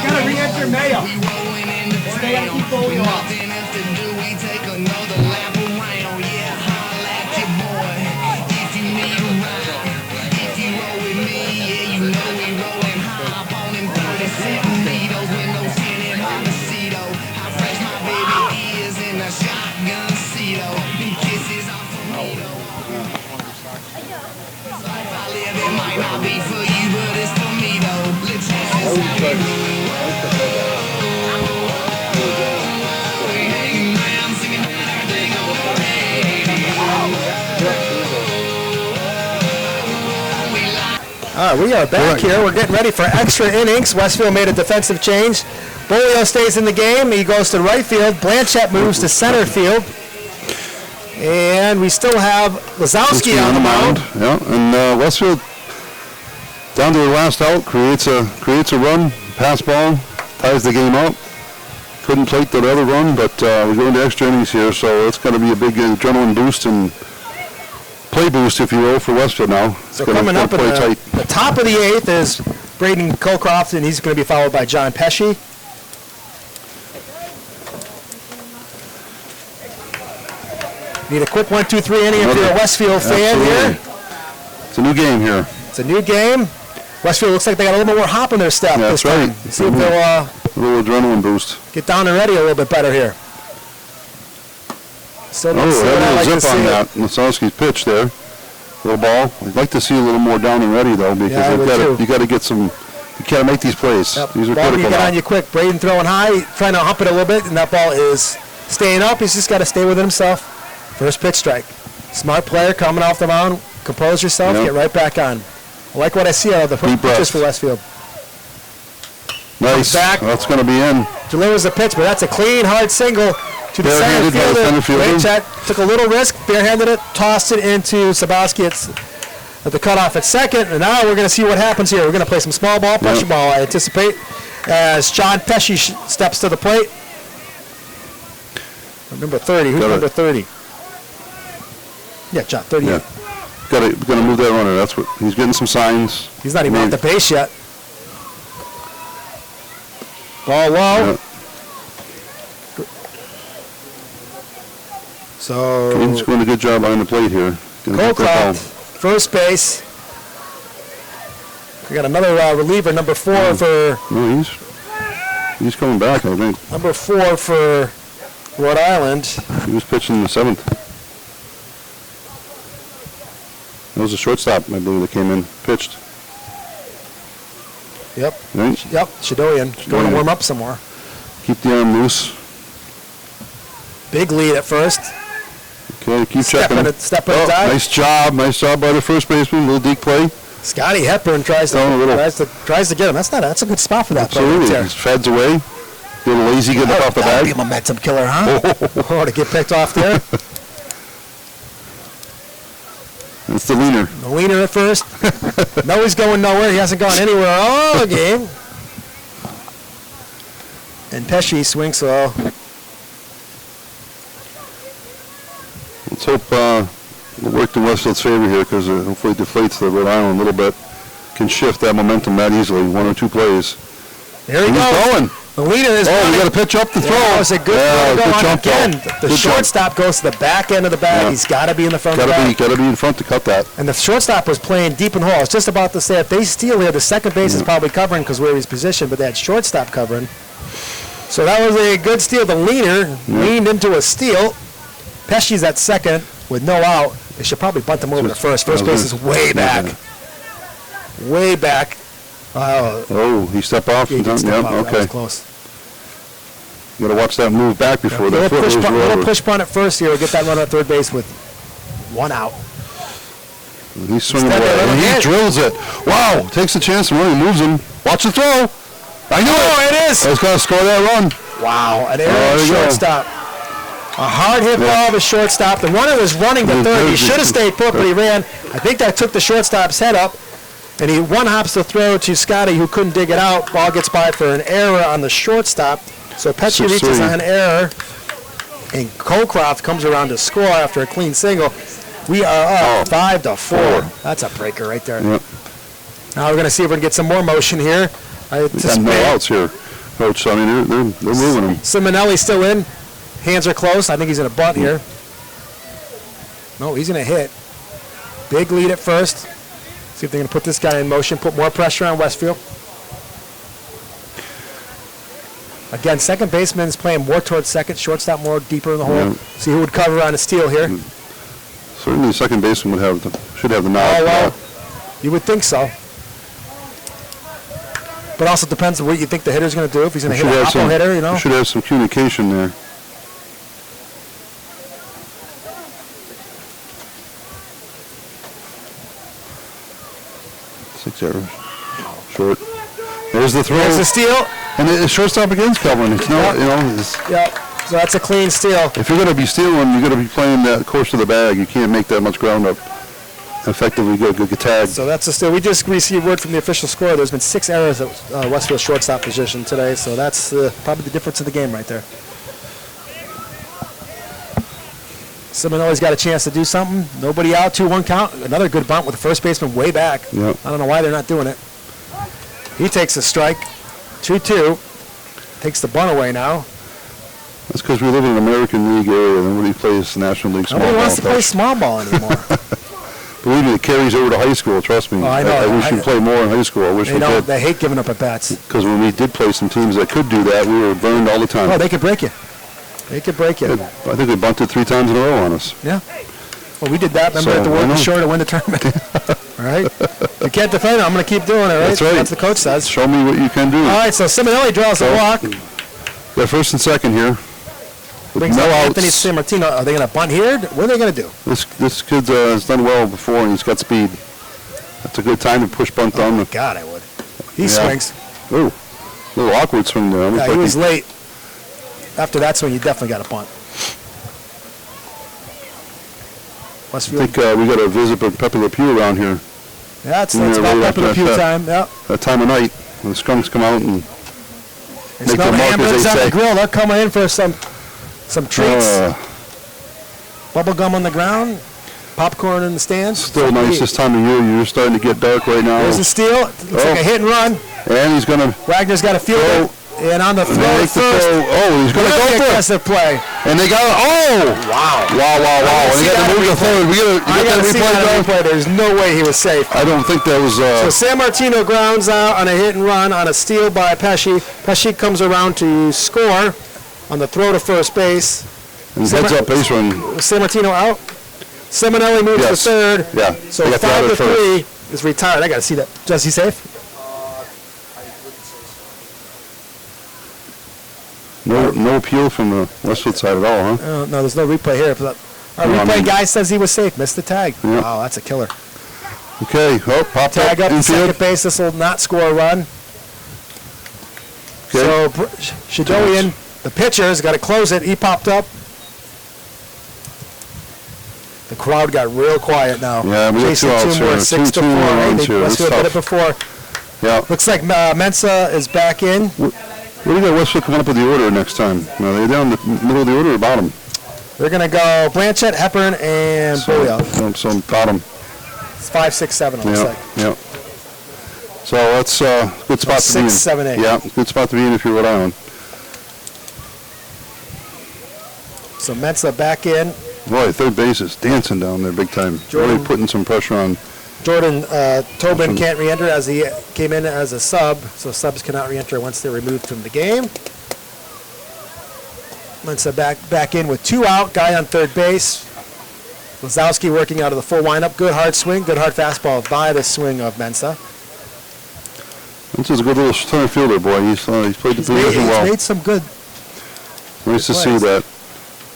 Gotta re-enter Mayo. Stay on keep going off. All right, we are back here. We're getting ready for extra innings. Westfield made a defensive change. Bolio stays in the game. He goes to right field. Blanchett moves to center field. And we still have Lazowski on the mound. Yeah, and Westfield down to the last out, creates a run, pass ball, ties the game up. Couldn't plate the other run, but we're going to extra innings here, so it's going to be a big adrenaline boost and play boost, if you will, for Westfield now. So coming up in the top of the 8th is Braden Colcroft, and he's going to be followed by John Pesci. Need a quick 1-2-3 inning if you're a Westfield fan here. It's a new game here. It's a new game. Westfield looks like they got a little bit more hop in their step this time. Right. See if they'll a little adrenaline boost. Get down and ready a little bit better here. So had a little zip on that. Lazowski's pitch there. Little ball. I'd like to see a little more down and ready though, because you got to get some. You got to make these plays. Yep. These are ball critical. You get on you quick. Braden throwing high, trying to hump it a little bit, and that ball is staying up. He's just got to stay with it himself. First pitch strike. Smart player coming off the mound. Compose yourself. Get right back on. I like what I see out of the pitches for Westfield. Nice. That's going to be in. Delivers the pitch, but that's a clean, hard single to the center fielder. Blanchett took a little risk, barehanded it, tossed it into Sabowski at the cutoff at second, and now we're going to see what happens here. We're going to play some small ball, pressure ball, I anticipate, as John Pesci steps to the plate. Number 30. Who's number 30? Yeah, John, 38. Yeah. Got to move that runner. That's what he's getting some signs. He's not even off the base yet. Ball low. Yeah. So Kane's doing a good job on the plate here. Colcroft, first base. We got another reliever, number 4 for. No, he's coming back, I think. Number 4 for Rhode Island. He was pitching in the 7th. That was a shortstop, I believe, that came in, pitched. Yep. Right? Yep. Shadoyan going to warm up some more. Keep the arm loose. Big lead at first. Okay, keep checking it. Step in dive. Nice job by the first baseman. Little deep play. Scotty Hepburn tries to get him. That's a good spot for that. Absolutely. He feds away. A little lazy getting up off the bag. That'd be a momentum killer, huh? Oh, to get picked off there. It's the leaner. The leaner at first. No, he's going nowhere. He hasn't gone anywhere all game. And Pesci swings slow. Let's hope it worked in Westfield's favor here, because hopefully it deflates the Rhode Island a little bit. Can shift that momentum that easily. 1 or 2 plays. There he goes. Going. The leader is we got to pitch up the throw. That was a good throw going again. The good shortstop goes to the back end of the bag. He's got to be in the front of the bag. Got to be in front to cut that. And the shortstop was playing deep in hole. I was just about to say, if they steal here, the second base is probably covering because where he's positioned, but they had shortstop covering. So that was a good steal. The leaner leaned into a steal. Pesci's at second with no out. They should probably bunt him over to first. First base is way back. Way back. He stepped off. Yeah, Okay. That was close. You got to watch that move back before that foot moves over. Little push punt at first here. We'll get that runner at third base with 1 out. He's swinging away. He drills it. Wow. Takes the chance and really moves him. Watch the throw. I knew it is. I was going to score that run. Wow. An error shortstop. A hard hit ball of a shortstop. The runner was running to third. He should have stayed put, but he ran. I think that took the shortstop's head up. And he one-hops the throw to Scotty, who couldn't dig it out. Ball gets by for an error on the shortstop. So Pesci reaches on an error, and Colcroft comes around to score after a clean single. We are up 5-4. That's a breaker right there. Yep. Now we're going to see if we can get some more motion here. We got no outs here, Coach. I mean, they're moving them. Simonelli's still in. Hands are close. I think he's going to bunt here. No, he's going to hit. Big lead at first. See if they're going to put this guy in motion, put more pressure on Westfield. Again, second baseman is playing more towards second, shortstop more deeper in the hole. Yeah. See who would cover on a steal here. Certainly the second baseman should have the nod. Oh, well, you would think so. But also depends on what you think the hitter's going to do. If he's going to Should hit a have hoppo some- hitter, you know. Should have some communication there. Six errors. Short. There's the throw. There's the steal. And the shortstop again's covering. It's no, you know, it's, Yep. So that's a clean steal. if you're going to be stealing, you're going to be playing that course of the bag. You can't make that much ground up. Effectively good tag. So that's a steal. We just received word from the official score. There's been 6 errors at Westfield shortstop position today. So that's probably the difference in the game right there. Simonelli's got a chance to do something. Nobody out, 2-1 count. Another good bunt with the first baseman way back. Yep. I don't know why they're not doing it. He takes a strike. 2-2. Takes the bunt away now. That's because we live in an American League area and nobody plays National League small ball. Nobody wants to play small ball anymore. Believe me, it carries over to high school, trust me. Oh, I know. I wish we'd play more in high school. I wish They we don't. could. They hate giving up at bats. Because when we did play some teams that could do that, we were burned all the time. Oh, they could break you. They could break you. I think we bunted 3 times in a row on us. Yeah. Well, we did that. Remember So, at the I World know. Shore to win the tournament. All right. If you can't defend it, I'm going to keep doing it, right? That's right. That's what the coach says. Show me what you can do. All right, so Simonelli draws a walk. Got first and second here. With Brings no up outs. Anthony Sammartino. Are they going to bunt here? What are they going to do? This kid has done well before, and he's got speed. That's a good time to push bunt down. Oh, God, I would. He Yeah. swings. Ooh, a little awkward swing there. Yeah, he was late. After that swing, you definitely got a bunt. I Westfield. think we got a visit from Pepe Le Pew around here. Yeah, it's Yeah, about right Pepe Le after Pew that. time. Yeah. That time of night, when the skunks come out and They make smell their the mark, as hamburgers they on the say. grill. They're coming in for some treats. Bubble gum on the ground. Popcorn in the stands. Still nice this time of year. You're starting to get dark right now. There's a steal. Looks like a hit and run. And he's going to Wagner's got a fielder. And on the throw make the first. throw. Oh, he's going to go Very for it. aggressive play. And they got it. Oh! Wow. Wow. And see they got that to move the replay. third. We I got got to see replay that down. replay. There's no way he was safe. I don't think that was. So San Martino grounds out on a hit and run on a steal by Pesci. Pesci comes around to score on the throw to first base. and heads up base run. San Martino out. Simonelli moves Yes. to third. Yeah. So they got the other 5-3 first. is retired. I got to see that. Is he safe? No appeal from the Westfield side at all, huh? No, there's no replay here. But our No, I replay mean- guy says he was safe. Missed the tag. Yeah. Wow, that's a killer. Okay. Oh, popped Tag up up to infield. second base. This will not score a run. Okay. So Shadowian, the pitcher's got to close it. He popped up. The crowd got real quiet now. Yeah, we got Chasing 2 outs two more, here. 6 to 4. 2 Hey, runs they here. That's Westfield did it tough. before. Yeah. Looks like Mensa is back in. What do you got Westfield coming up with the order next time? Are they down the middle of the order or bottom? They're going to go Blanchett, Hepburn, and Booyah. So bottom. It's 5, 6, 7, it looks Yeah. like. Yeah. So that's a good spot to be in. 6, 7, 8. Yeah, good spot to be in if you're Rhode Island. So Mensa back in. Boy, third base is dancing down there big time. Jordan- Really putting some pressure on. Jordan Tobin can't re-enter as he came in as a sub, so subs cannot re-enter once they're removed from the game. Mensa back in with 2 out, guy on third base. Lazowski working out of the full windup. Good hard swing, good hard fastball by the swing of Mensa. This is a good little center fielder, boy. He's played the position well. He's made some good Nice to see that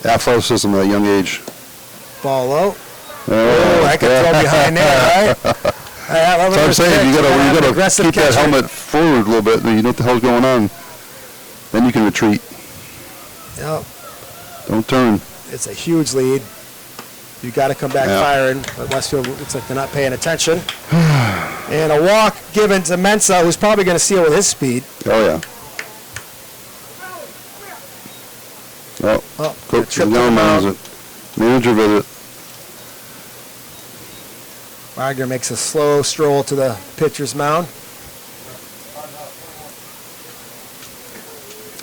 athleticism at a young age. ball low. Oh, I could throw behind there, right? That's what I'm saying. You gotta aggressive keep that catcher. helmet forward a little bit, and you know what the hell's going on. Then you can retreat. Yep. Don't turn. It's a huge lead. You got to come back Yeah. firing, but Westfield looks like they're not paying attention. And a walk given to Mensa, who's probably going to steal with his speed. Oh yeah. Oh, Oh, Coach trip to the Young mound. is it. Manager visit. Wagner makes a slow stroll to the pitcher's mound.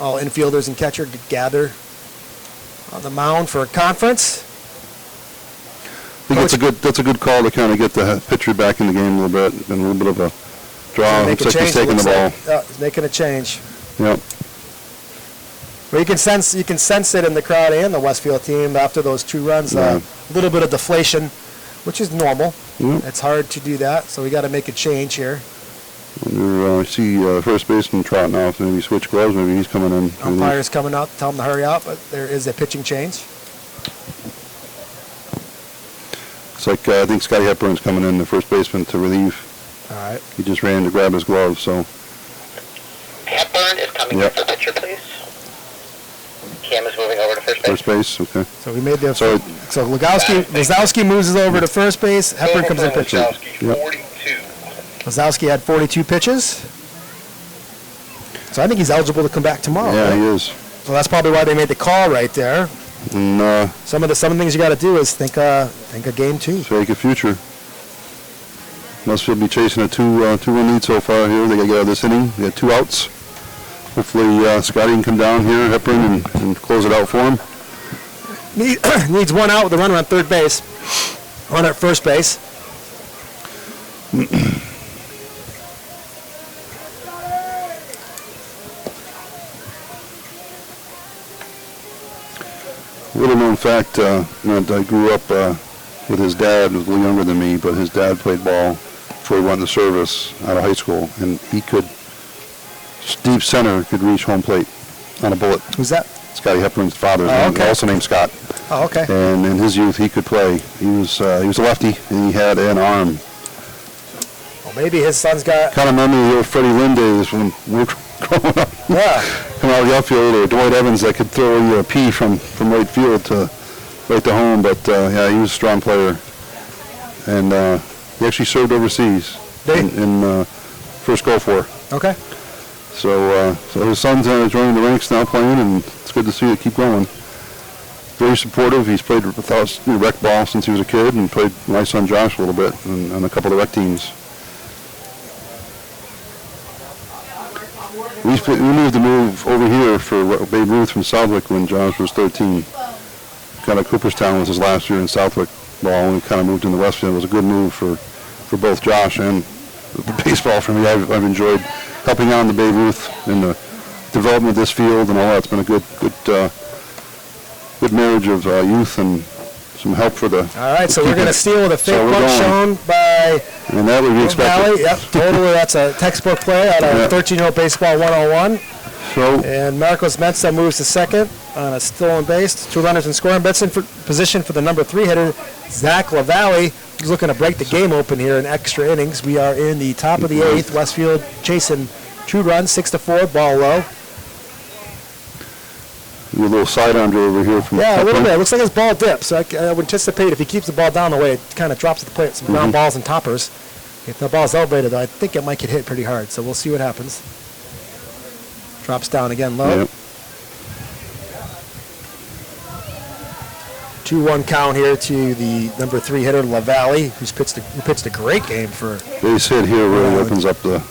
All infielders and catcher gather on the mound for a conference. I think that's a good call to kind of get the pitcher back in the game a little bit. Been a little bit of a draw. Make Looks a like he's change, it taking the ball. looks like. He's making a change. Yep. Well, you can sense it in the crowd and the Westfield team after those 2 runs. Yeah. A little bit of deflation, which is normal. Yep. It's hard to do that, so we got to make a change here. I see first baseman trotting off. Maybe switch gloves. Maybe he's coming in. Umpire's coming out, tell him to hurry up, but there is a pitching change. It's like I think Scotty Hepburn's coming in, the first baseman, to relieve. All right. He just ran to grab his glove, so. Hepburn is coming Yep. in for pitcher, please. Cam is moving over to first base. First base, okay. So we made the So- so Lazowski moves over to first base. Hepburn comes in pitching. Yep. 42. Lazowski had 42 pitches. So I think he's eligible to come back tomorrow. Yeah, right? he is. So that's probably why they made the call right there. And Some of the things you got to do is think a game two. take a future. Westfield be chasing a two-run lead so far here. They got to get out of this inning. They got 2 outs. Hopefully Scotty can come down here, Hepburn, and close it out for him. Needs 1 out with a runner on third base. Runner at first base. Little known fact, I grew up with his dad, who was a little younger than me, but his dad played ball before he went into service out of high school, and he could, deep center, could reach home plate on a bullet. Who's that? Scotty Hepburn's father, Oh, okay. also named Scott. Oh, okay. And in his youth, he could play. He was a lefty, and he had an arm. Well, maybe his son's got. Kind of remember the old Freddie Lynn days when we were growing up. Yeah. Coming out of the outfield, or Dwight Evans that could throw you a pea from right field to right to home. But yeah, he was a strong player, and he actually served overseas in first Gulf War. Okay. So his son's joining the ranks now, playing, and it's good to see it keep going. Very supportive. He's played with us rec ball since he was a kid, and played with my son Josh a little bit on a couple of the rec teams. We moved to move over here for Babe Ruth from Southwick when Josh was 13. Kind of Cooperstown was his last year in Southwick ball, and we kind of moved into Westfield. It was a good move for both Josh and the baseball for me. I've enjoyed helping out in the Babe Ruth and the development of this field and all that. It's been a good marriage of youth and some help for the. All right, so we're going to steal with a fake So we're bunt going. shown by And that would be expected. Valley. Yep, totally. That's a textbook play out of Yeah. 13-year-old baseball 101. So And Marcos Mensa moves to second on a stolen base. 2 runners in scoring position for the number 3 hitter, Zach LaValle. He's looking to break the game open here in extra innings. We are in the top of the 8th. Westfield chasing 2 runs, 6-4, ball low. a little side under over here from. Yeah, a little bit. It looks like his ball dips. So I would anticipate if he keeps the ball down the way, it kind of drops at the plate. Some ground balls and toppers. If the ball's elevated, though, I think it might get hit pretty hard. So we'll see what happens. Drops down again low. Yep. 2-1 count here to the number 3 hitter, LaValle, who pitched a great game for. Base hit here really opens up the.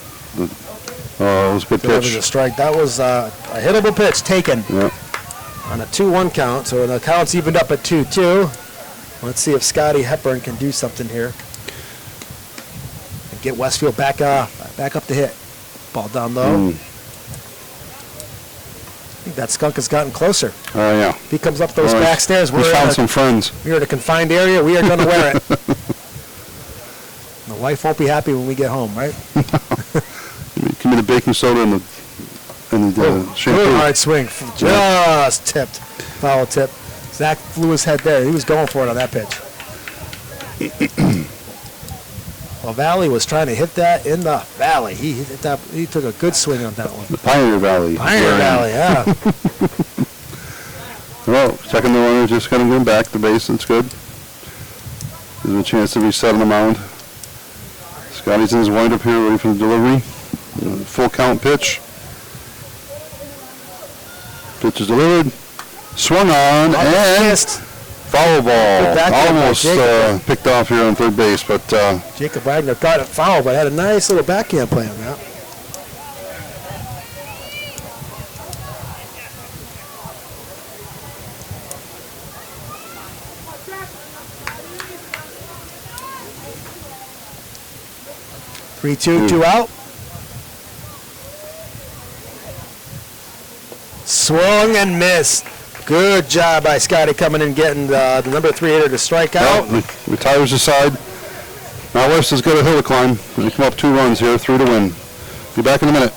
Oh, it was a good That was a pitch. strike. That was a hittable pitch taken Yep. on a 2-1 count. So the count's evened up at 2-2. Let's see if Scotty Hepburn can do something here and get Westfield back up to hit. Ball down low. I think that skunk has gotten closer. Oh yeah. If he comes up those Well, back stairs, We found some friends. we're in a confined area. We are going to wear it. The wife won't be happy when we get home, right? Give me the baking soda and the shampoo. Good hard swing. Just tipped. Foul tip. Zach flew his head there. He was going for it on that pitch. Well, Valley was trying to hit that in the valley. He hit that. He took a good swing on that one. The Pioneer Valley. Pioneer Valley, yeah. Well, second the runner, just kind of going back the base. It's good. Gives him a chance to reset on the mound. Scotty's in his windup here, ready for the delivery. Full count pitch. Pitch is delivered. Swung on and Missed. foul ball. Good backhand by Almost Jacob. picked off here on third base, but Jacob Wagner got it foul, but had a nice little backhand play on that. Three, two out. Swung and missed. Good job by Scotty coming in, getting the number 3 hitter to strike out. retires the side. Now West has got a hill to climb. They come up 2 runs here, 3 to win. Be back in a minute.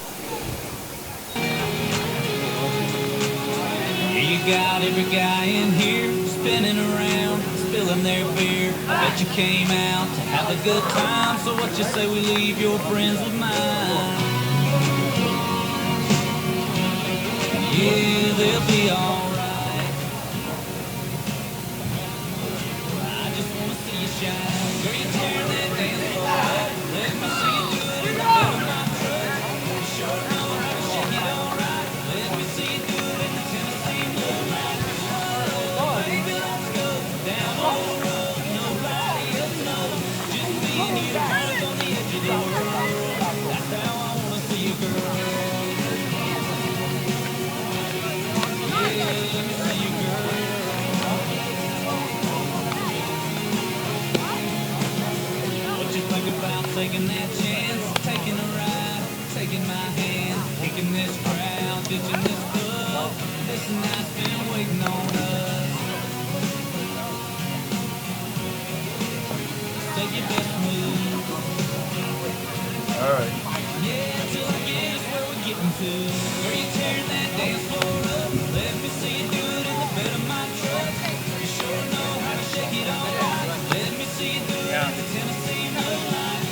You got every guy in here spinning around, spilling their beer. I bet you came out to have a good time. So what you say we leave your friends with mine? Yeah, they'll be alright. I just wanna see you shine. Girl, you tear that dance floor up. Let me see you do it in the bed of my truck. You sure know how to shake it alright. Let me see you do it in the Tennessee moonlight. Oh, baby, let's go down on the road. Nobody else knows. Just me and you, hands on the edge of the world. That's how I wanna see you, girl. Taking that chance, taking a ride, taking my hand, kicking this crowd, ditching this club. This night's been waiting on us. Take your best move. Alright. Yeah, till I guess where we're getting to. Where you tearing that dance floor up. Let me see you do it in the bed of my truck. You sure know how to shake it all right. Let me see you do it in the Tennessee moonlight.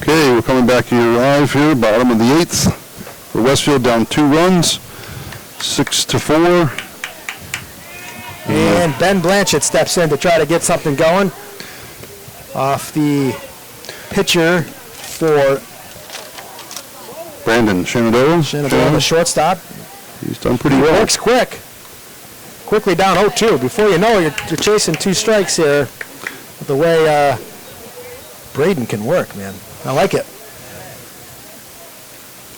Okay, we're coming back here live here, bottom of the 8th. For Westfield down 2 runs, 6-4. And Ben Blanchett steps in to try to get something going off the pitcher for Brandon Shenandoah. Shenandoah, the shortstop. He's done pretty He well. works quickly down 0-2. Before you know it, you're chasing 2 strikes here. The way Braden can work, man. I like it.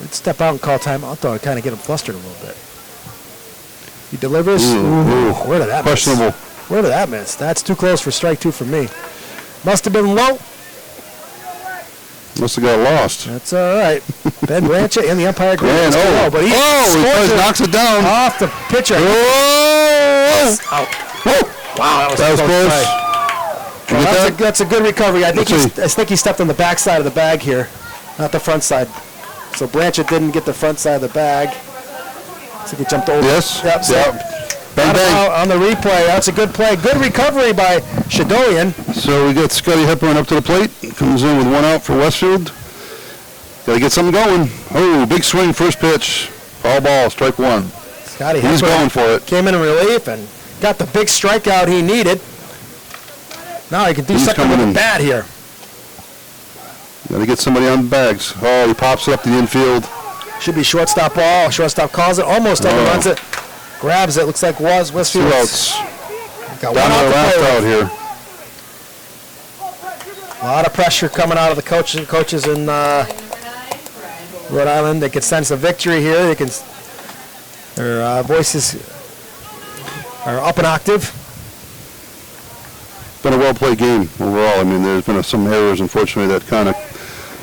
Let's step out and call timeout, though, to kind of get him flustered a little bit. He delivers. Ooh, where did that questionable. miss? Where did that miss? That's too close for strike 2 for me. Must have been low. Must have got lost. That's all right. Ben Blanchett and the umpire agrees. And But he he knocks it down. off the pitcher. Whoa! Out. Wow, that was close. Well, that's a good recovery. I think he stepped on the back side of the bag here, not the front side. So Blanchett didn't get the front side of the bag. So he jumped over. Yes. Yep. So Bang, bang. on the replay. That's a good play. Good recovery by Shadoian. So we got Scotty Hepburn up to the plate. Comes in with 1 out for Westfield. Got to get something going. Oh, big swing, first pitch. Foul ball, strike 1. Scotty Hepburn He's going for it. Came in relief and got the big strikeout he needed. Now he can do something with the bat here. Got to get somebody on the bags. Oh, he pops it up the infield. Should be shortstop ball. Shortstop calls it. Almost overruns it. Grabs it. Looks like Westfield. 2 outs. Got Down one to the out last to play out with. here. A lot of pressure coming out of the coaches in Rhode Island. They can sense a victory here. They can. Their voices are up an octave. Been a well-played game overall. I mean, there's been some errors, unfortunately, that kind of,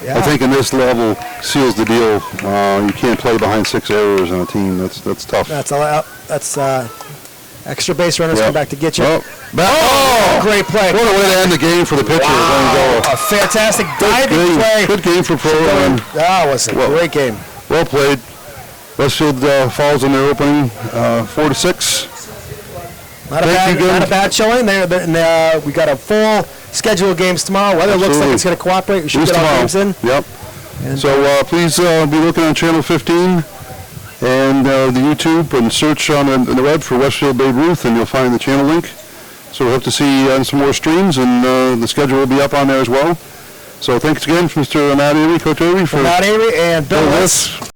I think in this level, seals the deal. You can't play behind 6 errors on a team. That's tough. That's extra base runners come back to get you. Great play. What a way to end the game for the pitcher. Wow. A fantastic diving play. Good game for Pro. That was a great game. Well played. Westfield falls in their opening 4-6. Not a bad showing. We got a full schedule of games tomorrow. Weather looks like it's going to cooperate. We should get all games in. Yep. And so please be looking on Channel 15 and the YouTube and search on the web for Westfield Babe Ruth, and you'll find the channel link. So we'll hope to see you on some more streams, and the schedule will be up on there as well. So thanks again, Mr. Matt Avery, Coach Avery. Matt Avery and Bill List.